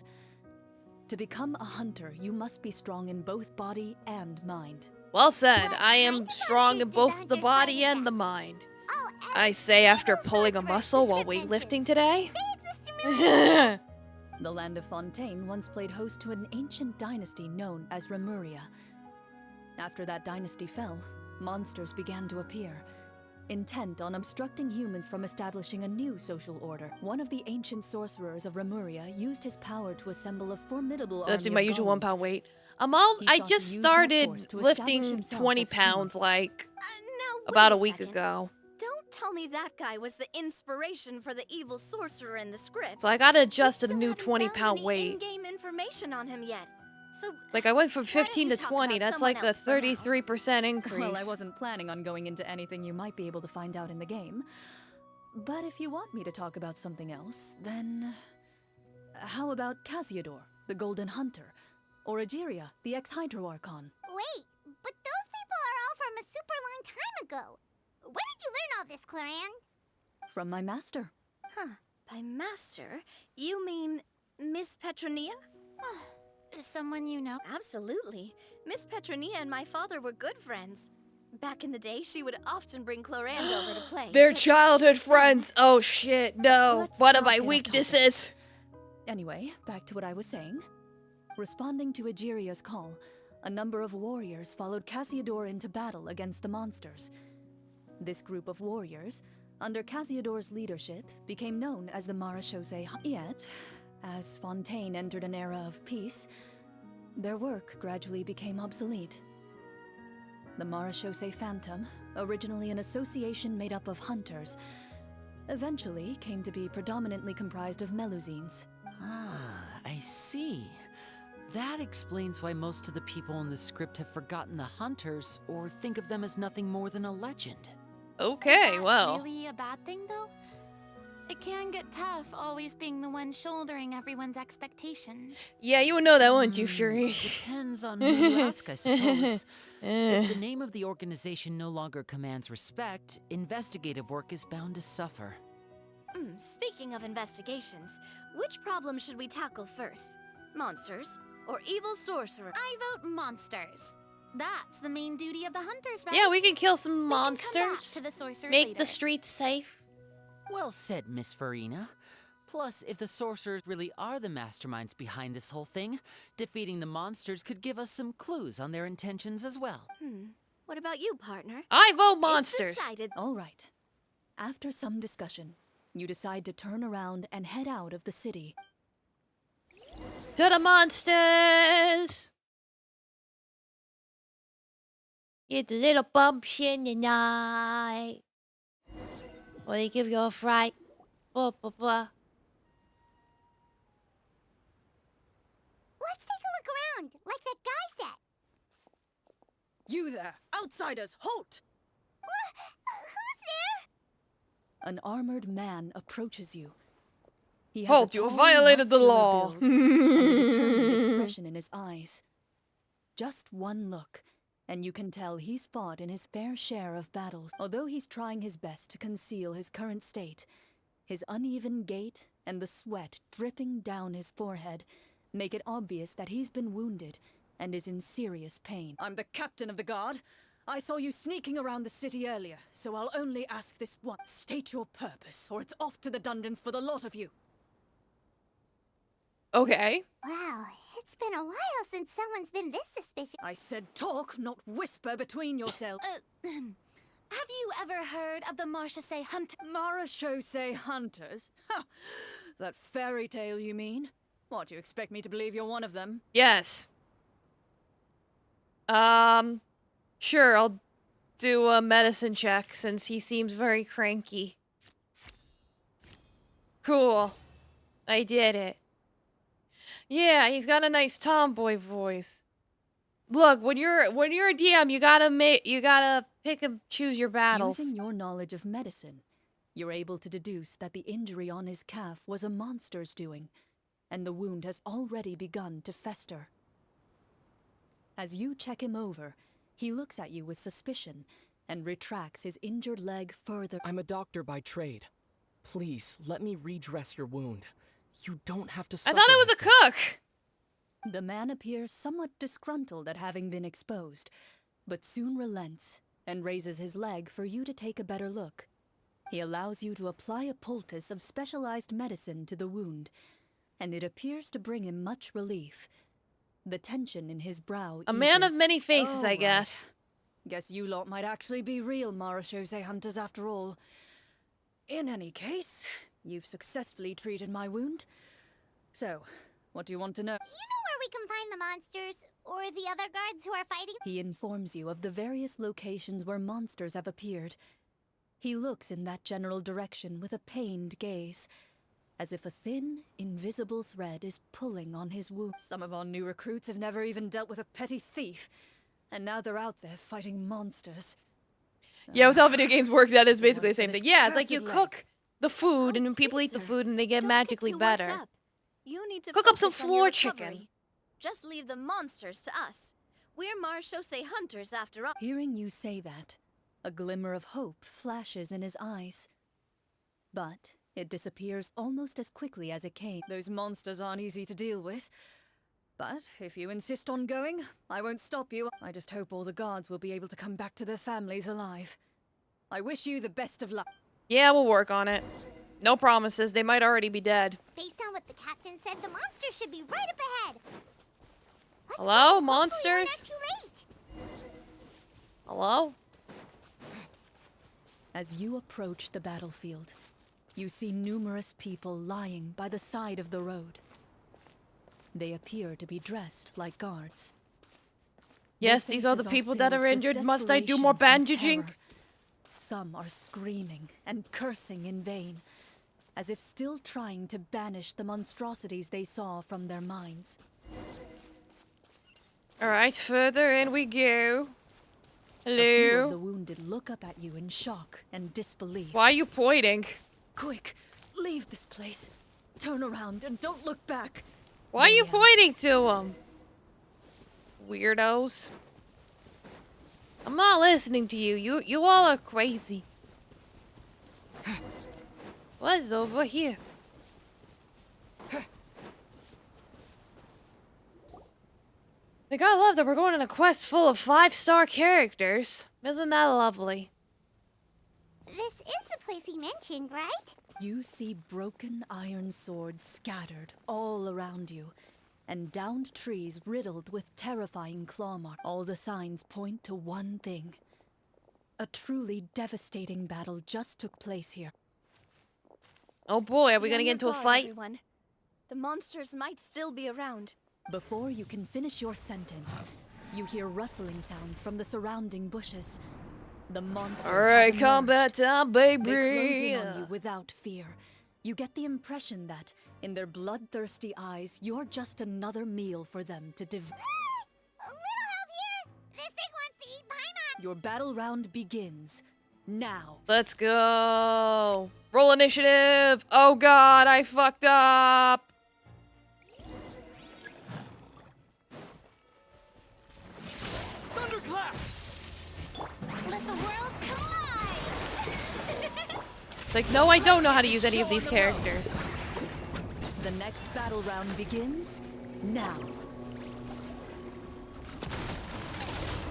To become a hunter, you must be strong in both body and mind. Well said. I am strong in both the body and the mind. I say after pulling a muscle while weightlifting today. The land of Fontaine once played host to an ancient dynasty known as Remuria. After that dynasty fell, monsters began to appear, intent on obstructing humans from establishing a new social order. One of the ancient sorcerers of Remuria used his power to assemble a formidable army Lifting my of usual golems. 1 pound weight. I He just sought to use that force started to establish lifting himself 20 as king. pounds like Now, about wait a week second. ago. Don't tell me that guy was the inspiration for the evil sorcerer in the script. So I gotta adjust to the Still new haven't 20 found pound any weight. in-game information on him yet. So Like I went from why don't 15 you to talk 20. about That's someone like a else for now? 33% increase. Well, I wasn't planning on going into anything you might be able to find out in the game. But if you want me to talk about something else, then... How about Casiodor, the Golden Hunter? Or Egeria, the ex-Hydro Archon? Wait, but those people are all from a super long time ago. Where did you learn all this, Cloran? From my master. Huh. By master, you mean Miss Petronia? Someone you know? Absolutely. Miss Petronia and my father were good friends. Back in the day, she would often bring Clorand over to play. They're but- childhood friends. Oh shit, no. Let's What are not my get off weaknesses? Anyway, back to what I was saying. Responding to Egeria's call, a number of warriors followed Casiodor into battle against the monsters. This group of warriors, under Casiodor's leadership, became known as the Marashose. Yet, as Fontaine entered an era of peace, their work gradually became obsolete. The Marashose Phantom, originally an association made up of hunters, eventually came to be predominantly comprised of Melusines. Ah, I see. That explains why most of the people in the script have forgotten the hunters or think of them as nothing more than a legend. Okay, well. Really a bad thing, though? It can get tough always being the one shouldering everyone's expectations. Yeah, you would know that, wouldn't you, Fury? Depends on who you ask, I suppose. If the name of the organization no longer commands respect, investigative work is bound to suffer. Speaking of investigations, which problem should we tackle first? Monsters or evil sorcerer? I vote monsters. That's the main duty of the hunters, right? Yeah, we can kill some We can come back monsters. to the sorcerer Make later. the streets safe. Well said, Miss Farina. Plus, if the sorcerers really are the masterminds behind this whole thing, defeating the monsters could give us some clues on their intentions as well. What about you, partner? I vote It's monsters. decided. All right. After some discussion, you decide to turn around and head out of the city. To the monsters! Get a little bumps in the night. Or they give you a fright. Blah, blah, blah. Let's take a look around, like that guy said. You there! Outsiders, halt! Who's there? An armored man approaches you. He has Halt, a you have tall, violated the muscular law. build and a determined expression in his eyes. Just one look, and you can tell he's fought in his fair share of battles. Although he's trying his best to conceal his current state, his uneven gait and the sweat dripping down his forehead make it obvious that he's been wounded and is in serious pain. I'm the captain of the guard. I saw you sneaking around the city earlier, so I'll only ask this once. State your purpose, or it's off to the dungeons for the lot of you. Okay. Wow, it's been a while since someone's been this suspicious. I said talk, not whisper between yourselves. Have you ever heard of the Marchese Hunter? Marachose hunters? Ha! That fairy tale, you mean? What, you expect me to believe you're one of them? Yes. Sure, I'll do a medicine check since he seems very cranky. Cool. I did it. Yeah, he's got a nice tomboy voice. Look, when you're a DM, you gotta pick and choose your battles. Using your knowledge of medicine, you're able to deduce that the injury on his calf was a monster's doing, and the wound has already begun to fester. As you check him over, he looks at you with suspicion and retracts his injured leg further. I'm a doctor by trade. Please, let me redress your wound. You don't have to I suffer thought I was a like this. cook. The man appears somewhat disgruntled at having been exposed, but soon relents and raises his leg for you to take a better look. He allows you to apply a poultice of specialized medicine to the wound, and it appears to bring him much relief. The tension in his brow A man of eases. many faces, Oh, I right. guess. Guess you lot might actually be real Marachose hunters after all. In any case, you've successfully treated my wound. So, what do you want to know? Do you know where we can find the monsters or the other guards who are fighting? He informs you of the various locations where monsters have appeared. He looks in that general direction with a pained gaze, as if a thin, invisible thread is pulling on his wound. Some of our new recruits have never even dealt with a petty thief, and now they're out there fighting monsters. Yeah, with how video games work, that is basically the Once same this thing. Yeah, it's like you cursed leg. cook the food, and then people eat the food, and they get Don't magically get too worked better. up. You need to Cook up some focus on your floor chicken. recovery. Just leave the monsters to us. We're Marchose hunters after all. Hearing you say that, a glimmer of hope flashes in his eyes. But it disappears almost as quickly as it came. Those monsters aren't easy to deal with. But if you insist on going, I won't stop you. I just hope all the guards will be able to come back to their families alive. I wish you the best of luck. Yeah, we'll work on it. No promises. They might already be dead. Based on what the captain said, the monsters should be right up ahead. Let's Hello, go. Hopefully we're monsters? not too late. Hello? As you approach the battlefield, you see numerous people lying by the side of the road. They appear to be dressed like guards. Yes, Their these are the faces people that filled are with injured. Must I do more desperation and bandaging? terror. Some are screaming and cursing in vain, as if still trying to banish the monstrosities they saw from their minds. Alright, further in we go. A few of the Hello? wounded look up at you in shock and disbelief. Why are you pointing? Quick, leave this place. Turn around and don't look back. Why are you pointing to them? Weirdos. I'm not listening to you. You all are crazy. What's over here? Like, I love that we're going on a quest full of 5-star characters. Isn't that lovely? This is the place he mentioned, right? You see broken iron swords scattered all around you, and downed trees riddled with terrifying claw marks. All the signs point to one thing. A truly devastating battle just took place here. Oh boy, are we Be gonna on get your into a guard, fight? Everyone. The monsters might still be around. Before you can finish your sentence, you hear rustling sounds from the surrounding bushes. The monsters Alright, have combat emerged. time, They close baby! in on you without fear. You get the impression that, in their bloodthirsty eyes, you're just another meal for them to devour. A little help here. This thing wants to eat Paimon. Your battle round begins now. Let's go! Roll initiative! Oh god, I fucked up! Thunderclap! Let the world collide! It's like, no, I don't know how to use any of these characters. The next battle round begins now.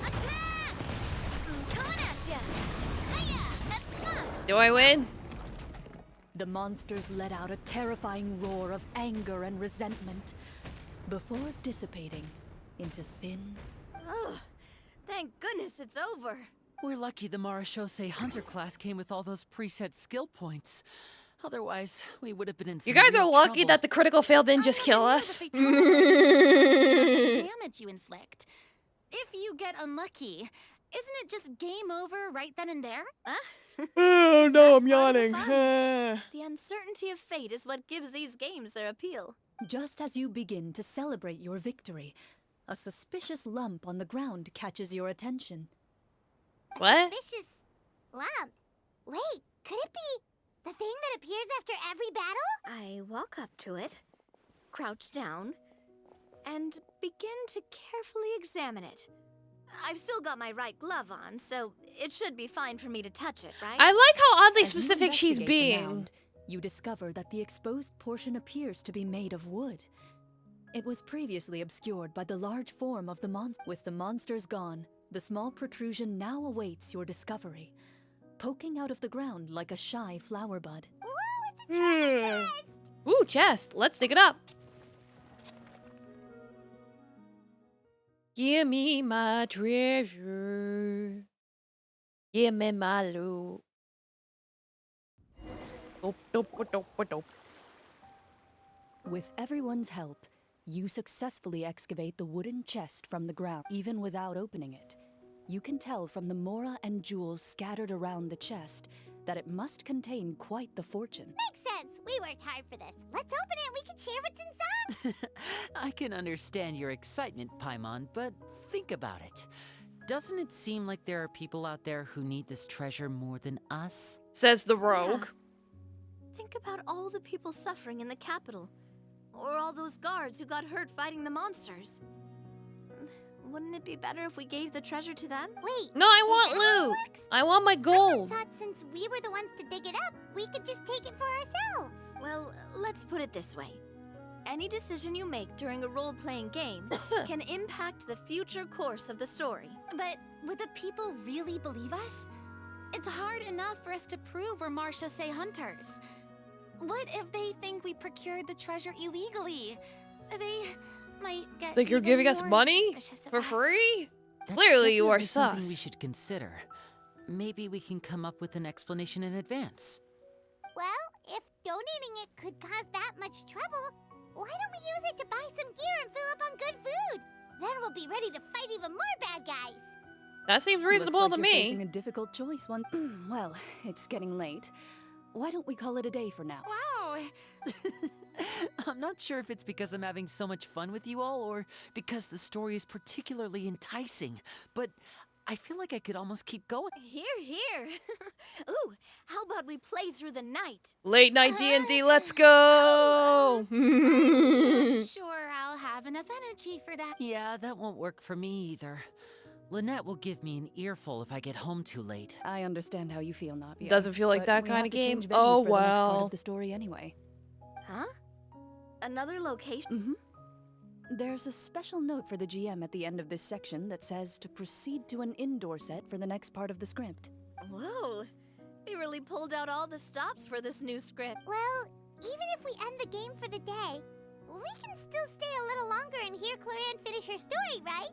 Attack! Coming at ya. Hiya! Let's go. Do I win? The monsters let out a terrifying roar of anger and resentment before dissipating into thin... Ugh, thank goodness it's over. We're lucky the Marashose Hunter class came with all those preset skill points. Otherwise, we would have been in some You guys are real lucky trouble. that the critical fail didn't just kill us. Damage you inflict. If you get unlucky, isn't it just game over right then and there? Oh no, I'm yawning. The uncertainty of fate is what gives these games their appeal. Just as you begin to celebrate your victory, a suspicious lump on the ground catches your attention. What? Suspicious lump. Wait, could it be the thing that appears after every battle? I walk up to it, crouch down, and begin to carefully examine it. I've still got my right glove on, so it should be fine for me to touch it, right? I like how oddly As you specific she's investigate the being. mound, you discover that the exposed portion appears to be made of wood. It was previously obscured by the large form of the monster. With the monsters gone, the small protrusion now awaits your discovery, poking out of the ground like a shy flower bud. Ooh, it's a treasure chest! Ooh, chest. Let's dig it up. Give me my treasure. Give me my loot. Dope, dope, dope, dope. With everyone's help, you successfully excavate the wooden chest from the ground. Even without opening it, you can tell from the mora and jewels scattered around the chest that it must contain quite the fortune. Makes sense. We worked hard for this. Let's open it and we can share what's inside. I can understand your excitement, Paimon, but think about it. Doesn't it seem like there are people out there who need this treasure more than us? Says the rogue. Think about all the people suffering in the capital. Or all those guards who got hurt fighting the monsters. Wouldn't it be better if we gave the treasure to them? Wait. No, I is want that how it loot. works? I want my gold. I thought since we were the ones to dig it up, we could just take it for ourselves. Well, let's put it this way. Any decision you make during a role-playing game can impact the future course of the story. But would the people really believe us? It's hard enough for us to prove we're Marashose hunters. What if they think we procured the treasure illegally? They might get Like you're even giving us more money suspicious of for us. free? That's Clearly you are definitely something we sus. should consider. Maybe we can come up with an explanation in advance. Well, if donating it could cause that much trouble, why don't we use it to buy some gear and fill up on good food? Then we'll be ready to fight even more bad guys. That seems reasonable Looks to like you're me. facing a difficult choice. Well, it's getting late. Why don't we call it a day for now? Wow. I'm not sure if it's because I'm having so much fun with you all or because the story is particularly enticing, but I feel like I could almost keep going. Here, here. Ooh, how about we play through the night? Late night D&D, let's go! Sure, I'll have enough energy for that. Yeah, that won't work for me either. Lynette will give me an earful if I get home too late. I understand how you feel, Navia. Doesn't feel like but that we kind have of to game. change venues Oh, for the next part well. of the story anyway. Huh? Another location? Mm-hmm. There's a special note for the GM at the end of this section that says to proceed to an indoor set for the next part of the script. Whoa, they really pulled out all the stops for this new script. Well, even if we end the game for the day, we can still stay a little longer and hear Clorine finish her story, right?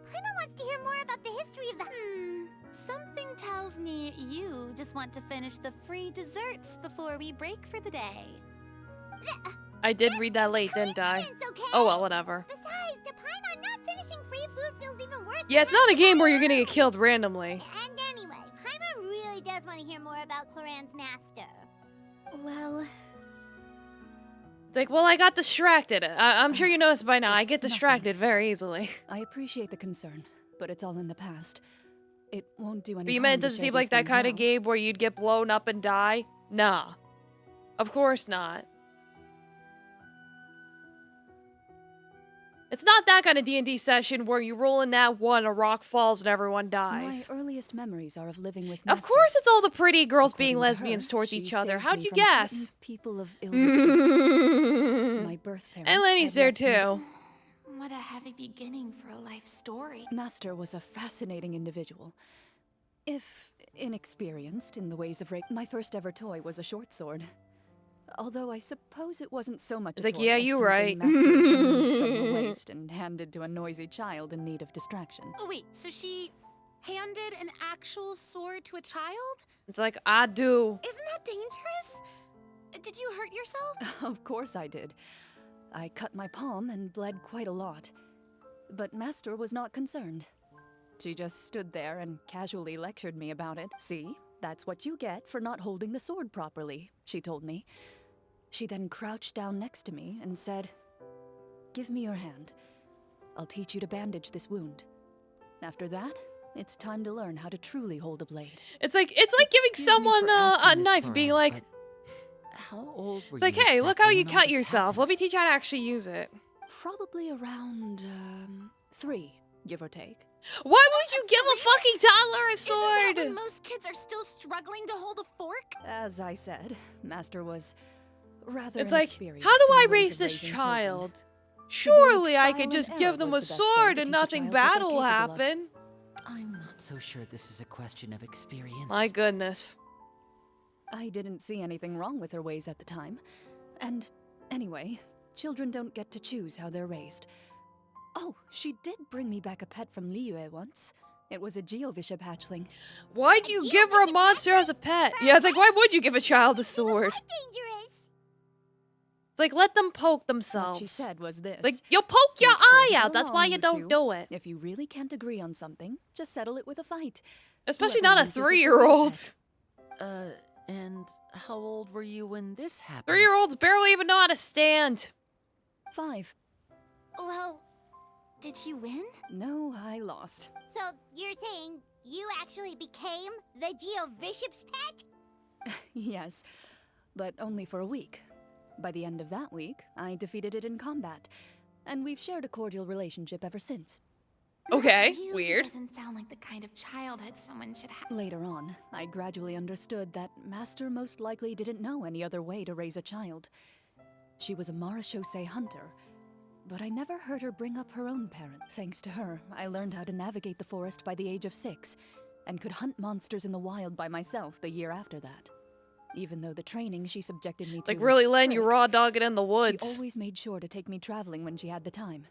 Paimon wants to hear more about the history of the... Something tells me you just want to finish the free desserts before we break for the day. I did read that late, didn't I? Okay? Oh well, whatever. Besides, to Paimon, not finishing free food feels even worse. Yeah, it's not a game where you're gonna get killed randomly. And anyway, Paimon really does want to hear more about Clorine's master. Well... It's like, well, I got distracted. I'm sure you noticed by now, I It's get distracted very easily. I appreciate the concern, but it's all in the past. It won't do any But you harm meant it to doesn't share seem like these that things kind of now. game where you'd get blown up and die? Nah. Of course not. It's not that kind of D&D session where you roll in that one, a rock falls, and everyone dies. My earliest memories are of living with Of Master. course it's all the pretty girls being According to lesbians her, towards she each other. saved How'd me you from certain guess? people of ill repute. My birth parents And Lenny's had there left me- too. What a heavy beginning for a life story. Master was a fascinating individual. If inexperienced in the ways of rape, my first ever toy was a short sword. Although I suppose it wasn't so much It's a like, torque yeah, as you something right. Master removed from her waist and handed to a noisy child in need of distraction. Oh, wait, so she handed an actual sword to a child? It's like, I do. Isn't that dangerous? Did you hurt yourself? Of course I did. I cut my palm and bled quite a lot. But Master was not concerned. She just stood there and casually lectured me about it. See, that's what you get for not holding the sword properly, she told me. She then crouched down next to me and said, "Give me your hand. I'll teach you to bandage this wound. After that, it's time to learn how to truly hold a blade." It's like giving Excuse me someone for a asking this, knife, Clorine, being like, but how old were like, you hey, look how exactly you when all cut this yourself. Let happened? me teach you how to actually use it. Probably around, 3, give or take. Why would you give a fucking toddler a Isn't that when sword? most kids are still struggling to hold a fork? As I said, Master was rather It's like, inexperienced how do in I the ways raise of this raising child? She believed Surely I trial could and just error give them a was the best way sword to and teach a nothing child what they're bad will capable of. happen. I'm not so sure this is a question of experience. My goodness. I didn't see anything wrong with her ways at the time. And anyway, children don't get to choose how they're raised. Oh, she did bring me back a pet from Liyue once. It was a Geovishap hatchling. Why'd you give her a monster as a pet? Yeah, it's like, why would you give a child a sword? Dangerous. It's like, let them poke What themselves. she said was this. Like, you'll poke your "Make sure eye to out. go That's why along, you don't two. do it. If you really can't agree on something, just settle it with a fight. Especially Whoever not a loses is the real 3-year-old. pet." And how old were you when this happened? 3-year-olds barely even know how to stand. 5. Well, did you win? No, I lost. So you're saying you actually became the Geovishap's pet? Yes, but only for a week. By the end of that week, I defeated it in combat, and we've shared a cordial relationship ever since. Okay, Really weird. Doesn't sound like the kind of childhood someone should have. Later on, I gradually understood that Master most likely didn't know any other way to raise a child. She was a Marashosei hunter, but I never heard her bring up her own parent. Thanks to her, I learned how to navigate the forest by the age of 6, and could hunt monsters in the wild by myself the year after that. Even though the training she subjected me to Like, was really letting you strict, raw dog it in the she woods. always made sure to take me traveling when she had the time.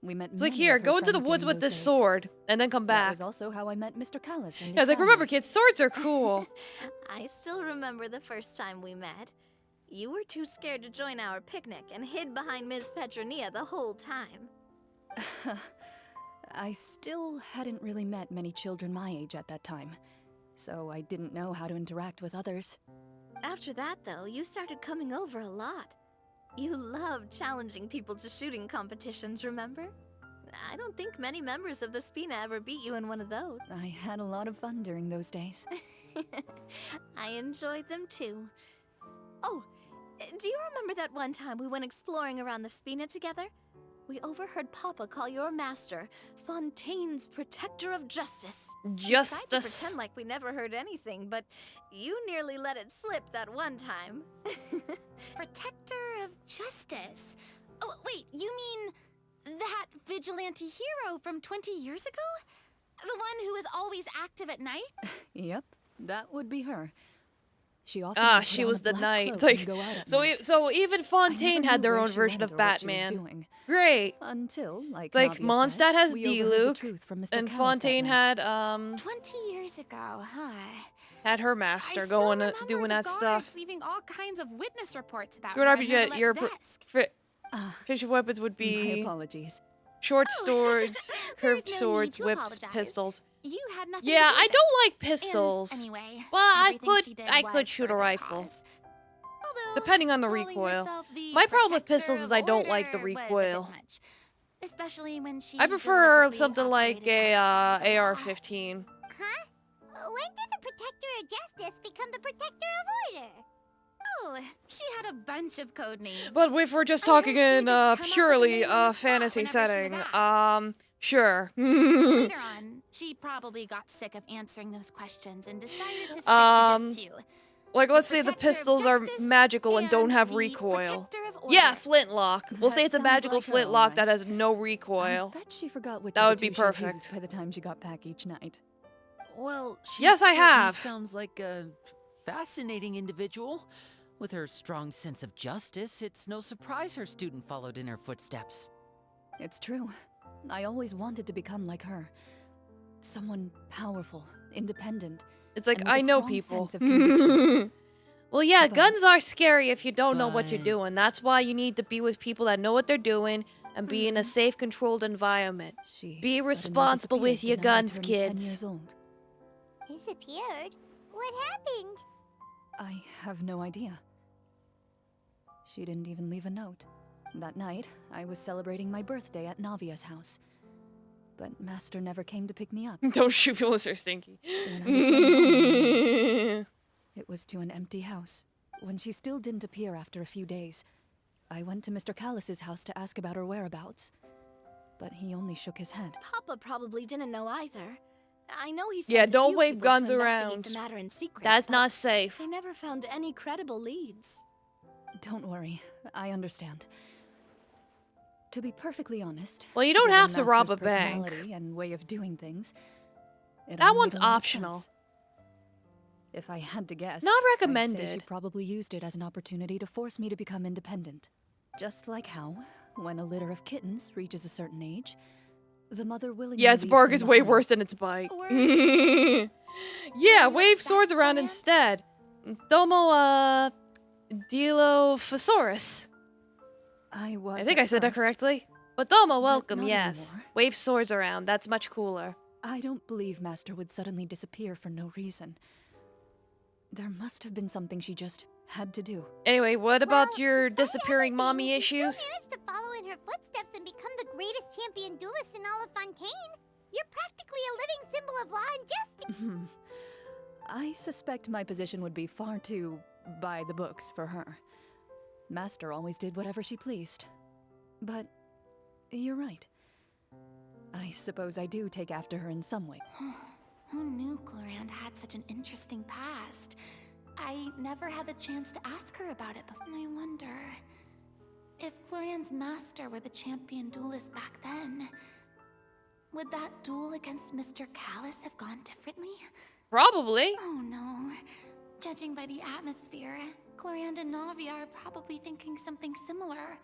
We met It's like, many here, of her go into the friends woods during with those this days. sword, and then come That back. was also how I met Mr. Callis and his Yeah, it's like, family. remember, kids, swords are cool. I still remember the first time we met. You were too scared to join our picnic and hid behind Ms. Petronia the whole time. I still hadn't really met many children my age at that time, so I didn't know how to interact with others. After that, though, you started coming over a lot. You loved challenging people to shooting competitions, remember? I don't think many members of the Spina ever beat you in one of those. I had a lot of fun during those days. I enjoyed them too. Oh, do you remember that one time we went exploring around the Spina together? We overheard Papa call your master Fontaine's Protector of Justice. We tried to Justice. pretend like we never heard anything, but you nearly let it slip that one time. Protector of Justice. Oh, wait, you mean that vigilante hero from 20 years ago? The one who is always active at night? Yep, that would be her. She often Ah, would put she on was a the black knight. cloak It's like, and go out at so, night. so even Fontaine I never had knew their where own she version went of or what she was Batman. doing. Great. Until, like It's like Nadia Mondstadt said, has we overheard the D-Luke, truth from Mr. and Callis that Fontaine night. had 20 years ago, huh? had her I master still going remember doing the that guards stuff. leaving all kinds of witness reports about Your her RPG, under your Villette's desk. fish of weapons would My be apologies. short Oh, swords, curved there's no need swords, to whips, apologize. pistols. You had nothing Yeah, to do I with don't it. like pistols. And anyway, Well, I everything she did could was shoot for a her rifle. cause. Although, Depending on the calling recoil. herself the My problem with protector pistols is of I don't like the order was a bit recoil. much. Especially when she I prefer deliberately something like operated a outside the law. AR-15. Huh? When did the Protector of Justice become the Protector of Order? Oh, she had a bunch of code names. But if we're just I heard talking she would in just come up with a purely name on the spot fantasy whenever she was setting, asked. sure. Later on, she probably got sick of answering those questions and decided to stick to Um, just two. Like, let's say the Protector of pistols are Justice magical and don't and have the recoil. Protector of Yeah, Order. flintlock. We'll say That it's a sounds magical like her, flintlock all that right. has no I recoil. bet she forgot which That of would the be two she'd perfect. used by the time she got back each night. Well, she Yes, I certainly have. sounds like a fascinating individual. With her strong sense of justice, it's no surprise her student followed in her footsteps. It's true. I always wanted to become like her. Someone powerful, independent. It's like, and with I a know strong people. sense of conviction. Well, yeah, But- guns are scary if you don't know what you're but- doing. That's why you need to be with people that know what they're doing and be in a safe, controlled environment. She Be suddenly responsible with disappeared your the night I guns, turned 10 kids. years old. Disappeared? What happened? I have no idea. She didn't even leave a note. That night, I was celebrating my birthday at Navia's house. But Master never came to pick me up. Don't shoot people if they're stinky. When I returned home, it was to an empty house. When she still didn't appear after a few days, I went to Mr. Callus's house to ask about her whereabouts. But he only shook his head. Papa probably didn't know either. I know he sent Yeah, a don't few wave people guns to investigate around. the matter in secret, That's but not safe. They never found any credible leads. Don't worry, I understand. To be perfectly honest, Well, you don't given have to rob Master's a bank. personality and way of doing things, it That only one's made a lot of optional. sense. If I had to guess, Not I'd say recommended. she probably used it as an opportunity to force me to become independent. Just like how, when a litter of kittens reaches a certain age, the mother willingly Yeah, its leaves bark them is way behind. worse than its bite. Word. Yeah, wave swords around instead. Domo, Dilophosaurus. I was I think at I said that first. correctly. But Domo, welcome, not yes. anymore. Wave swords around, that's much cooler. I don't believe Master would suddenly disappear for no reason. There must have been something she just had to do. Anyway, what about Well, your despite disappearing everything, mommy you still issues? managed to follow in her footsteps and become the greatest champion duelist in all of Fontaine. You're practically a living symbol of law and justice. I suspect my position would be far too by the books for her. Master always did whatever she pleased. But you're right. I suppose I do take after her in some way. Who knew Clorinde had such an interesting past? I never had the chance to ask her about it before. I wonder if Clorinde's master were the champion duelist back then. Would that duel against Mr. Callus have gone differently? Probably. Oh no. Judging by the atmosphere, Clorinde and Navia are probably thinking something similar.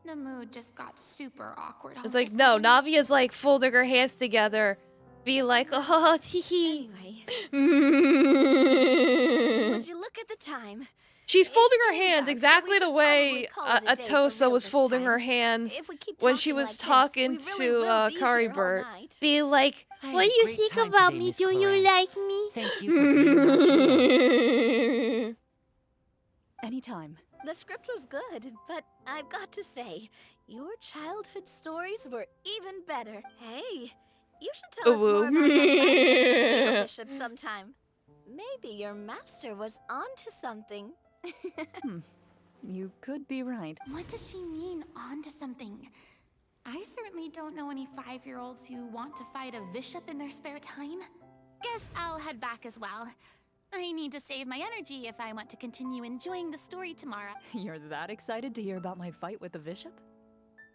The mood just got super awkward. all It's of a like, no, sudden. Navia's like folding her hands together. Be like, oh, tee hee. Anyway, would you look at the time? She's folding her It's hands dark, so exactly we the should way probably call it a day for Atosa real was this folding time. her hands If we keep when she talking was like this, talking we really to will be Kari here all Bird. night. Be like, I what had do a you great think time about today, me? Miss Do you Clorinde. like me? Thank you for being our GM. Anytime. The script was good, but I've got to say, your childhood stories were even better. Hey, you should tell us more about your fight against the Bishop sometime. Maybe your master was onto something. You could be right. What does she mean, onto something? I certainly don't know any 5-year-olds who want to fight a bishop in their spare time. Guess I'll head back as well. I need to save my energy if I want to continue enjoying the story tomorrow. You're that excited to hear about my fight with the bishop?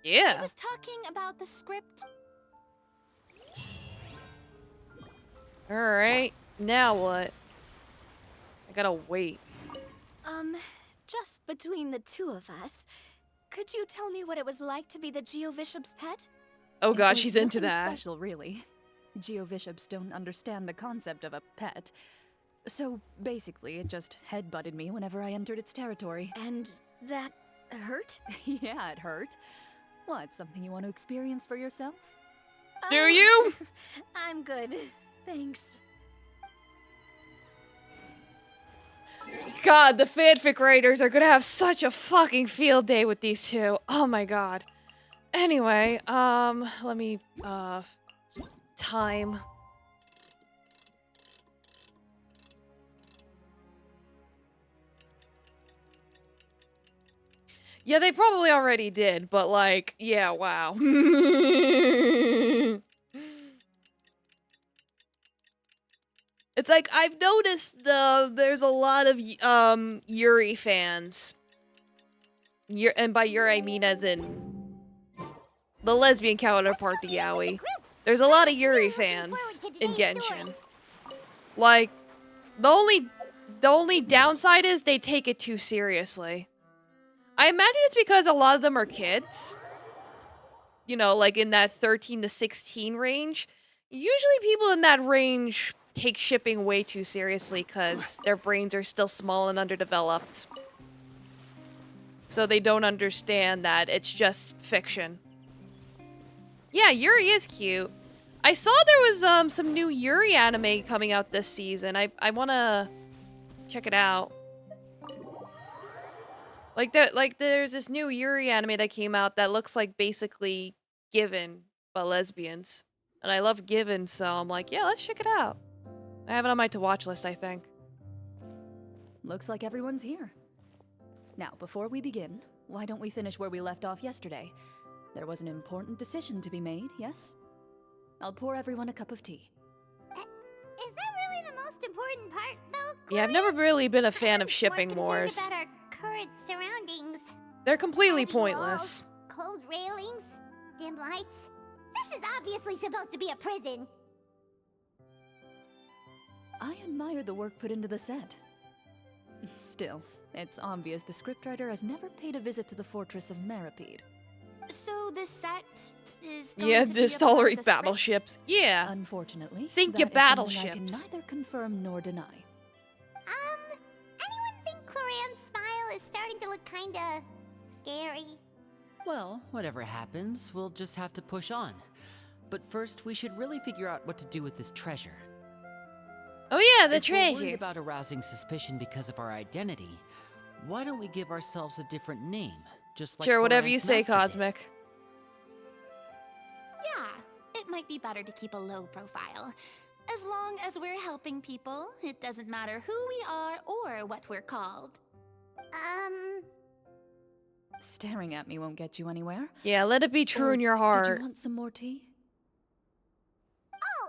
I Yeah. was talking about the script. Alright. Now what? I gotta wait. Just between the two of us, could you tell me what it was like to be the Geo-Bishop's pet? Oh It god, was she's into nothing that. Special, really. Geo-bishops don't understand the concept of a pet. So basically, it just headbutted me whenever I entered its territory. And that hurt? Yeah, it hurt. What, something you want to experience for yourself? Do you? I'm good. Thanks. God, the fanfic writers are gonna have such a fucking field day with these two. Oh my god. Anyway, let me, time. Yeah, they probably already did, but like, yeah, wow. It's like I've noticed there's a lot of Yuri fans. And by Yuri I mean as in the lesbian counterpart to Yaoi. There's a lot of Yuri fans in Genshin. Like the only The only downside is they take it too seriously. I imagine it's because a lot of them are kids. You know, like in that 13 to 16 range. Usually people in that range take shipping way too seriously because their brains are still small and underdeveloped. So they don't understand that it's just fiction. Yeah, Yuri is cute. I saw there was some new Yuri anime coming out this season. I want to check it out. Like there's this new Yuri anime that came out that looks like basically Given but lesbians. And I love Given, so I'm like, yeah, let's check it out. I have it on my to-watch list, I think. Looks like everyone's here. Now, before we begin, why don't we finish where we left off yesterday? There was an important decision to be made, yes? I'll pour everyone a cup of tea. Is that really the most important part, though? Yeah, I've never really been a fan of shipping wars. About our current surroundings. They're completely Heavy pointless. walls, cold railings, dim lights. This is obviously supposed to be a prison. I admire the work put into the set. Still, it's obvious the scriptwriter has never paid a visit to the fortress of Meripede. So the set is Yeah, to just be a part of tolerate the script? battleships. Yeah. Unfortunately, Sink that your is something battleships. I can neither confirm nor deny. Anyone think Cloran's smile is starting to look kinda scary? Well, whatever happens, we'll just have to push on. But first, we should really figure out what to do with this treasure. Oh yeah, the If we're worried treasure. about arousing suspicion because of our identity, why don't we give ourselves a different name? Just like Sure, whatever Cloran's you say, master did. Cosmic. Yeah, it might be better to keep a low profile. As long as we're helping people, it doesn't matter who we are or what we're called. Staring at me won't get you anywhere. Yeah, let it be true Or in your Did heart. you want some more tea? Oh,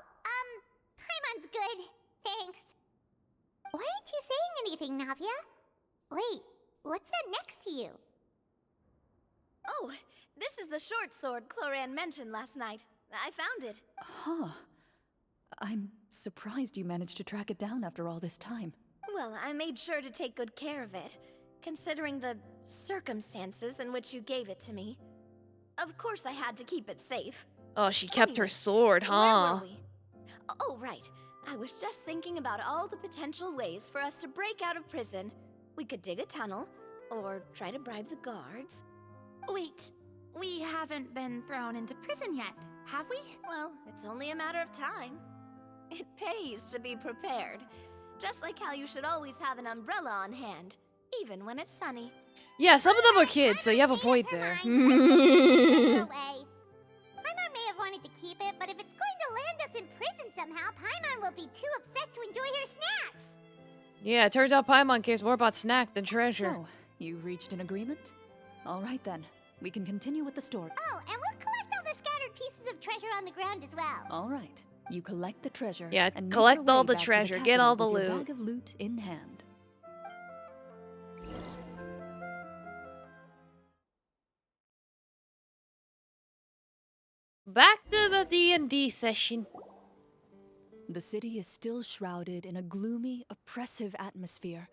Paimon's good. Thanks. Why aren't you saying anything, Navia? Wait, what's that next to you? Oh, this is the short sword Cloran mentioned last night. I found it. Huh. I'm surprised you managed to track it down after all this time. Well, I made sure to take good care of it, considering the circumstances in which you gave it to me. Of course I had to keep it safe. Oh, she kept her Anyway, sword, Where huh? were we? Oh, right. I was just thinking about all the potential ways for us to break out of prison. We could dig a tunnel, or try to bribe the guards. Wait, we haven't been thrown into prison yet, have we? Well, it's only a matter of time. It pays to be prepared. Just like how you should always have an umbrella on hand, even when it's sunny. Yeah, some of them are kids, so you have a point there. Her way. Paimon may have wanted to keep it, but if it's going to land us in prison somehow, Paimon will be too upset to enjoy her snacks. Yeah, it turns out Paimon cares more about snack than treasure. So, you reached an agreement? All right then, we can continue with the story. Oh, and we'll collect all the scattered pieces of treasure on the ground as well. All right, you collect the treasure. Yeah, and make collect your all way the back to treasure, get capital all the with your loot. bag of loot in hand. Back to the D&D session. The city is still shrouded in a gloomy, oppressive atmosphere,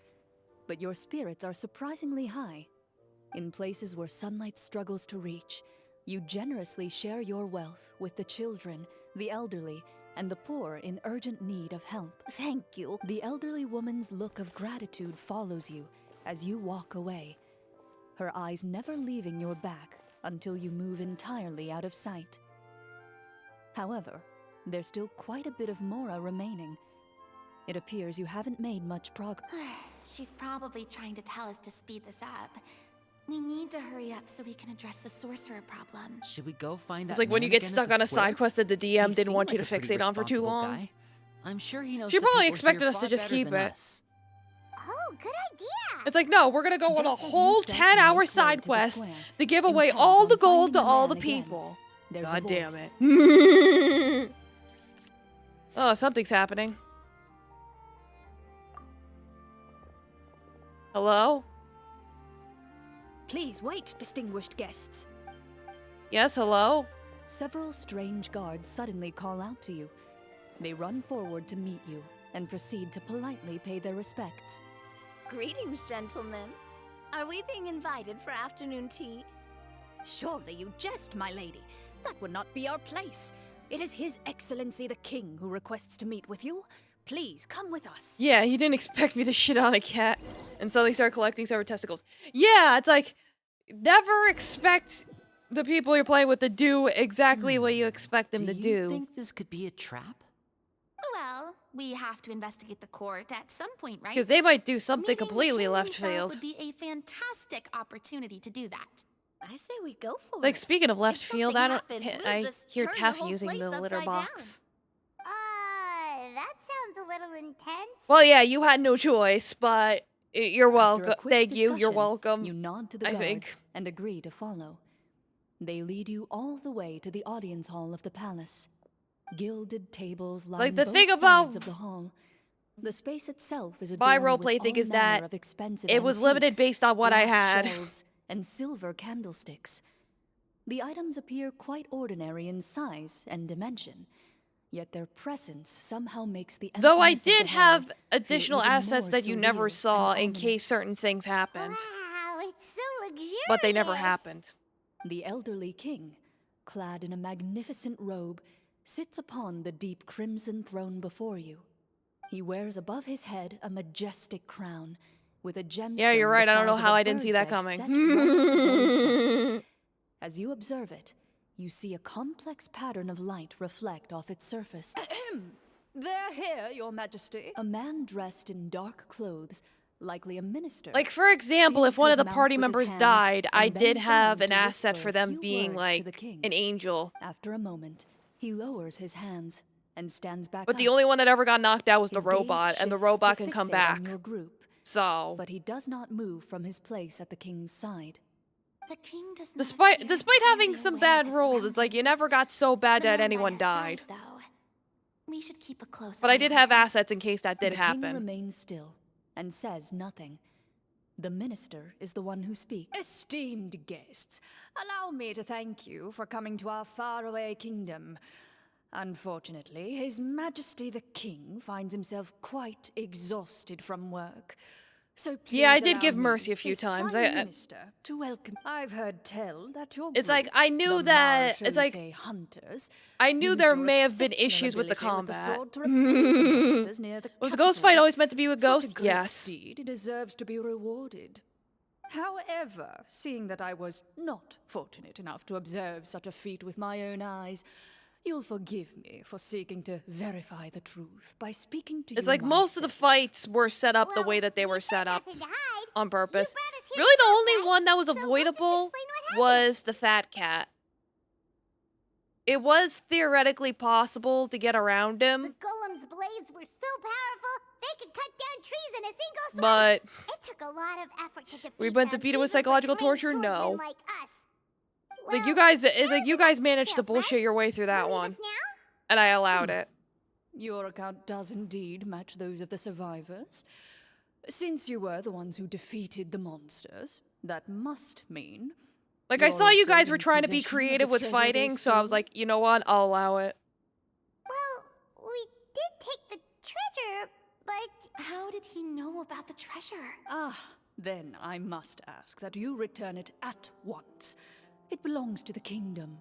but your spirits are surprisingly high. In places where sunlight struggles to reach, you generously share your wealth with the children, the elderly, and the poor in urgent need of help. Thank you. The elderly woman's look of gratitude follows you as you walk away, her eyes never leaving your back until you move entirely out of sight. However, there's still quite a bit of Mora remaining. It appears you haven't made much progress. She's probably trying to tell us to speed this up. We need to hurry up so we can address the sorcerer problem. Should we go find It's that like when man you get again at stuck the on a square? side quest that the DM He didn't seemed want you like to a pretty fixate on for too responsible long. guy. I'm sure he knows She the probably people expected here us to far just better keep than it. us. Oh, good idea. It's like, no, we're gonna go on a Just as you whole start to 10-hour make side way to the quest square, to give away intent all on the gold to finding the all man the again, people. there's a God damn voice. it. Oh, something's happening. Hello? Please wait, distinguished guests. Yes, hello? Several strange guards suddenly call out to you. They run forward to meet you and proceed to politely pay their respects. Greetings, gentlemen. Are we being invited for afternoon tea? Surely you jest, my lady. That would not be our place. It is His Excellency the King who requests to meet with you. Please come with us. Yeah, he didn't expect me to shit on a cat and suddenly start collecting severed testicles. Yeah, it's like, never expect the people you're playing with to do exactly what you expect them to Do do. you think this could be a trap? Well, we have to investigate the court at some point, right? Because they might do something Meeting the completely king left himself field. would be a fantastic opportunity to do that. I say we go for Like, it. speaking of left If field, something I don't. happens, we'll I just hear turn the Taffy whole using place the litter upside box. That sounds a little intense. Well, yeah, you had no choice, but you're After welcome. a quick Thank you. You're discussion, welcome. You nod to the I guards think. and agree to follow. They lead you all the way to the audience hall of the palace. Gilded tables line Like, the both thing sides about of the hall. The space itself is my adorned roleplay with thing all is manner that of expensive it was limited antiques, based on what I glass had. shelves, and silver candlesticks. The items appear quite ordinary in size and dimension, yet their presence somehow makes the Though I emptiness of the did hall have feel additional even assets more that you never surreal saw and in case ominous. certain things happened. Wow, it's so luxurious. But they never happened. The elderly king, clad in a magnificent robe, sits upon the deep crimson throne before you. He wears above his head a majestic crown, with a gemstone Yeah, you're right. the I don't know size of how a I didn't see that bird's coming. egg set right at the very front. As you observe it, you see a complex pattern of light reflect off its surface. They're here, your majesty. A man dressed in dark clothes, likely a minister. Like, for example, if shields one of his the mouth party with his members hands died, I and did bends have down an to asset whisper for a them few being, words to like, the king. an angel. After a moment, he lowers his hands and stands back But up. the only one that ever got knocked out was the His gaze robot, and the shifts robot to can come fixate back. on your group, So, but he does not move from his place at the king's side. The king does not despite appear despite having entirely some aware bad of the rolls, it's like you never got so bad The that man by anyone his died. side, though. We should keep a close But eye I did on have him. assets in case that did The king happen. remains still and says nothing. The minister is the one who speaks. Esteemed guests, allow me to thank you for coming to our faraway kingdom. Unfortunately, His Majesty the King finds himself quite exhausted from work. So please Yeah, I did allow give me, Mercy a few his times. Prime Minister, to welcome. I've heard tell that your It's like, group, I knew the that. It's like, Marshal Hunters, I knew used there your may have been exceptional issues with the ability combat. sword to repel the monsters near the Was the ghost capital. fight always meant to be with Such a ghosts? great Yes. deed deserves to be rewarded. However, seeing that I was not fortunate enough to observe such a feat with my own eyes, you'll forgive me for seeking to verify the truth by speaking to you It's like most of the fights were set up the way that they were set up on purpose. Really, the only one that was avoidable was the fat cat. It was theoretically possible to get around him, Golem's blades were so powerful, they could cut down trees in a single swipe. but It took a lot of effort to defeat we've been them, defeated with even for psychological trained torture. No. swordsmen like us. It's like you guys managed to bullshit your way through that one, and I allowed it. Your account does indeed match those of the survivors. Since you were the ones who defeated the monsters, that must mean... Like, I you're saw you also guys in were trying to be possession of creative the with treasure fighting, they so I was stole? like, you know what, I'll allow it. Well, we did take the treasure, but... How did he know about the treasure? Ah, then I must ask that you return it at once. It belongs to the kingdom.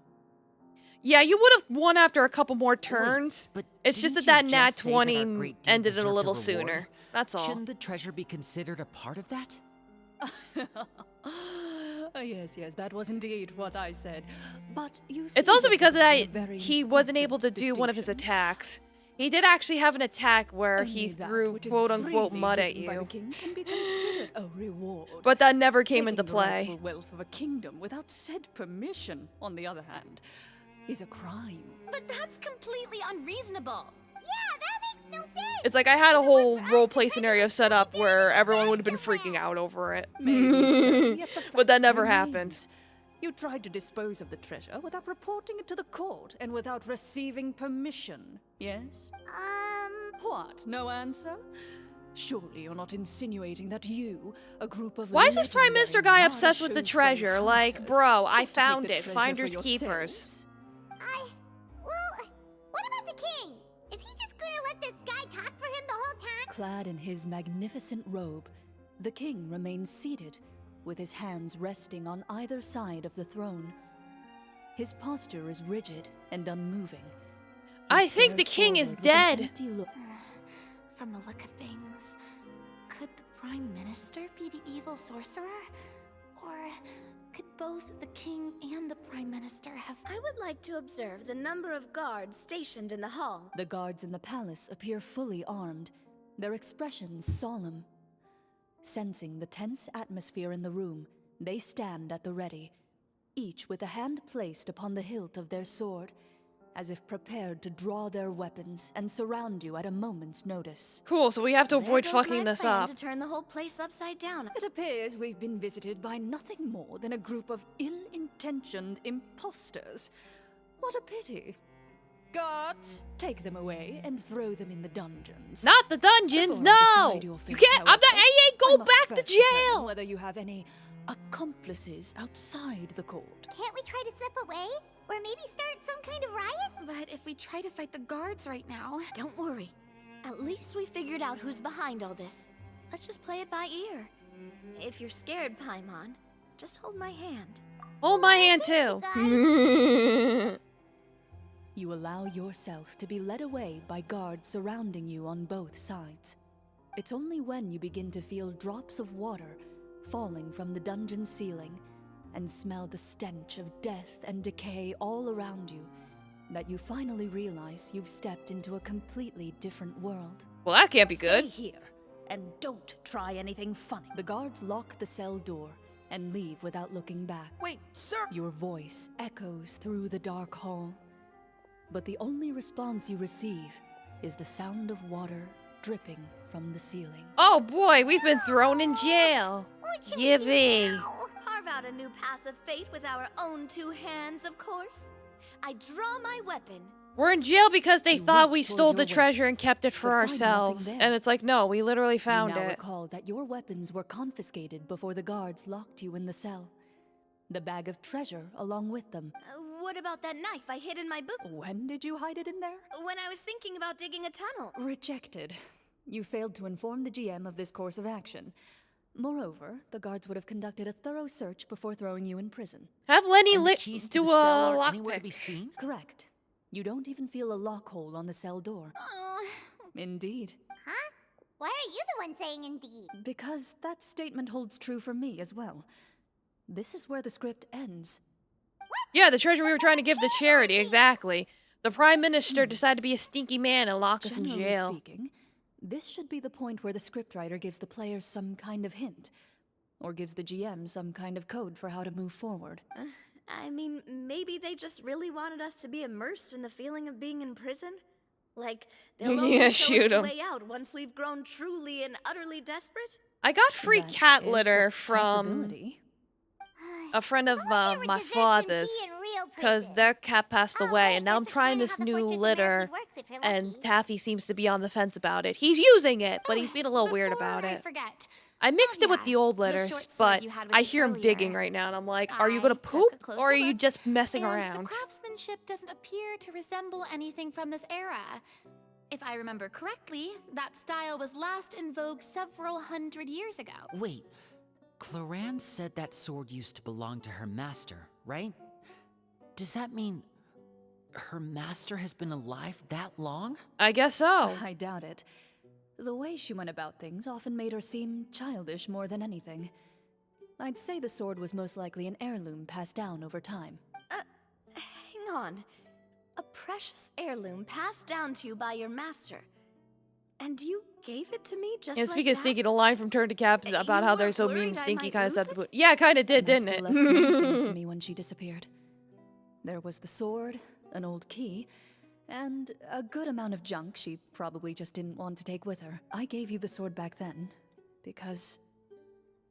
Yeah, you would have won after a couple more turns. But It's just didn't that you Nat just say that 20 our great deed ended it a deserved little reward? sooner. That's all. Shouldn't the treasure be considered a part of that? Yes, that was indeed what I said. But you It's seem also to because have that a very he wasn't able to important do one of his distinction. attacks. He did actually have an attack where he Only that threw which is quote-unquote freely mud at given by the you. king can be considered a reward. But that never came into Taking the play. rightful wealth of a kingdom without said permission, on the other hand, is a crime. But that's completely unreasonable. Yeah, that makes no sense! It's like I had a whole roleplay scenario set up where everyone would have been freaking out over it. Maybe so, yet the But that fact never remains. happened. You tried to dispose of the treasure without reporting it to the court and without receiving permission, yes? What, no answer? Surely you're not insinuating that you, a group of Why is this Prime Minister guy legendary obsessed with the Marshal treasure? Like, hunters bro, sought I to take found the it. treasure Finders for keepers. yourselves? Well, what about the king? Is he just gonna let this guy talk for him the whole clad in his magnificent robe, the king remains seated, with his hands resting on either side of the throne. His posture is rigid and unmoving. I think the king is dead. From the look of things, could the Prime Minister be the evil sorcerer? Or could both the king and the Prime Minister have... I would like to observe the number of guards stationed in the hall. The guards in the palace appear fully armed, their expressions solemn. Sensing the tense atmosphere in the room, they stand at the ready, each with a hand placed upon the hilt of their sword, as if prepared to draw their weapons and surround you at a moment's notice. Cool, so we have to avoid fucking this up. To turn the whole place upside down. It appears we've been visited by nothing more than a group of ill-intentioned imposters. What a pity. Guards, take them away and throw them in the dungeons. Not the dungeons, no! You can't, I ain't go back to jail! Whether you have any accomplices outside the court. Can't we try to slip away? Or maybe start some kind of riot? But if we try to fight the guards right now... Don't worry. At least we figured out who's behind all this. Let's just play it by ear. If you're scared, Paimon, just hold my hand. Hold my hand too. You allow yourself to be led away by guards surrounding you on both sides. It's only when you begin to feel drops of water falling from the dungeon ceiling and smell the stench of death and decay all around you that you finally realize you've stepped into a completely different world. Well, that can't be good. Stay here and don't try anything funny. The guards lock the cell door and leave without looking back. Wait, sir! Your voice echoes through the dark hall, but the only response you receive is the sound of water dripping from the ceiling. Oh boy, we've been thrown in jail. Yippee. Carve out a new path of fate with our own two hands, of course. I draw my weapon. We're in jail because they thought we stole the treasure and kept it for ourselves. And it's like, no, we literally found you now it. Recall that your weapons were confiscated before the guards locked you in the cell. The bag of treasure along with them. What about that knife I hid in my boot? When did you hide it in there? When I was thinking about digging a tunnel. Rejected. You failed to inform the GM of this course of action. Moreover, the guards would have conducted a thorough search before throwing you in prison. Have Lenny do a lockpick. Correct. You don't even feel a lock hole on the cell door. Indeed. Huh? Why are you the one saying indeed? Because that statement holds true for me as well. This is where the script ends. Yeah, the treasure we were trying to give to charity, exactly. The Prime Minister decided to be a stinky man and lock us in jail. Speaking, this should be the point where the scriptwriter gives the players some kind of hint, or gives the GM some kind of code for how to move forward. I mean, maybe they just really wanted us to be immersed in the feeling of being in prison. Like, they'll only show us the way out once we've grown truly and utterly desperate. I got free cat litter from a friend of my father's, because their cat passed away, and now I'm trying this new litter, and Taffy seems to be on the fence about it. He's using it, but he's being a little weird about it. I mixed it with the old litters, but I hear him digging right now, and I'm like, are you gonna poop, or are you just messing around? The craftsmanship doesn't appear to resemble anything from this era. If I remember correctly, that style was last in vogue several hundred years ago. Wait, Clorine said that sword used to belong to her master, right? Does that mean her master has been alive that long? I guess so. I doubt it. The way she went about things often made her seem childish more than anything. I'd say the sword was most likely an heirloom passed down over time. Hang on. A precious heirloom passed down to you by your master. And you gave it to me just And like speaking of that? stinky, the line from Turn to Caps about how they're so mean and stinky kind of said the boot. Yeah, it kind of did, didn't it? Left many things to me when she disappeared. There was the sword, an old key, and a good amount of junk she probably just didn't want to take with her. I gave you the sword back then because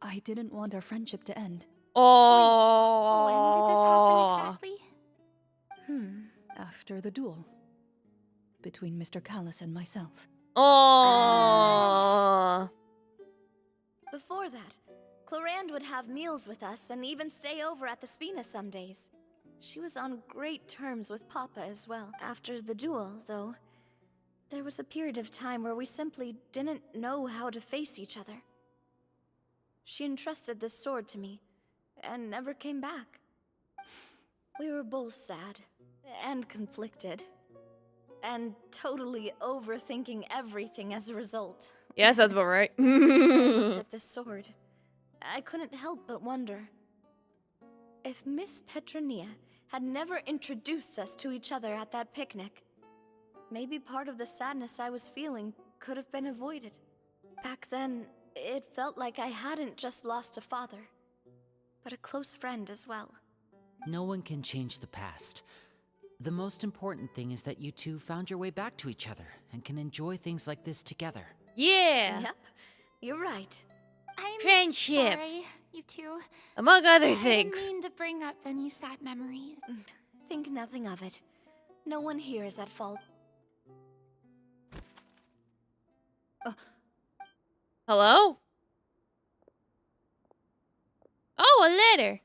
I didn't want our friendship to end. Oh. When did this happen exactly? After the duel between Mr. Callis and myself. Oh. Before that, Clorinde would have meals with us and even stay over at the Spina some days. She was on great terms with Papa as well. After the duel, though, There was a period of time where we simply didn't know how to face each other. She entrusted this sword to me, and never came back. We were both sad, and conflicted, and totally overthinking everything as a result. Yeah, sounds about right. I looked at this sword. I couldn't help but wonder. If Miss Petronia had never introduced us to each other at that picnic, maybe part of the sadness I was feeling could have been avoided. Back then, it felt like I hadn't just lost a father, but a close friend as well. No one can change the past. The most important thing is that you two found your way back to each other and can enjoy things like this together. Yeah. Yep, you're right. I'm Friendship. sorry, you two. Among other I things. didn't mean to bring up any sad memories. Think nothing of it. No one here is at fault. Hello? Oh, a letter.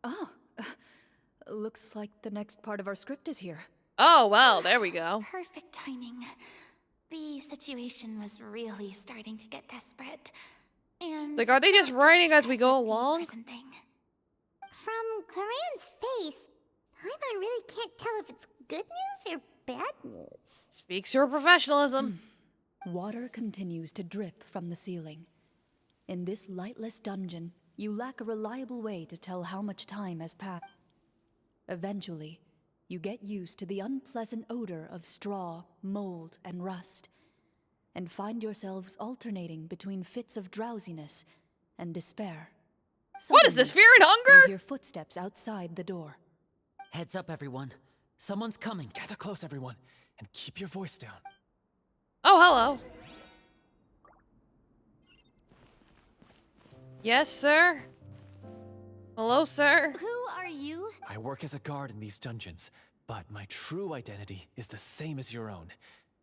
Oh, looks like the next part of our script is here. Oh, well, there we go. Perfect timing. The situation was really starting to get desperate. And Like, are they just writing as we go along? From Claren's face, Paimon really can't tell if it's good news or bad news. Speaks to her professionalism. Water continues to drip from the ceiling. In this lightless dungeon, you lack a reliable way to tell how much time has passed. Eventually, you get used to the unpleasant odor of straw, mold, and rust, and find yourselves alternating between fits of drowsiness and despair. What is this, fear and hunger? You hear footsteps outside the door. Heads up, everyone. Someone's coming. Gather close, everyone, and keep your voice down. Oh, hello. Yes, sir? Hello, sir? Who are you? I work as a guard in these dungeons, but my true identity is the same as your own.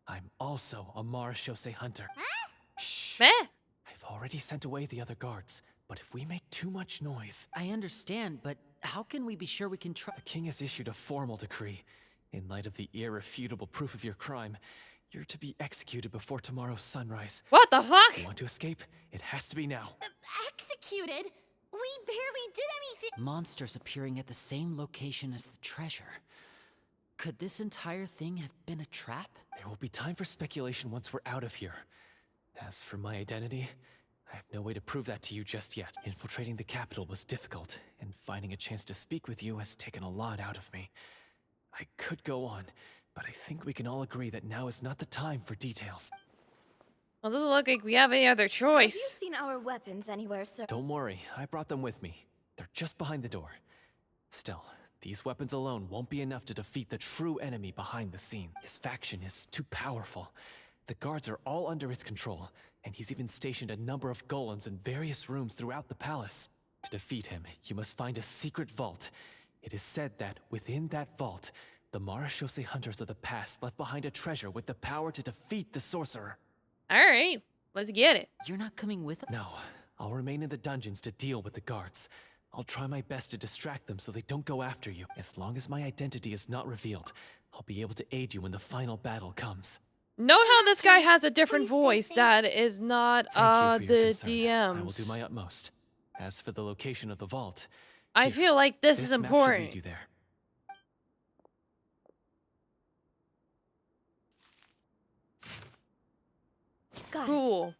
I'm also a Marashose hunter. Huh? Shh. Meh. I've already sent away the other guards, but if we make too much noise... I understand, but how can we be sure we can The king has issued a formal decree. In light of the irrefutable proof of your crime, you're to be executed before tomorrow's sunrise. What the fuck? You want to escape? It has to be now. Executed? We barely did anything. Monsters appearing at the same location as the treasure. Could this entire thing have been a trap? There will be time for speculation once we're out of here. As for my identity, I have no way to prove that to you just yet. Infiltrating the capital was difficult, and finding a chance to speak with you has taken a lot out of me. I could go on, but I think we can all agree that now is not the time for details. Well, doesn't look like we have any other Have you choice. seen our weapons anywhere, sir? Don't worry, I brought them with me. They're just behind the door. Still, these weapons alone won't be enough to defeat the true enemy behind the scene. His faction is too powerful. The guards are all under his control, and he's even stationed a number of golems in various rooms throughout the palace. To defeat him, you must find a secret vault. It is said that within that vault, the Marashose hunters of the past left behind a treasure with the power to defeat the sorcerer. Alright, let's get it. You're not coming with us? No, I'll remain in the dungeons to deal with the guards. I'll try my best to distract them so they don't go after you. As long as my identity is not revealed, I'll be able to aid you when the final battle comes. Note how this guy has a different Please stay voice safe. that is not Thank you for your the concern. I will do DMs. my utmost. As for the location of the vault, I here, feel like this is map should lead important. you there. Got it. Cool.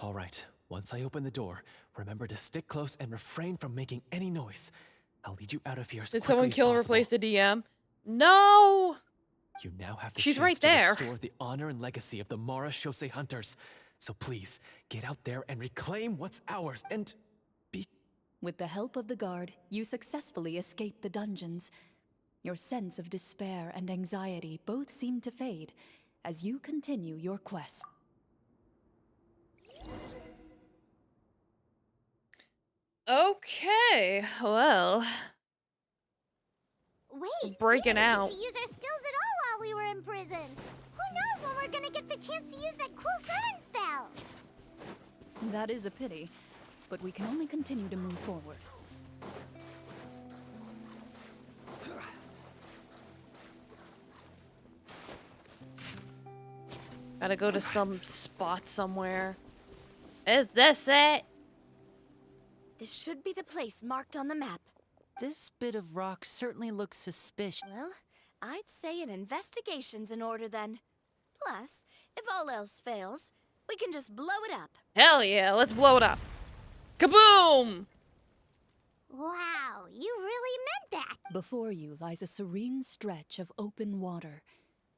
All right, once I open the door, remember to stick close and refrain from making any noise. I'll lead you out of here as Did quickly someone as kill or possible. replace the DM? No! You now have the She's chance right to there. restore the honor and legacy of the Marashose hunters. So please, get out there and reclaim what's ours, and be... With the help of the guard, you successfully escape the dungeons. Your sense of despair and anxiety both seem to fade as you continue your quest. Okay, well, Wait, breaking we didn't out. get to use our skills at all while we were in prison. Who knows when we're gonna get the chance to use that cool summon spell? That is a pity, but we can only continue to move forward. Gotta go to some spot somewhere. Is this it? This should be the place marked on the map. This bit of rock certainly looks suspicious. Well, I'd say an investigation's in order then. Plus, if all else fails, we can just blow it up. Hell yeah, let's blow it up. Kaboom! Wow, you really meant that. Before you lies a serene stretch of open water,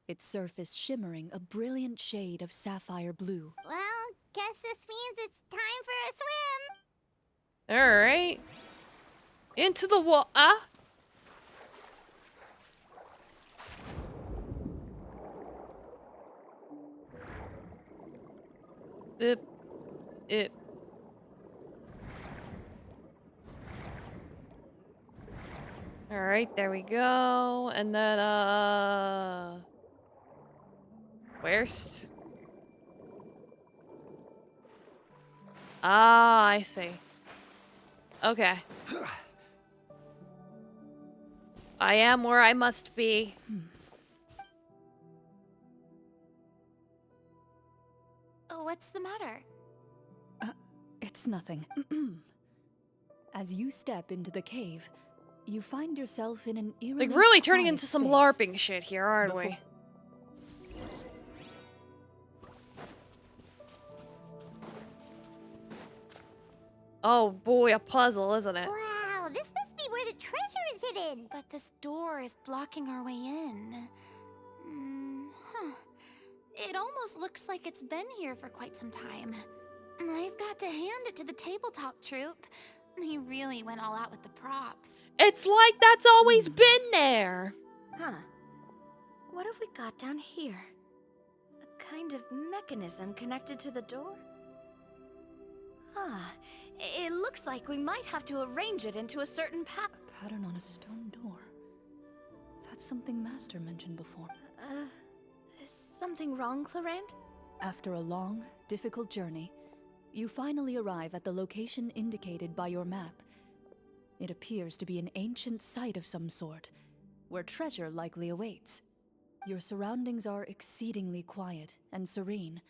its surface shimmering a brilliant shade of sapphire blue. Well, guess this means it's time for a swim. Alright. Into the water. It. Alright, there we go. And then, where's... Ah, I see. Okay. I am where I must be. What's the matter? It's nothing. As you step into the cave, you find yourself in an eerily Like, really turning quiet into some space. LARPing shit here, aren't we? Before- Oh boy, a puzzle, isn't it? Wow, this must be where the treasure is hidden. But this door is blocking our way in. Huh. It almost looks like it's been here for quite some time. I've got to hand it to the tabletop troupe. They really went all out with the props. It's like that's always been there. Huh. What have we got down here? A kind of mechanism connected to the door? Ah, it looks like we might have to arrange it into a certain Pattern on a stone door. That's something Master mentioned before. Is something wrong, Clorinde? After a long, difficult journey, you finally arrive at the location indicated by your map. It appears to be an ancient site of some sort, where treasure likely awaits. Your surroundings are exceedingly quiet and serene,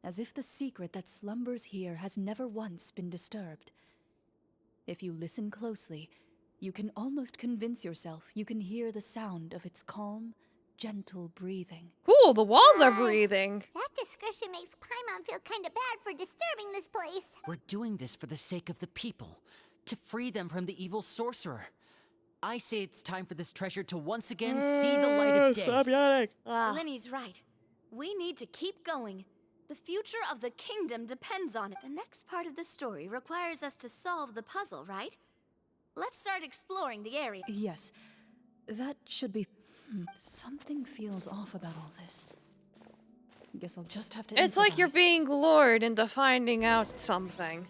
as if the secret that slumbers here has never once been disturbed. If you listen closely, you can almost convince yourself you can hear the sound of its calm, gentle breathing. Cool, the walls are breathing. That description makes Paimon feel kind of bad for disturbing this place. We're doing this for the sake of the people, to free them from the evil sorcerer. I say it's time for this treasure to once again see the light of day. Stop yawning. Linny's right. We need to keep going. The future of the kingdom depends on it. The next part of the story requires us to solve the puzzle, right? Let's start exploring the area. Yes, that should be... Something feels off about all this. Guess I'll just have to It's like you're improvise. being lured into finding out something.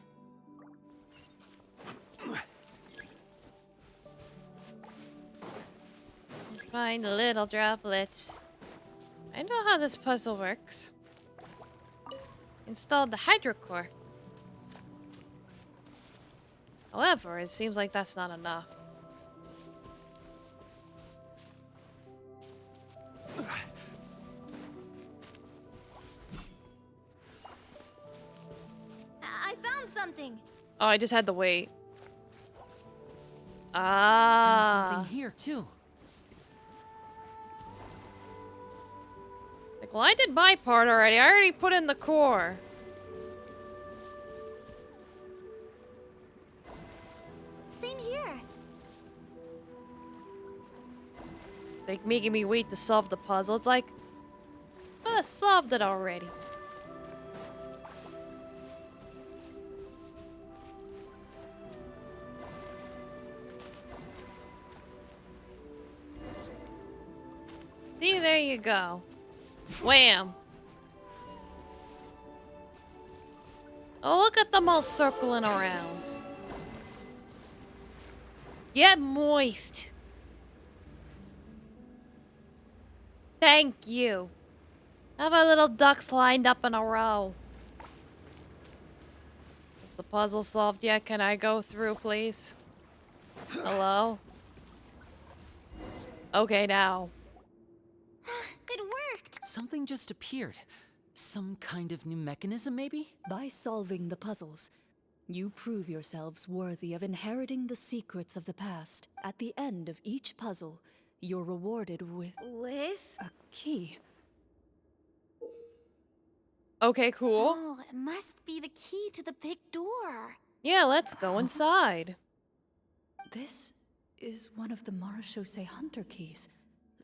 Find little droplets. I know how this puzzle works. Installed the hydrocore. However, it seems like that's not enough. I found something. Oh, I just had to wait. Found Ah. something here too. Like, well, I did my part already. I already put in the core. Same here. Like, making me wait to solve the puzzle. It's like, I solved it already. See, there you go. Wham! Oh, look at them all circling around. Get moist. Thank you. Have our little ducks lined up in a row. The puzzle solved yet? Can I go through, please? Hello? Okay, now. It worked! Something just appeared. Some kind of new mechanism, maybe? By solving the puzzles, you prove yourselves worthy of inheriting the secrets of the past. At the end of each puzzle, you're rewarded with a key. Okay, cool. Oh, it must be the key to the big door. Yeah, let's go inside. This is one of the Marechaussee Hunter keys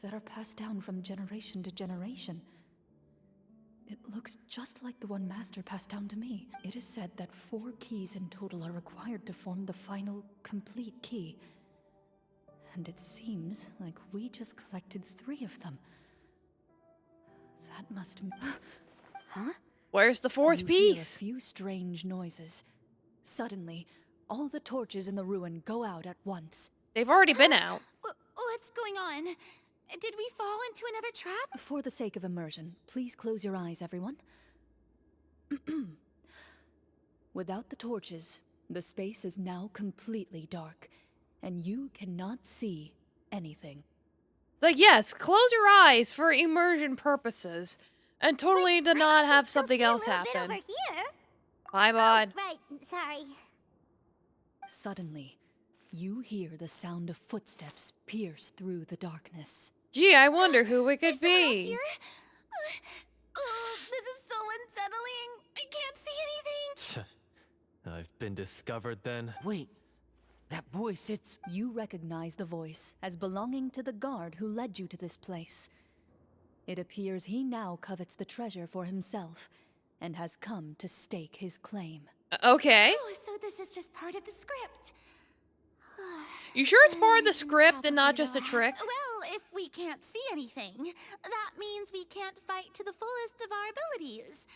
that are passed down from generation to generation. It looks just like the one Master passed down to me. It is said that 4 keys in total are required to form the final, complete key. And it seems like we just collected 3 of them. That must... Huh? Where's the 4th you piece? Hear a few strange noises. Suddenly, all the torches in the ruin go out at once. They've already been out. What's going on? Did we fall into another trap? For the sake of immersion, please close your eyes, everyone. Without the torches, the space is now completely dark, and you cannot see anything. Like, yes, close your eyes for immersion purposes, and totally do not have something else happen. Over here. Bye, bud. Right, sorry. Suddenly, you hear the sound of footsteps pierce through the darkness. Gee, I wonder who it could There's be. someone else here? Oh, this is so unsettling. I can't see anything. I've been discovered then. Wait, that voice, it's... You recognize the voice as belonging to the guard who led you to this place. It appears he now covets the treasure for himself, and has come to stake his claim. Okay. Oh, so this is just part of the script. You sure it's part of the script and not just a trick? Well, if we can't see anything, that means we can't fight to the fullest of our abilities.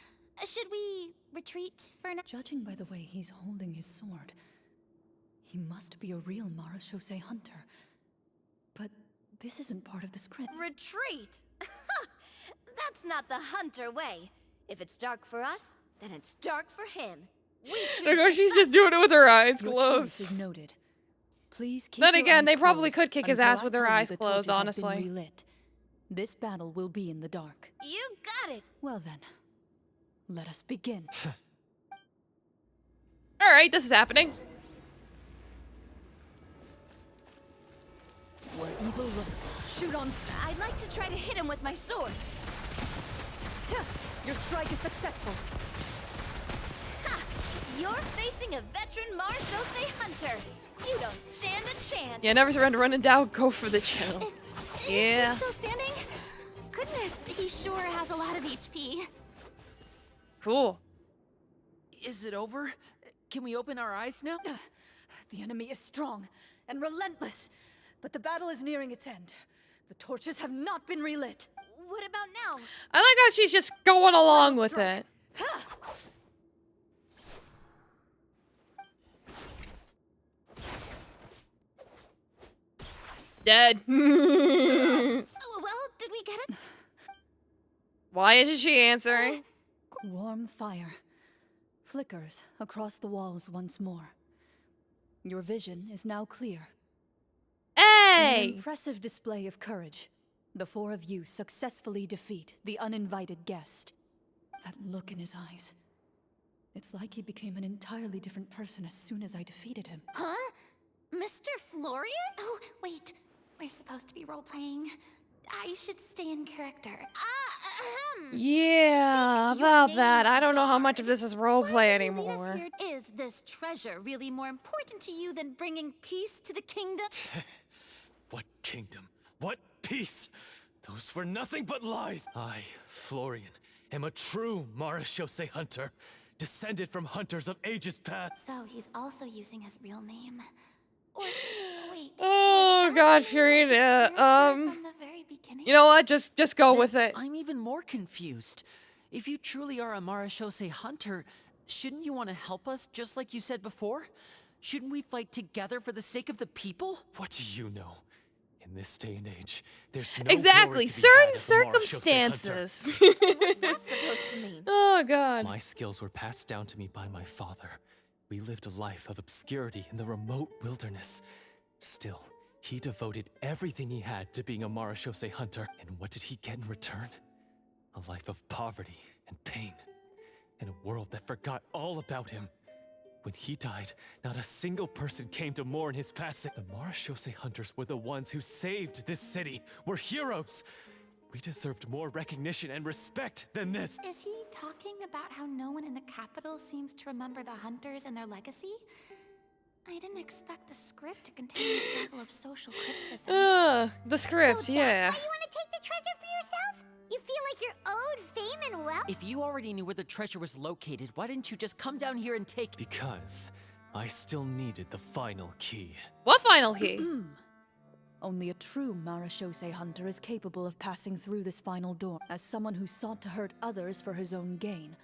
Should we retreat for now? Judging by the way he's holding his sword, he must be a real Marechaussee hunter. But this isn't part of the script. Retreat? That's not the hunter way. If it's dark for us, then it's dark for him. Look how she's just doing it with her eyes Your choice is closed. noted. Please keep Then your again, eyes they probably closed could kick his until ass I with their tell you eyes the closed, torches have honestly. been relit. This battle will be in the dark. You got it. Well then, let us begin. Alright, this is happening. Where evil lurks, shoot on sight. I'd like to try to hit him with my sword. Your strike is successful. Ha! You're facing a veteran Marechaussee hunter. You don't stand a chance. Yeah, never surrender, run in doubt, go for the channel. Yeah. Is he still standing? Goodness, he sure has a lot of HP. Cool. Is it over? Can we open our eyes now? The enemy is strong and relentless, but the battle is nearing its end. The torches have not been relit. What about now? I like how she's just going along with it. Dead. Well, did we get it? Why isn't she answering? Warm fire flickers across the walls once more. Your vision is now clear. In an Hey! impressive display of courage, the 4 of you successfully defeat the uninvited guest. That look in his eyes. It's like he became an entirely different person as soon as I defeated him. Huh? Mr. Florian? Oh, wait. We're supposed to be role-playing. I should stay in character. Yeah, about that. I don't know how much of this is roleplay anymore. Is this treasure really more important to you than bringing peace to the kingdom? What kingdom? What peace? Those were nothing but lies. I, Florian, am a true Marechaussee hunter, descended from hunters of ages past. So he's also using his real name. Or, wait. Oh god, Furina. From the very beginning? You know what? Just go with it. I'm even more confused. If you truly are a Marechaussee hunter, shouldn't you want to help us just like you said before? Shouldn't we fight together for the sake of the people? What do you know? In this day and age, there's no Exactly. glory to be Certain had as a Marechaussee hunter. circumstances. What's that supposed to mean? Oh god. My skills were passed down to me by my father. We lived a life of obscurity in the remote wilderness. Still, he devoted everything he had to being a Marashose hunter. And what did he get in return? A life of poverty and pain. In a world that forgot all about him. When he died, not a single person came to mourn his passing. The Marashose hunters were the ones who saved this city. We're heroes. We deserved more recognition and respect than this. Is he talking about how no one in the capital seems to remember the hunters and their legacy? I didn't expect the script to contain this level of social criticism. The script, So yeah. that's why you want to take the treasure for yourself? You feel like you're owed fame and wealth? If you already knew where the treasure was located, why didn't you just come down here and take it? Because I still needed the final key. What final key? Only a true Marashose hunter is capable of passing through this final door. As someone who sought to hurt others for his own gain,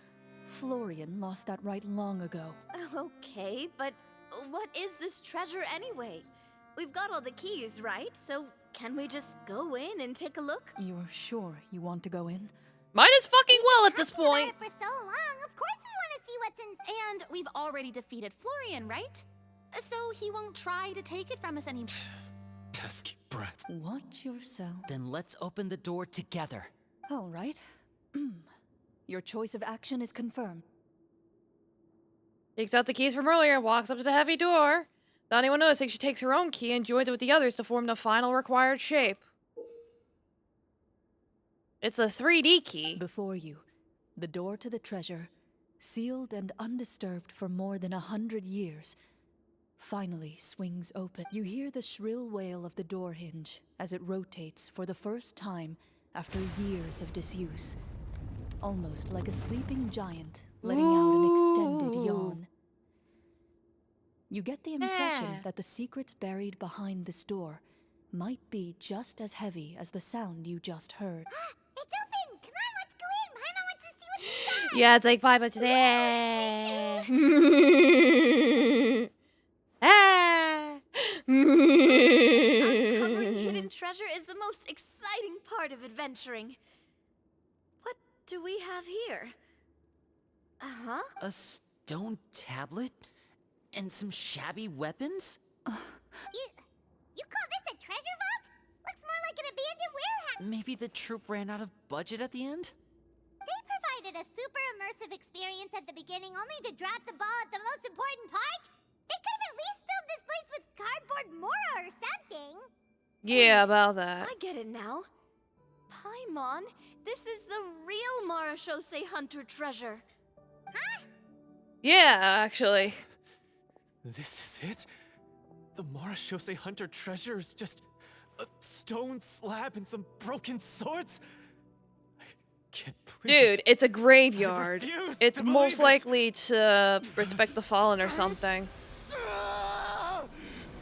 Florian lost that right long ago. Okay, but what is this treasure anyway? We've got all the keys, right? So can we just go in and take a look? You're sure you want to go in? Might as fucking well at this point. For so long, of course we want to see what's in. And we've already defeated Florian, right? So he won't try to take it from us anymore. Pesky brats. Watch yourself. Then let's open the door together. All right. Your choice of action is confirmed. Takes out the keys from earlier, walks up to the heavy door. Without anyone noticing, she takes her own key and joins it with the others to form the final required shape. It's a 3D key. Before you, the door to the treasure, sealed and undisturbed for more than 100 years, finally swings open. You hear the shrill wail of the door hinge as it rotates for the first time after years of disuse. Almost like a sleeping giant letting out an extended yawn. You get the impression that the secrets buried behind this door might be just as heavy as the sound you just heard. It's open! Come on, let's go in! Paimon wants to see what's inside! Yeah, it's like 5 minutes there. Uncovering hidden treasure is the most exciting part of adventuring. What do we have here? Uh-huh. A stone tablet? And some shabby weapons? You call this a treasure vault? Looks more like an abandoned warehouse. Maybe the troop ran out of budget at the end? They provided a super immersive experience at the beginning only to drop the ball at the most important part. They could have at least filled this place with cardboard Mora or something. Yeah, about that. I get it now. Paimon, this is the real Marashose hunter treasure. Huh? Yeah, actually. This is it? The Marashose hunter treasure is just a stone slab and some broken swords? I can't believe Dude, it. it's a graveyard. I refuse It's to most believe it. likely to respect the fallen or something.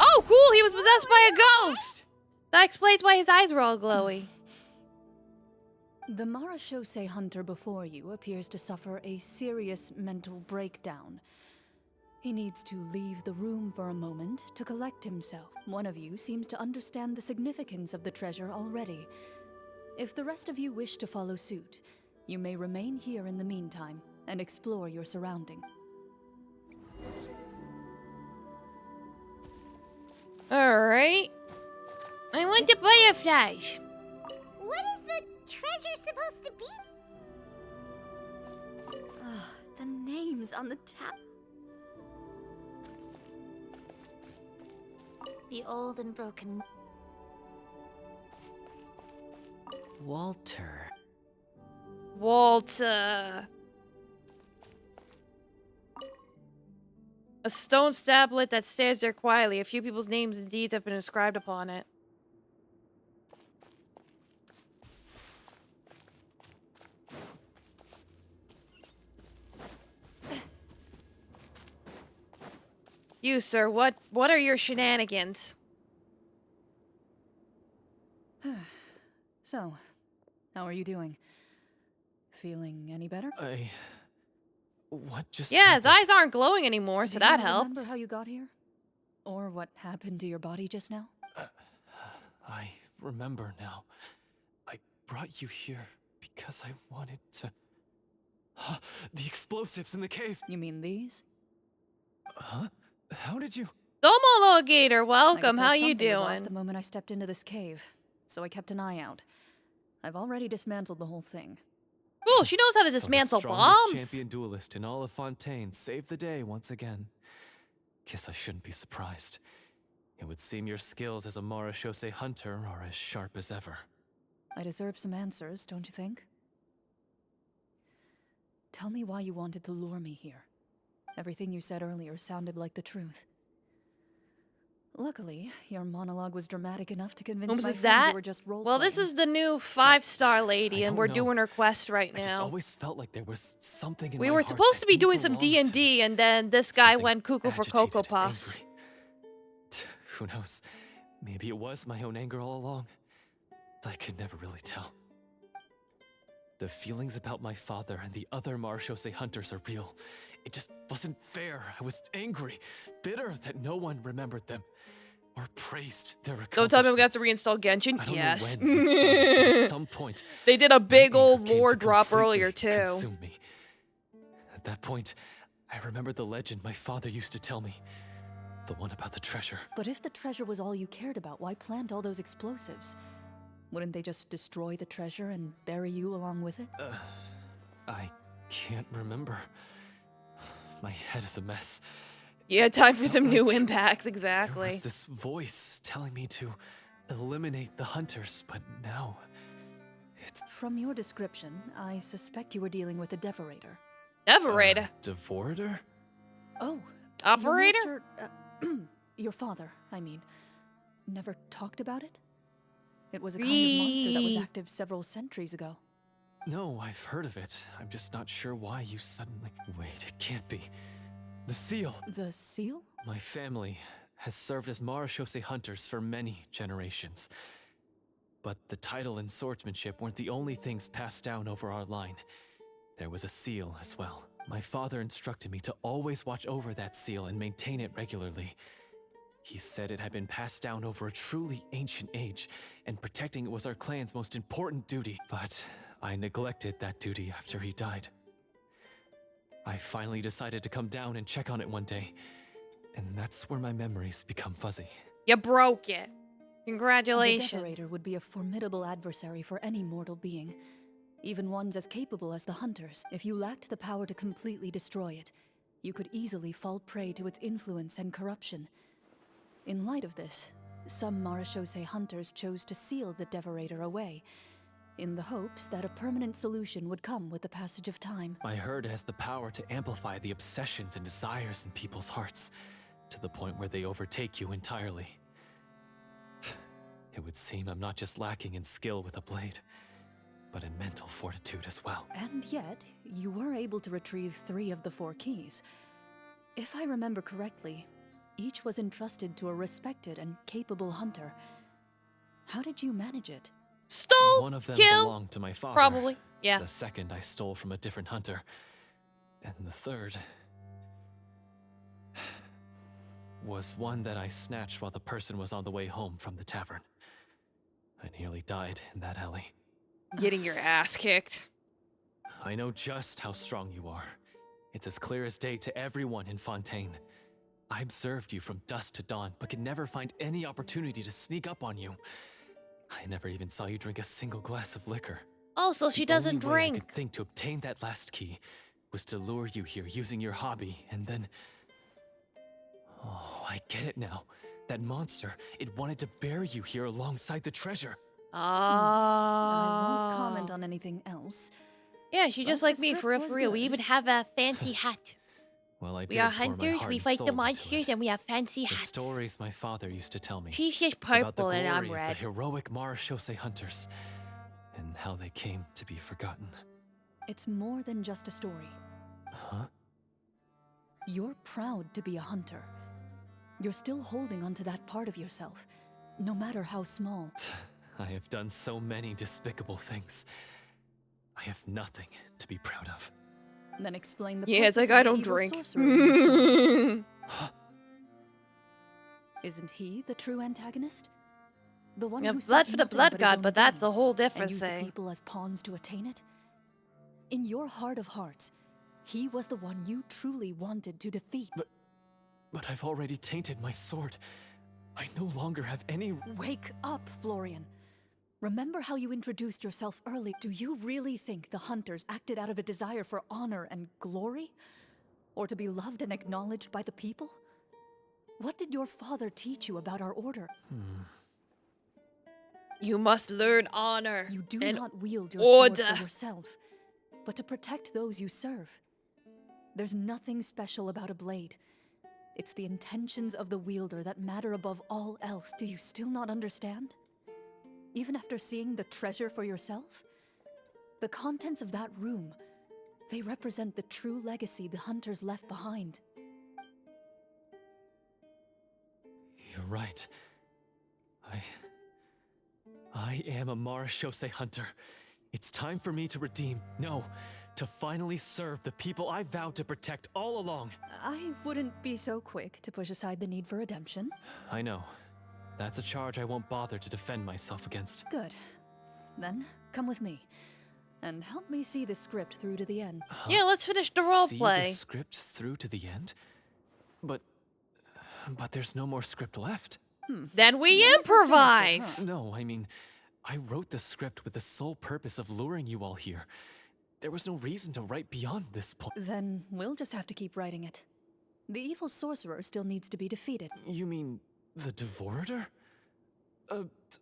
Oh, cool! He was possessed by a ghost! That explains why his eyes were all glowy. The Marashose hunter before you appears to suffer a serious mental breakdown. He needs to leave the room for a moment to collect himself. One of you seems to understand the significance of the treasure already. If the rest of you wish to follow suit, you may remain here in the meantime and explore your surrounding. Alright. I want the butterflies. What is the treasure supposed to be? The names on the tab. The old and broken. Walter. Walter. A stone stablet that stands there quietly. A few people's names and deeds have been inscribed upon it. You, sir, what are your shenanigans? So, how are you doing? Feeling any better? What just Yeah, his happened? eyes aren't glowing anymore, so Do you that remember helps. how you got here? Or what happened to your body just now? I remember now. I brought you here because I wanted to... The explosives in the cave! You mean these? Huh? How did you... Domo Logator, I could welcome. tell How you something was off doing? the moment I stepped into this cave, so I kept an eye out. I've already dismantled the whole thing. Cool, she knows how to So the dismantle strongest bombs. champion duelist in all of Fontaine saved the day once again. Guess I shouldn't be surprised. It would seem your skills as a Marashose hunter are as sharp as ever. I deserve some answers, don't you think? Tell me why you wanted to lure me here. Everything you said earlier sounded like the truth. Luckily, your monologue was dramatic enough to convince Whom's my is friends that? you were just role Well, this playing. is the new 5-star lady, I and don't we're know. doing her quest right I just now. always felt like there was something in We my were heart supposed that to be didn't doing some belong to me. D&D, and then this guy Something went cuckoo for agitated, Cocoa Puffs. angry. Who knows? Maybe it was my own anger all along. I could never really tell. The feelings about my father and the other Marashose hunters are real. It just wasn't fair. I was angry, bitter that no one remembered them or praised their accomplishments. Don't tell me we have to reinstall Genshin. I don't Yes. know when it started, but at some point, They did a big my anger old came lore to drop completely earlier, too. consume me. At that point, I remembered the legend my father used to tell me. The one about the treasure. But if the treasure was all you cared about, why plant all those explosives? Wouldn't they just destroy the treasure and bury you along with it? I can't remember. My head is a mess. Yeah, time for Felt some new like impacts, There exactly. was this voice telling me to eliminate the hunters, but now it's From your description, I suspect you were dealing with a Devorator. Devorator. Devorator? Oh, Operator? Your master, your father, I mean, never talked about it? It was a kind of monster that was active several centuries ago. No, I've heard of it. I'm just not sure why you suddenly... Wait, it can't be. The seal! The seal? My family has served as Marashose hunters for many generations. But the title and swordsmanship weren't the only things passed down over our line. There was a seal as well. My father instructed me to always watch over that seal and maintain it regularly. He said it had been passed down over a truly ancient age, and protecting it was our clan's most important duty. But I neglected that duty after he died. I finally decided to come down and check on it one day, and that's where my memories become fuzzy. You broke it. The Congratulations. Devorator would be a formidable adversary for any mortal being, even ones as capable as the Hunters. If you lacked the power to completely destroy it, you could easily fall prey to its influence and corruption. In light of this, some Marashose hunters chose to seal the Devorator away, in the hopes that a permanent solution would come with the passage of time. I heard it has the power to amplify the obsessions and desires in people's hearts, to the point where they overtake you entirely. It would seem I'm not just lacking in skill with a blade, but in mental fortitude as well. And yet, you were able to retrieve 3 of the 4 keys. If I remember correctly, each was entrusted to a respected and capable hunter. How did you manage it? Stole, One of them kill, belonged to my father. probably, yeah. The second I stole from a different hunter. And the third was one that I snatched while the person was on the way home from the tavern. I nearly died in that alley. Getting your ass kicked. I know just how strong you are. It's as clear as day to everyone in Fontaine. I observed you from dusk to dawn, but could never find any opportunity to sneak up on you. I never even saw you drink a single glass of liquor. Oh, so she doesn't The only way I drink. could think to obtain that last key was to lure you here using your hobby, and then... Oh, I get it now. That monster, it wanted to bury you here alongside the treasure. I won't comment on anything else. Yeah, she just But like the me, script for real, was for real. We good. even have a fancy hat. Well, I We did are pour my hunters, heart we and fight the soul into monsters, it. and we have fancy The hats. stories my father used to tell me. She's just about the purple and I'm glory of red. the heroic Marashose hunters, and how they came to be forgotten. It's more than just a story. Huh? You're proud to be a hunter. You're still holding onto that part of yourself, no matter how small. I have done so many despicable things. I have nothing to be proud of. Then explain the Yeah, it's purpose like, I of the don't evil drink. sorcerer in your story. Isn't he the true antagonist? The one Yeah, who blood sought for the nothing blood but his god, own but that's gain a whole and different used the thing. people as pawns to attain it? In your heart of hearts, he was the one you truly wanted to defeat. But I've already tainted my sword. I no longer have any... Wake up, Florian. Remember how you introduced yourself early? Do you really think the hunters acted out of a desire for honor and glory? Or to be loved and acknowledged by the people? What did your father teach you about our order? You must learn honor. You do and not wield your order. sword for yourself, but to protect those you serve. There's nothing special about a blade. It's the intentions of the wielder that matter above all else. Do you still not understand? Even after seeing the treasure for yourself? The contents of that room, they represent the true legacy the hunters left behind. You're right. I am a Marashose hunter. It's time for me to redeem, no, to finally serve the people I vowed to protect all along. I wouldn't be so quick to push aside the need for redemption. I know. That's a charge I won't bother to defend myself against. Good. Then, come with me. And help me see the script through to the end. Yeah, let's finish the roleplay. See the script through to the end? But there's no more script left. Then we improvise! No, I mean, I wrote the script with the sole purpose of luring you all here. There was no reason to write beyond this point. Then we'll just have to keep writing it. The evil sorcerer still needs to be defeated. You mean the Devorator?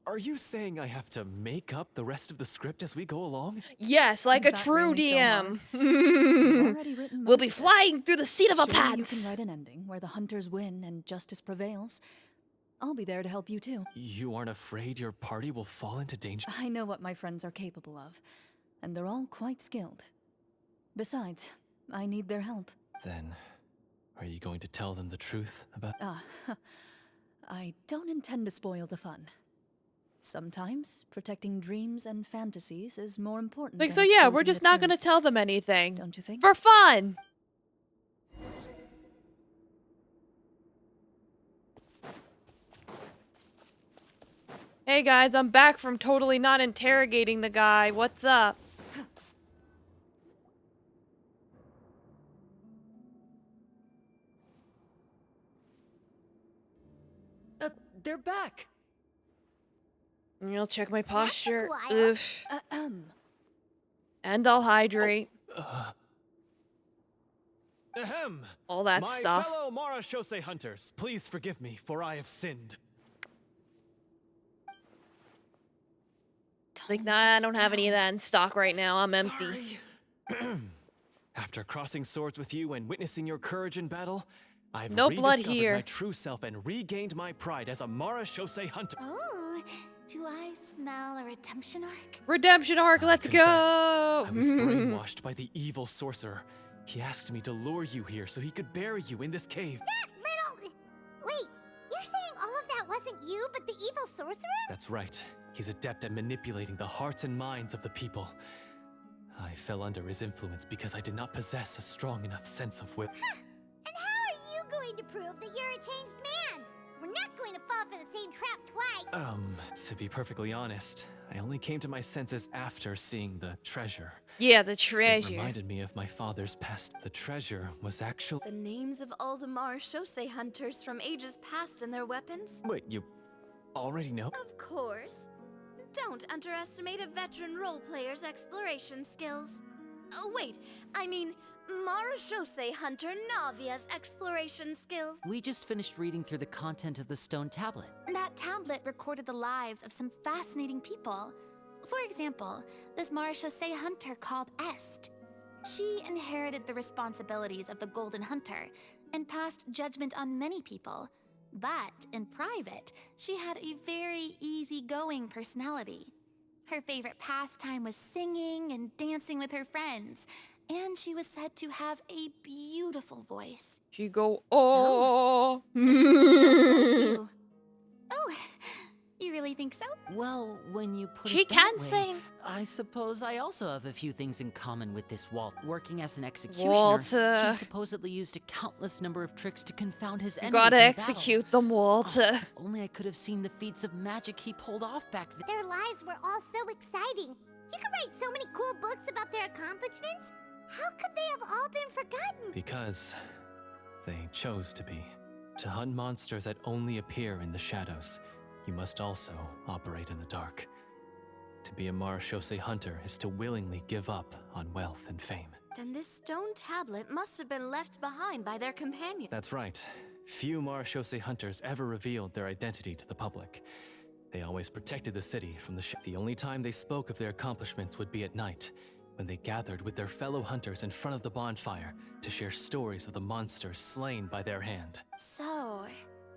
Are you saying I have to make up the rest of the script as we go along? Yes, like Is a that true really so DM. You've already written We'll most be of it. flying through the seat of our Surely pants. You can write an ending where the hunters win and justice prevails. I'll be there to help you too. You aren't afraid your party will fall into danger? I know what my friends are capable of, and they're all quite skilled. Besides, I need their help. Then, are you going to tell them the truth about... I don't intend to spoil the fun. Sometimes, protecting dreams and fantasies is more important Like, than so yeah, we're exposing just the not gonna truth. tell them anything. Don't you think? For fun! Hey guys, I'm back from totally not interrogating the guy. What's up? They're back! I'll check my posture. while. Oof. And I'll hydrate. Ahem! All that My stuff. fellow Marashose hunters, please forgive me, for I have sinned. Like, nah, I don't have any of that in stock right now. I'm empty. After crossing swords with you and witnessing your courage in battle, I've No blood rediscovered here. my true self and regained my pride as a Marashose hunter. Oh, do I smell a redemption arc? Redemption arc, let's Confess, go! I was brainwashed by the evil sorcerer. He asked me to lure you here so he could bury you in this cave. That little... Wait, you're saying all of that wasn't you, but the evil sorcerer? That's right. He's adept at manipulating the hearts and minds of the people. I fell under his influence because I did not possess a strong enough sense of will. Huh. And how are you going to prove that you're a changed man? We're not going to fall for the same trap twice. To be perfectly honest, I only came to my senses after seeing the treasure. Yeah, the It treasure. reminded me of my father's past. The treasure was actually... The names of all the Marashose hunters from ages past and their weapons? Wait, you already know? Of course. Don't underestimate a veteran role player's exploration skills. Oh, wait, I mean, Marashose hunter Navia's exploration skills. We just finished reading through the content of the stone tablet. That tablet recorded the lives of some fascinating people. For example, this Marashose hunter called Est. She inherited the responsibilities of the Golden Hunter and passed judgment on many people. But in private, she had a very easygoing personality. Her favorite pastime was singing and dancing with her friends, and she was said to have a beautiful voice. She go, oh. You. Oh, you really think so? Well, when you put She it that can way, sing. I suppose I also have a few things in common with this Walt. Working as an executioner, Walter. he supposedly used a countless number of tricks to confound his You enemies gotta in execute them, Walter. battle. Oh, if only I could have seen the feats of magic he pulled off back then. Their lives were all so exciting. You could write so many cool books about their accomplishments. How could they have all been forgotten? Because they chose to be. To hunt monsters that only appear in the shadows, you must also operate in the dark. To be a marechaussee hunter is to willingly give up on wealth and fame. Then this stone tablet must have been left behind by their companion. That's right. Few marechaussee hunters ever revealed their identity to the public. They always protected the city from the only time they spoke of their accomplishments would be at night, when they gathered with their fellow hunters in front of the bonfire to share stories of the monsters slain by their hand. So,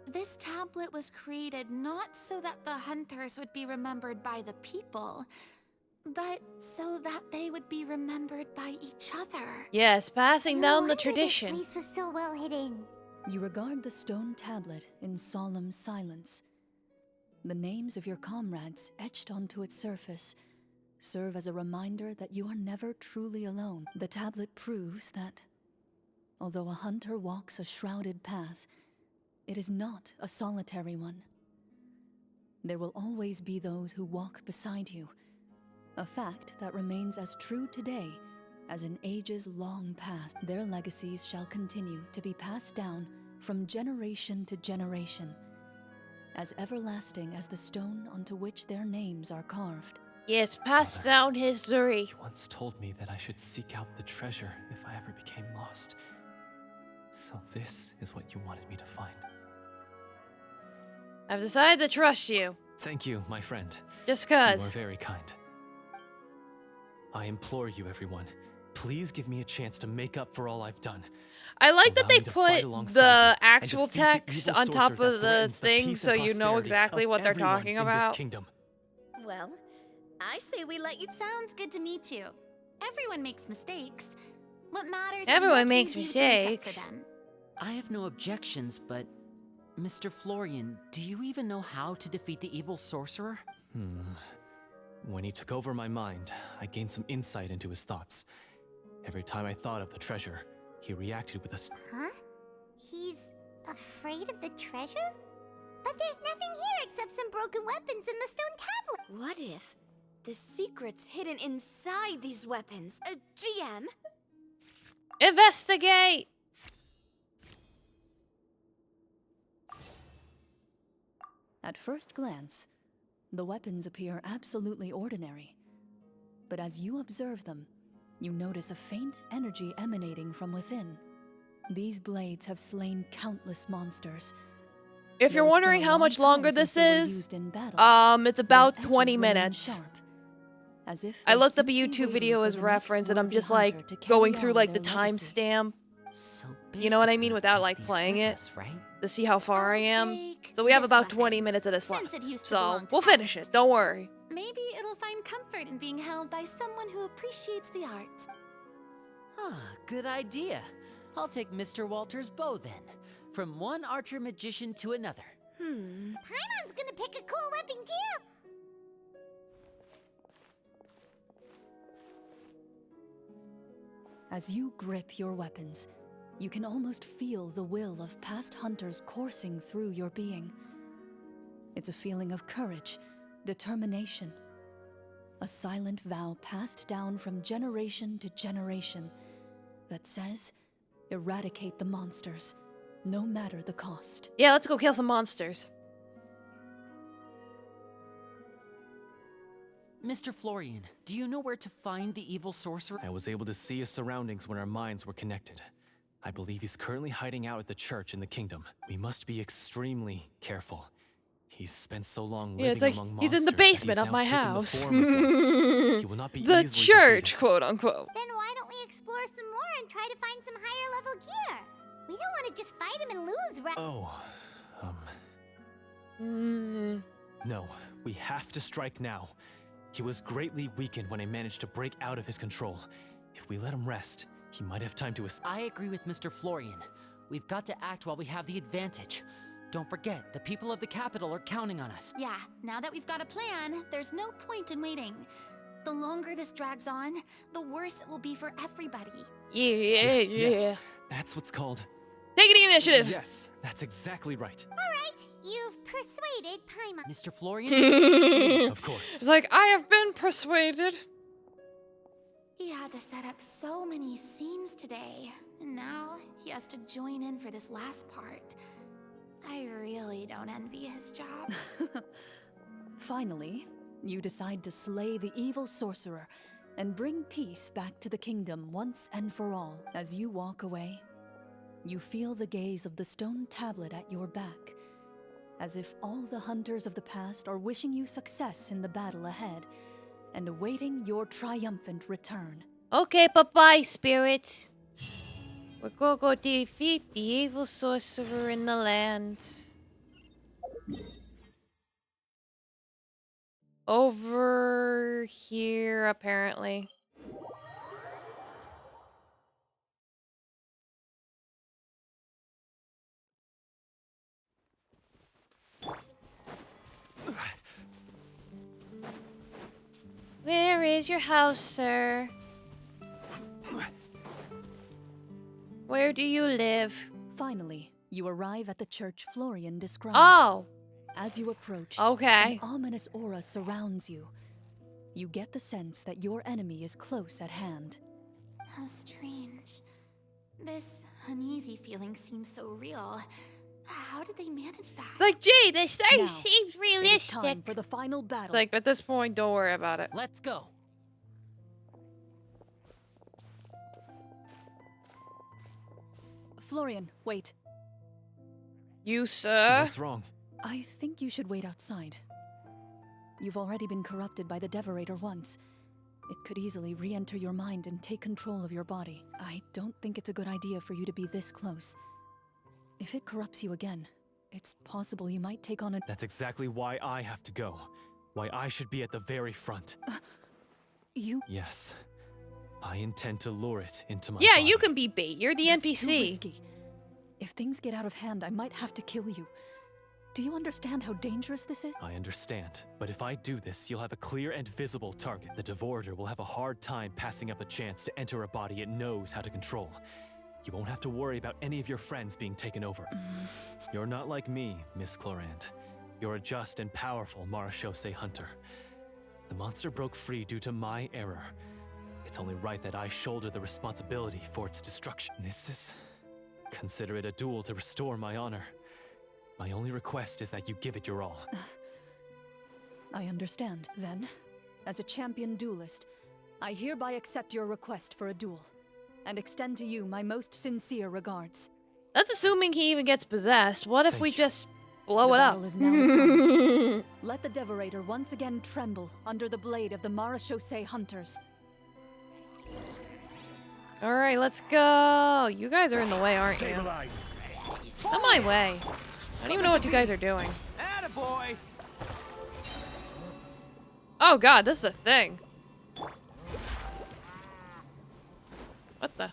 this tablet was created not so that the hunters would be remembered by the people, but so that they would be remembered by each other. Yes, passing No down the wonder tradition. This place was so well hidden. You regard the stone tablet in solemn silence. The names of your comrades etched onto its surface serve as a reminder that you are never truly alone. The tablet proves that, although a hunter walks a shrouded path, it is not a solitary one. There will always be those who walk beside you, a fact that remains as true today as in ages long past. Their legacies shall continue to be passed down from generation to generation, as everlasting as the stone onto which their names are carved. Yes, passed down history. You once told me that I should seek out the treasure if I ever became lost. So this is what you wanted me to find. I've decided to trust you. Thank you, my friend. Just You cuz. are very kind. I implore you, everyone, please give me a chance to make up for all I've done. I like that Allow they me to fight put alongside the you and actual defeat the text evil on top sorcerer that of the threatens the thing peace so and you know prosperity exactly of what they're everyone talking in this about. kingdom. Well, I say we let you. Sounds good to me too. Everyone makes mistakes. What matters Everyone is what makes you do to make up mistakes. for them. I have no objections, but Mr. Florian, do you even know how to defeat the evil sorcerer? When he took over my mind, I gained some insight into his thoughts. Every time I thought of the treasure, he reacted with a Huh? He's afraid of the treasure? But there's nothing here except some broken weapons in the stone tablet. What if the secret's hidden inside these weapons? GM? Investigate! At first glance, the weapons appear absolutely ordinary. But as you observe them, you notice a faint energy emanating from within. These blades have slain countless monsters. If you're Though it's been wondering a how long much longer time this since they were is, used in battle, it's their about edges 20 remain minutes. sharp, as if I they're looked up a simply YouTube waiting video for as the next reference and I'm worthy just hunter like to carry going through on like the their legacy. timestamp. So You know what I basically, mean without take like these playing with it us, right? to see how far I am. take So we have this about weapon, 20 minutes of this since left. it used to So belong to we'll finish us. it. Don't worry. Maybe it'll find comfort in being held by someone who appreciates the arts. Good idea. I'll take Mr. Walter's bow then. From one archer magician to another. Paimon's gonna pick a cool weapon too. As you grip your weapons, you can almost feel the will of past hunters coursing through your being. It's a feeling of courage, determination, a silent vow passed down from generation to generation that says, eradicate the monsters, no matter the cost. Yeah, let's go kill some monsters. Mr. Florian, do you know where to find the evil sorcerer? I was able to see his surroundings when our minds were connected. I believe he's currently hiding out at the church in the kingdom. We must be extremely careful. He's spent so long living Yeah, it's like among he's in the monsters that basement he's of now my taken the house. form of one. He will not be The easily church, defeated. quote unquote. Then why don't we explore some more and try to find some higher level gear? We don't want to just fight him and lose, right? Oh, no, we have to strike now. He was greatly weakened when I managed to break out of his control. If we let him rest, he might have time to escape. I agree with Mr. Florian. We've got to act while we have the advantage. Don't forget, the people of the capital are counting on us. Yeah, now that we've got a plan, there's no point in waiting. The longer this drags on, the worse it will be for everybody. Yes, that's what's called... Taking the initiative. Yes, that's exactly right. Alright, you've persuaded Paimon. Mr. Florian? Of course. It's like, I have been persuaded. He had to set up so many scenes today, and now he has to join in for this last part. I really don't envy his job. Finally, you decide to slay the evil sorcerer and bring peace back to the kingdom once and for all. As you walk away, you feel the gaze of the stone tablet at your back, as if all the hunters of the past are wishing you success in the battle ahead and awaiting your triumphant return. Okay, bye-bye, spirits. We're gonna go defeat the evil sorcerer in the land. Over here, apparently. Where is your house, sir? Where do you live? Finally, you arrive at the church Florian described. Oh! As you approach, okay, an ominous aura surrounds you. You get the sense that your enemy is close at hand. How strange. This uneasy feeling seems so real. How did they manage that? Like, gee, this Now, seems It is realistic. time for the final battle. Like, at this point, don't worry about it. Let's go. Florian, wait. You, sir? What's wrong? I think you should wait outside. You've already been corrupted by the Devorator once. It could easily re-enter your mind and take control of your body. I don't think it's a good idea for you to be this close. If it corrupts you again, it's possible you might take on a... That's exactly why I have to go. Why I should be at the very front. You... Yes. I intend to lure it into my Yeah, body. you can be bait. You're the That's NPC. too risky. If things get out of hand, I might have to kill you. Do you understand how dangerous this is? I understand, but if I do this, you'll have a clear and visible target. The Devorator will have a hard time passing up a chance to enter a body it knows how to control. You won't have to worry about any of your friends being taken over. You're not like me, Miss Clorinde. You're a just and powerful Marechaussee hunter. The monster broke free due to my error. It's only right that I shoulder the responsibility for its destruction. Consider it a duel to restore my honor. My only request is that you give it your all. I understand. Then, as a champion duelist, I hereby accept your request for a duel, and extend to you my most sincere regards. That's assuming he even gets possessed. What if Thank we you. just blow The it up? battle is now upon us. Let the Devorator once again tremble under the blade of the Marechaussee hunters. Alright, let's go. You guys are in the way, aren't you? Stabilize. Not my way. I don't even know what you guys are doing. Attaboy! Oh god, this is a thing. What the?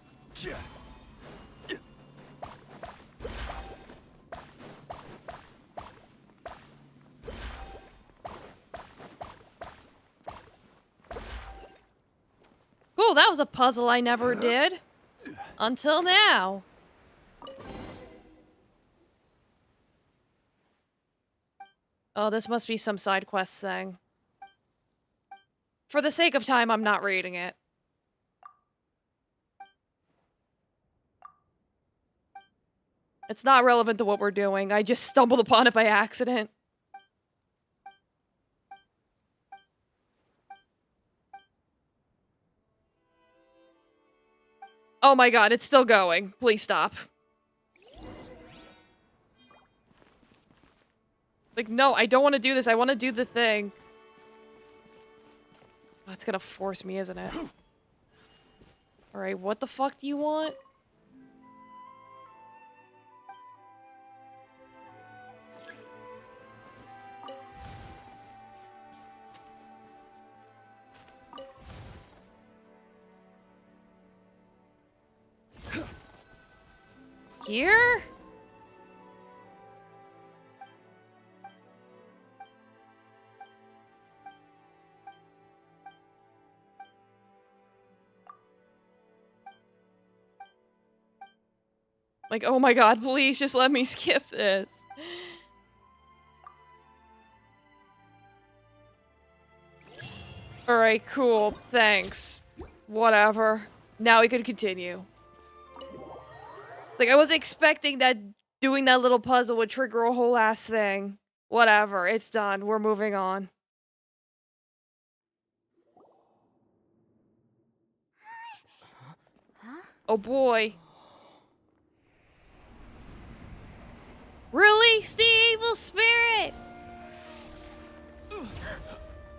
Cool, that was a puzzle I never did. Until now. Oh, this must be some side quest thing. For the sake of time, I'm not reading it. It's not relevant to what we're doing. I just stumbled upon it by accident. Oh my god, it's still going. Please stop. Like, no, I don't want to do this. I want to do the thing. Oh, it's gonna force me, isn't it? Alright, what the fuck do you want? Here? Like, oh my god, please just let me skip this. Alright, cool. Thanks. Whatever. Now we can continue. Like, I was expecting that doing that little puzzle would trigger a whole ass thing. Whatever, it's done. We're moving on. Oh boy. Release the evil spirit!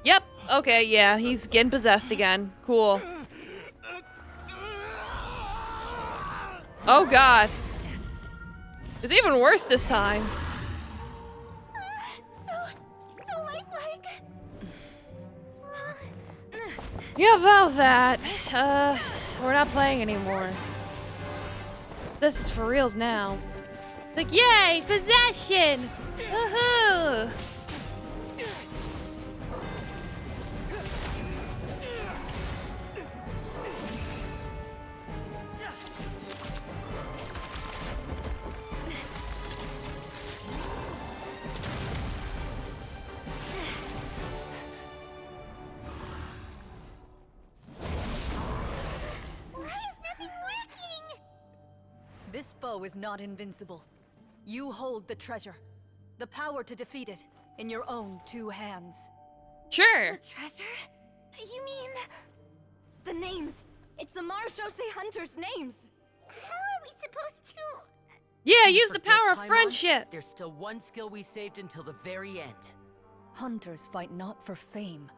Yep, okay, yeah, he's getting possessed again. Cool. Oh god. It's even worse this time. So lifelike. Yeah, about that. We're not playing anymore. This is for reals now. Like, yay, possession! Woohoo! This foe is not invincible. You hold the treasure. The power to defeat it in your own 2 hands. Sure. The treasure? You mean... The names. It's the Marshose Hunters' names. How are we supposed to... Yeah, You use the forget, power of Paimon? friendship. There's still one skill we saved until the very end. Hunters fight not for fame,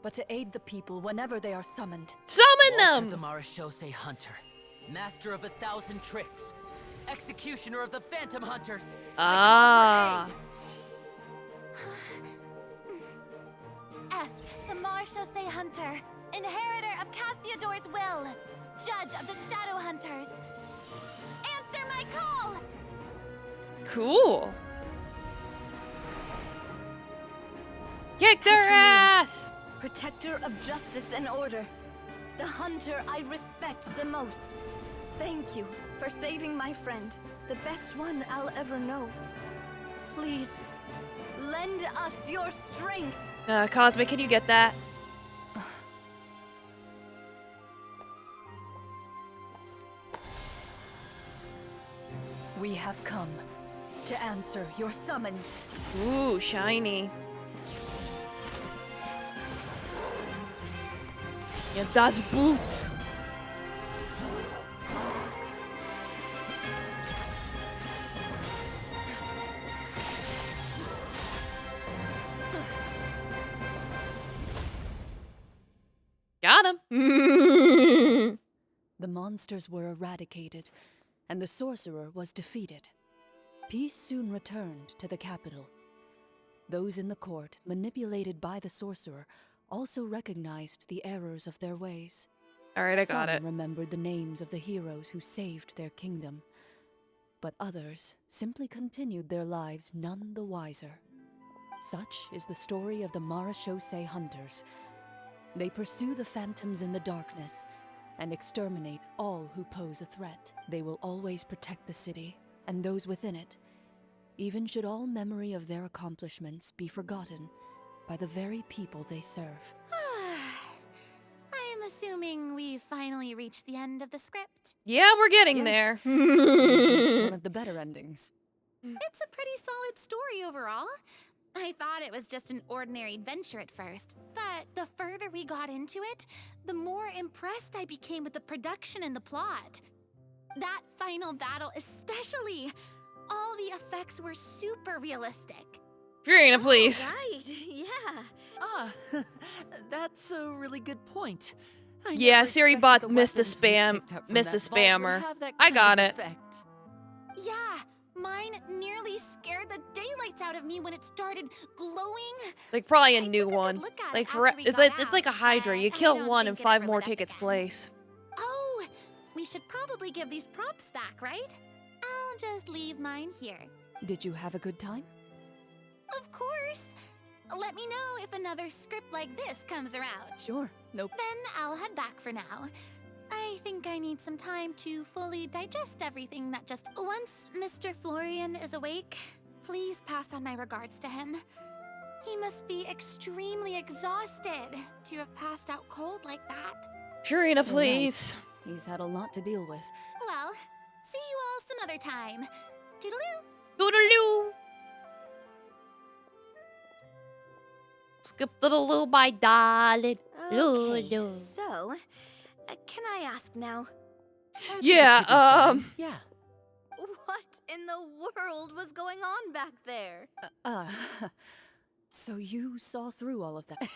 but to aid the people whenever they are summoned. Summon Walter them! the Marashose Hunter, master of 1,000 tricks, executioner of the Phantom Hunters. Ah. Est, the Marshose Hunter, inheritor of Cassiodor's will, judge of the Shadow Hunters. Answer my call! Cool. Kick their ass! Protector of justice and order. The hunter I respect the most. Thank you for saving my friend, the best one I'll ever know. Please, lend us your strength. Cosmic, can you get that? We have come to answer your summons. Ooh, shiny. Yeah, das Boots. Got him. The monsters were eradicated, and the sorcerer was defeated. Peace soon returned to the capital. Those in the court, manipulated by the sorcerer, also recognized the errors of their ways. Alright, I got it. Some remembered the names of the heroes who saved their kingdom, but others simply continued their lives none the wiser. Such is the story of the Marashose Hunters. They pursue the phantoms in the darkness and exterminate all who pose a threat. They will always protect the city and those within it, even should all memory of their accomplishments be forgotten by the very people they serve. I am assuming we've finally reached the end of the script. Yeah, we're getting Yes. there. It's one of the better endings. It's a pretty solid story overall. I thought it was just an ordinary adventure at first, but the further we got into it, the more impressed I became with the production and the plot. That final battle especially. All the effects were super realistic. Furina, please. Right, yeah. Ah, that's a really good point. I Yeah, never Siri expected bot the missed a weapons we spam, picked up from missed a that vault would spammer. have that I kind got of it. effect. Yeah, mine nearly scared the daylights out of me when it started glowing. Like probably a I new took a good one. look at Like it for after we it's got like a out, Hydra. You but I kill don't one and think it 5 ever more lit up take its again. place. Oh, we should probably give these props back, right? I'll just leave mine here. Did you have a good time? Of course. Let me know if another script like this comes around. Sure. Nope. Then I'll head back for now. I think I need some time to fully digest everything that just... Once Mr. Florian is awake, please pass on my regards to him. He must be extremely exhausted to have passed out cold like that. Furina, You're please. right. He's had a lot to deal with. Well, see you all some other time. Toodaloo! Toodaloo. Skip to the loo, my darling. Okay, so, can I ask now? Yeah, Yeah. What in the world was going on back there? So you saw through all of that?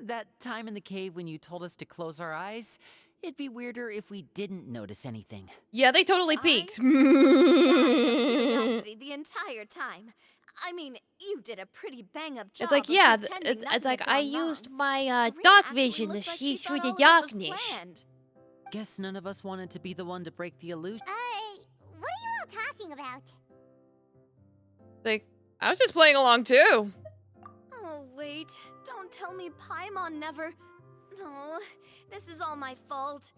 That time in the cave when you told us to close our eyes, it'd be weirder if we didn't notice anything. Yeah, they totally peeked. Curiosity the entire time. I mean, you did a pretty bang-up job. It's like, of yeah, pretending it's like nothing I had gone used wrong. my Karina dark actually vision to looked like see she through thought the all of it was darkness. planned. Guess none of us wanted to be the one to break the illusion. What are you all talking about? Like, I was just playing along too. Oh, wait. Don't tell me Paimon never... Oh, this is all my fault.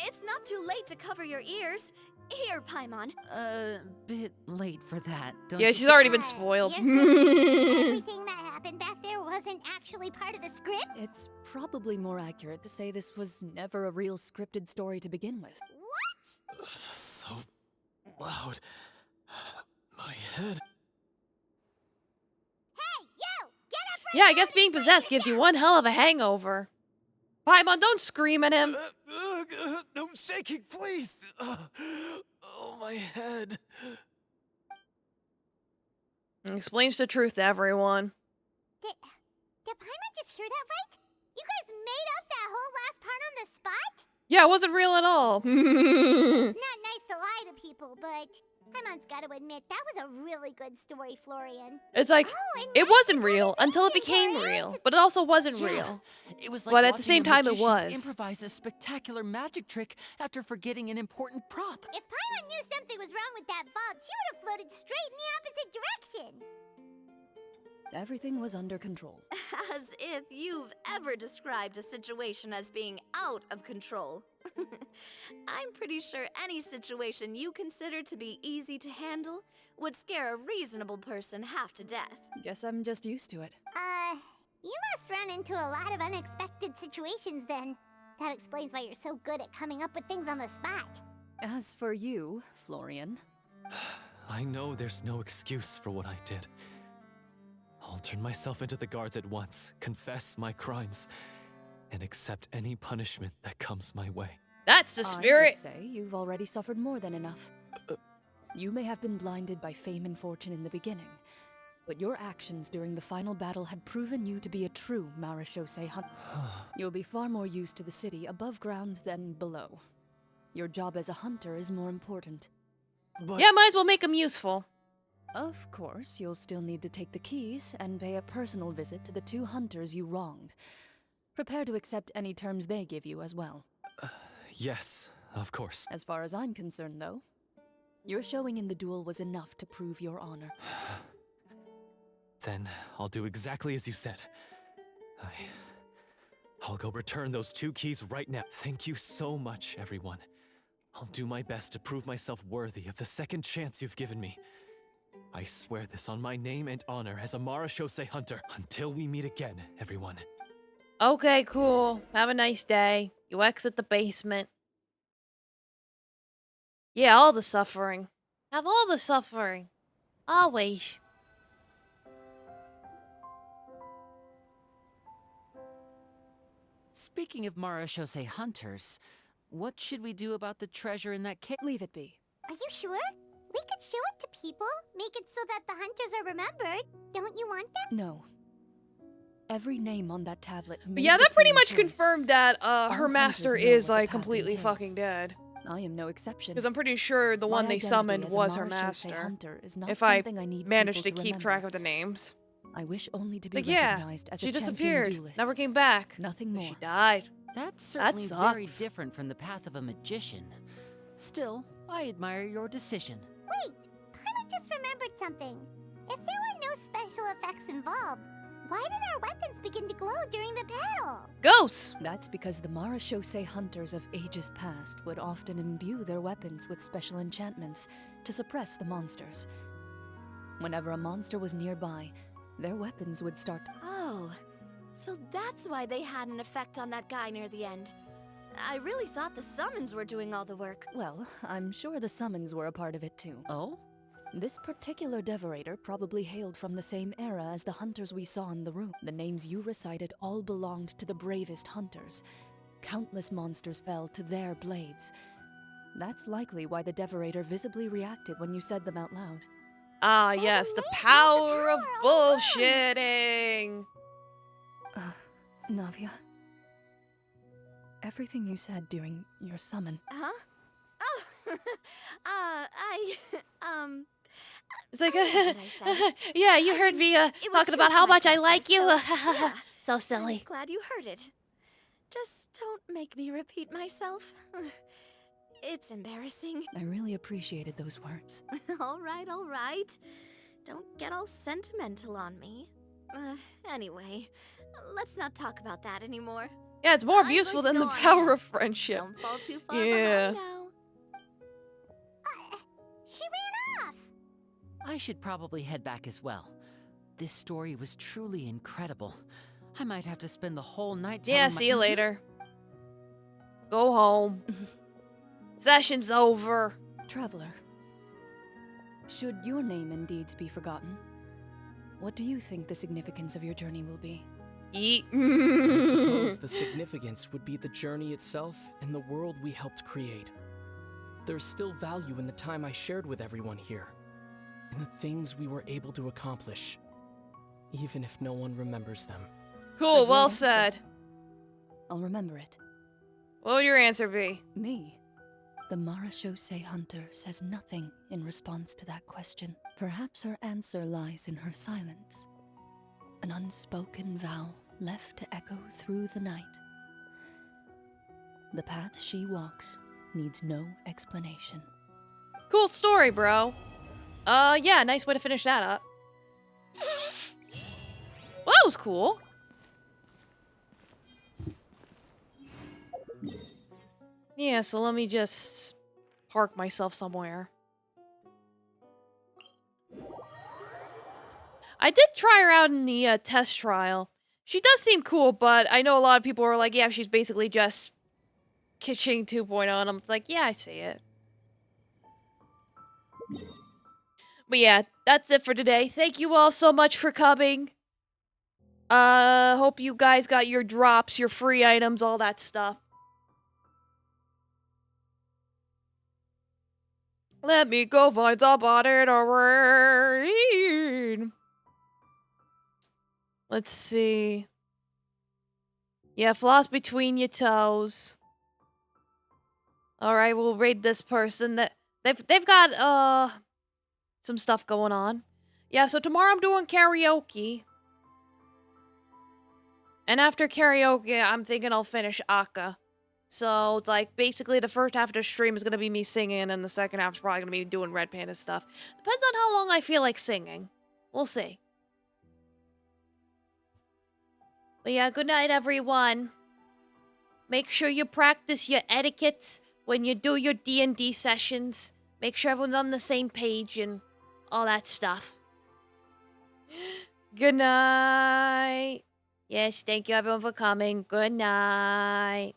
It's not too late to cover your ears. Here, Paimon. Bit late for that, don't Yeah, you she's think? already been spoiled. You're saying everything that happened back there wasn't actually part of the script? It's probably more accurate to say this was never a real scripted story to begin with. What? So loud. My head. Hey, you! Get up right Yeah, I guess being possessed gives you one hell of a hangover. Paimon, don't scream at him. No shaking, please. Oh, my head. Explains the truth to everyone. Did Paimon just hear that right? You guys made up that whole last part on the spot? Yeah, it wasn't real at all. It's not nice to lie to people, but Paimon's got to admit, that was a really good story, Florian. It's like, it wasn't real until it became real, but it also wasn't Yeah, real. It was like But at the watching same a time, it magician was. improvise a spectacular magic trick after forgetting an important prop. If Paimon knew something was wrong with that vault, she would have floated straight in the opposite direction. Everything was under control. As if you've ever described a situation as being out of control. I'm pretty sure any situation you consider to be easy to handle would scare a reasonable person half to death. Guess I'm just used to it. You must run into a lot of unexpected situations then. That explains why you're so good at coming up with things on the spot. As for you, Florian, I know there's no excuse for what I did. I'll turn myself into the guards at once, confess my crimes, and accept any punishment that comes my way. That's the I spirit. would say you've already suffered more than enough. You may have been blinded by fame and fortune in the beginning, but your actions during the final battle had proven you to be a true Marechaussee hunter. You'll be far more used to the city above ground than below. Your job as a hunter is more important. But Yeah, might as well make him useful. Of course, you'll still need to take the keys and pay a personal visit to the 2 hunters you wronged. Prepare to accept any terms they give you as well. yes, of course. As far as I'm concerned, though, your showing in the duel was enough to prove your honor. Then I'll do exactly as you said. I'll go return those 2 keys right now. Thank you so much, everyone. I'll do my best to prove myself worthy of the second chance you've given me. I swear this on my name and honor as a Marechaussee hunter. Until we meet again, everyone. Okay, cool. Have a nice day. You exit the basement. Yeah, all the suffering. Have all the suffering. Always. Speaking of Marechaussee hunters, what should we do about the treasure in that cave? Leave it be. Are you sure? We could show it to people, make it so that the hunters are remembered. Don't you want that? No. Every name on that tablet made Yeah, the that pretty same much choice. confirmed that her hunters master know is what the like path completely entails. fucking dead. I am no exception. Because I'm pretty sure the My one they identity summoned as a was her Marechaussee master. hunter is not If I something I need managed to people keep remember. track of the names. I wish only to be Like, yeah, recognized as she a champion disappeared. duelist. Never came back. Nothing more. She died. That's certainly very sucks. different from the path of a magician. Still, I admire your decision. Wait, Paimon just remembered something. If there were no special effects involved, why did our weapons begin to glow during the battle? Ghosts! That's because the Marechaussee hunters of ages past would often imbue their weapons with special enchantments to suppress the monsters. Whenever a monster was nearby, their weapons would start to... Oh, so that's why they had an effect on that guy near the end. I really thought the summons were doing all the work. Well, I'm sure the summons were a part of it too. Oh? This particular devorator probably hailed from the same era as the hunters we saw in the room. The names you recited all belonged to the bravest hunters. Countless monsters fell to their blades. That's likely why the devorator visibly reacted when you said them out loud. Ah, yes, the power of bullshitting! Navia, everything you said during your summon. Huh? Oh, It's like, I know what I said. yeah, you heard me It was talking true about to how my much I character, like you. yeah. So silly. I'm glad you heard it. Just don't make me repeat myself. It's embarrassing. I really appreciated those words. All right. Don't get all sentimental on me. Anyway, let's not talk about that anymore. Yeah, it's more I'm useful going than to the go on power ahead. of friendship. Don't fall too far Yeah. behind now. She ran off! I should probably head back as well. This story was truly incredible. I might have to spend the whole night telling Yeah, my- see you later. Go home. Session's over. Traveler, should your name and deeds be forgotten, what do you think the significance of your journey will be? Eat. I suppose the significance would be the journey itself and the world we helped create. There's still value in the time I shared with everyone here, in the things we were able to accomplish, even if no one remembers them. Cool, A well great said. answer. I'll remember it. What would your answer be? Me? The Marachose hunter says nothing in response to that question. Perhaps her answer lies in her silence. An unspoken vow left to echo through the night. The path she walks needs no explanation. Cool story, bro. Yeah, nice way to finish that up. Well, that was cool. Yeah, so let me just park myself somewhere. I did try her out in the test trial. She does seem cool, but I know a lot of people are like, yeah, she's basically just Kitching 2.0, and I'm like, yeah, I see it. But yeah, that's it for today. Thank you all so much for coming. Hope you guys got your drops, your free items, all that stuff. Let me go find somebody to read. Let's see. Yeah, floss between your toes. All right, we'll raid this person. That they've got some stuff going on. Yeah, so tomorrow I'm doing karaoke. And after karaoke, I'm thinking I'll finish Akka. So it's like basically the first half of the stream is gonna be me singing, and the second half is probably gonna be doing Red Panda stuff. Depends on how long I feel like singing. We'll see. But yeah, good night, everyone. Make sure you practice your etiquettes when you do your D&D sessions. Make sure everyone's on the same page and all that stuff. Good night. Yes, thank you everyone for coming. Good night.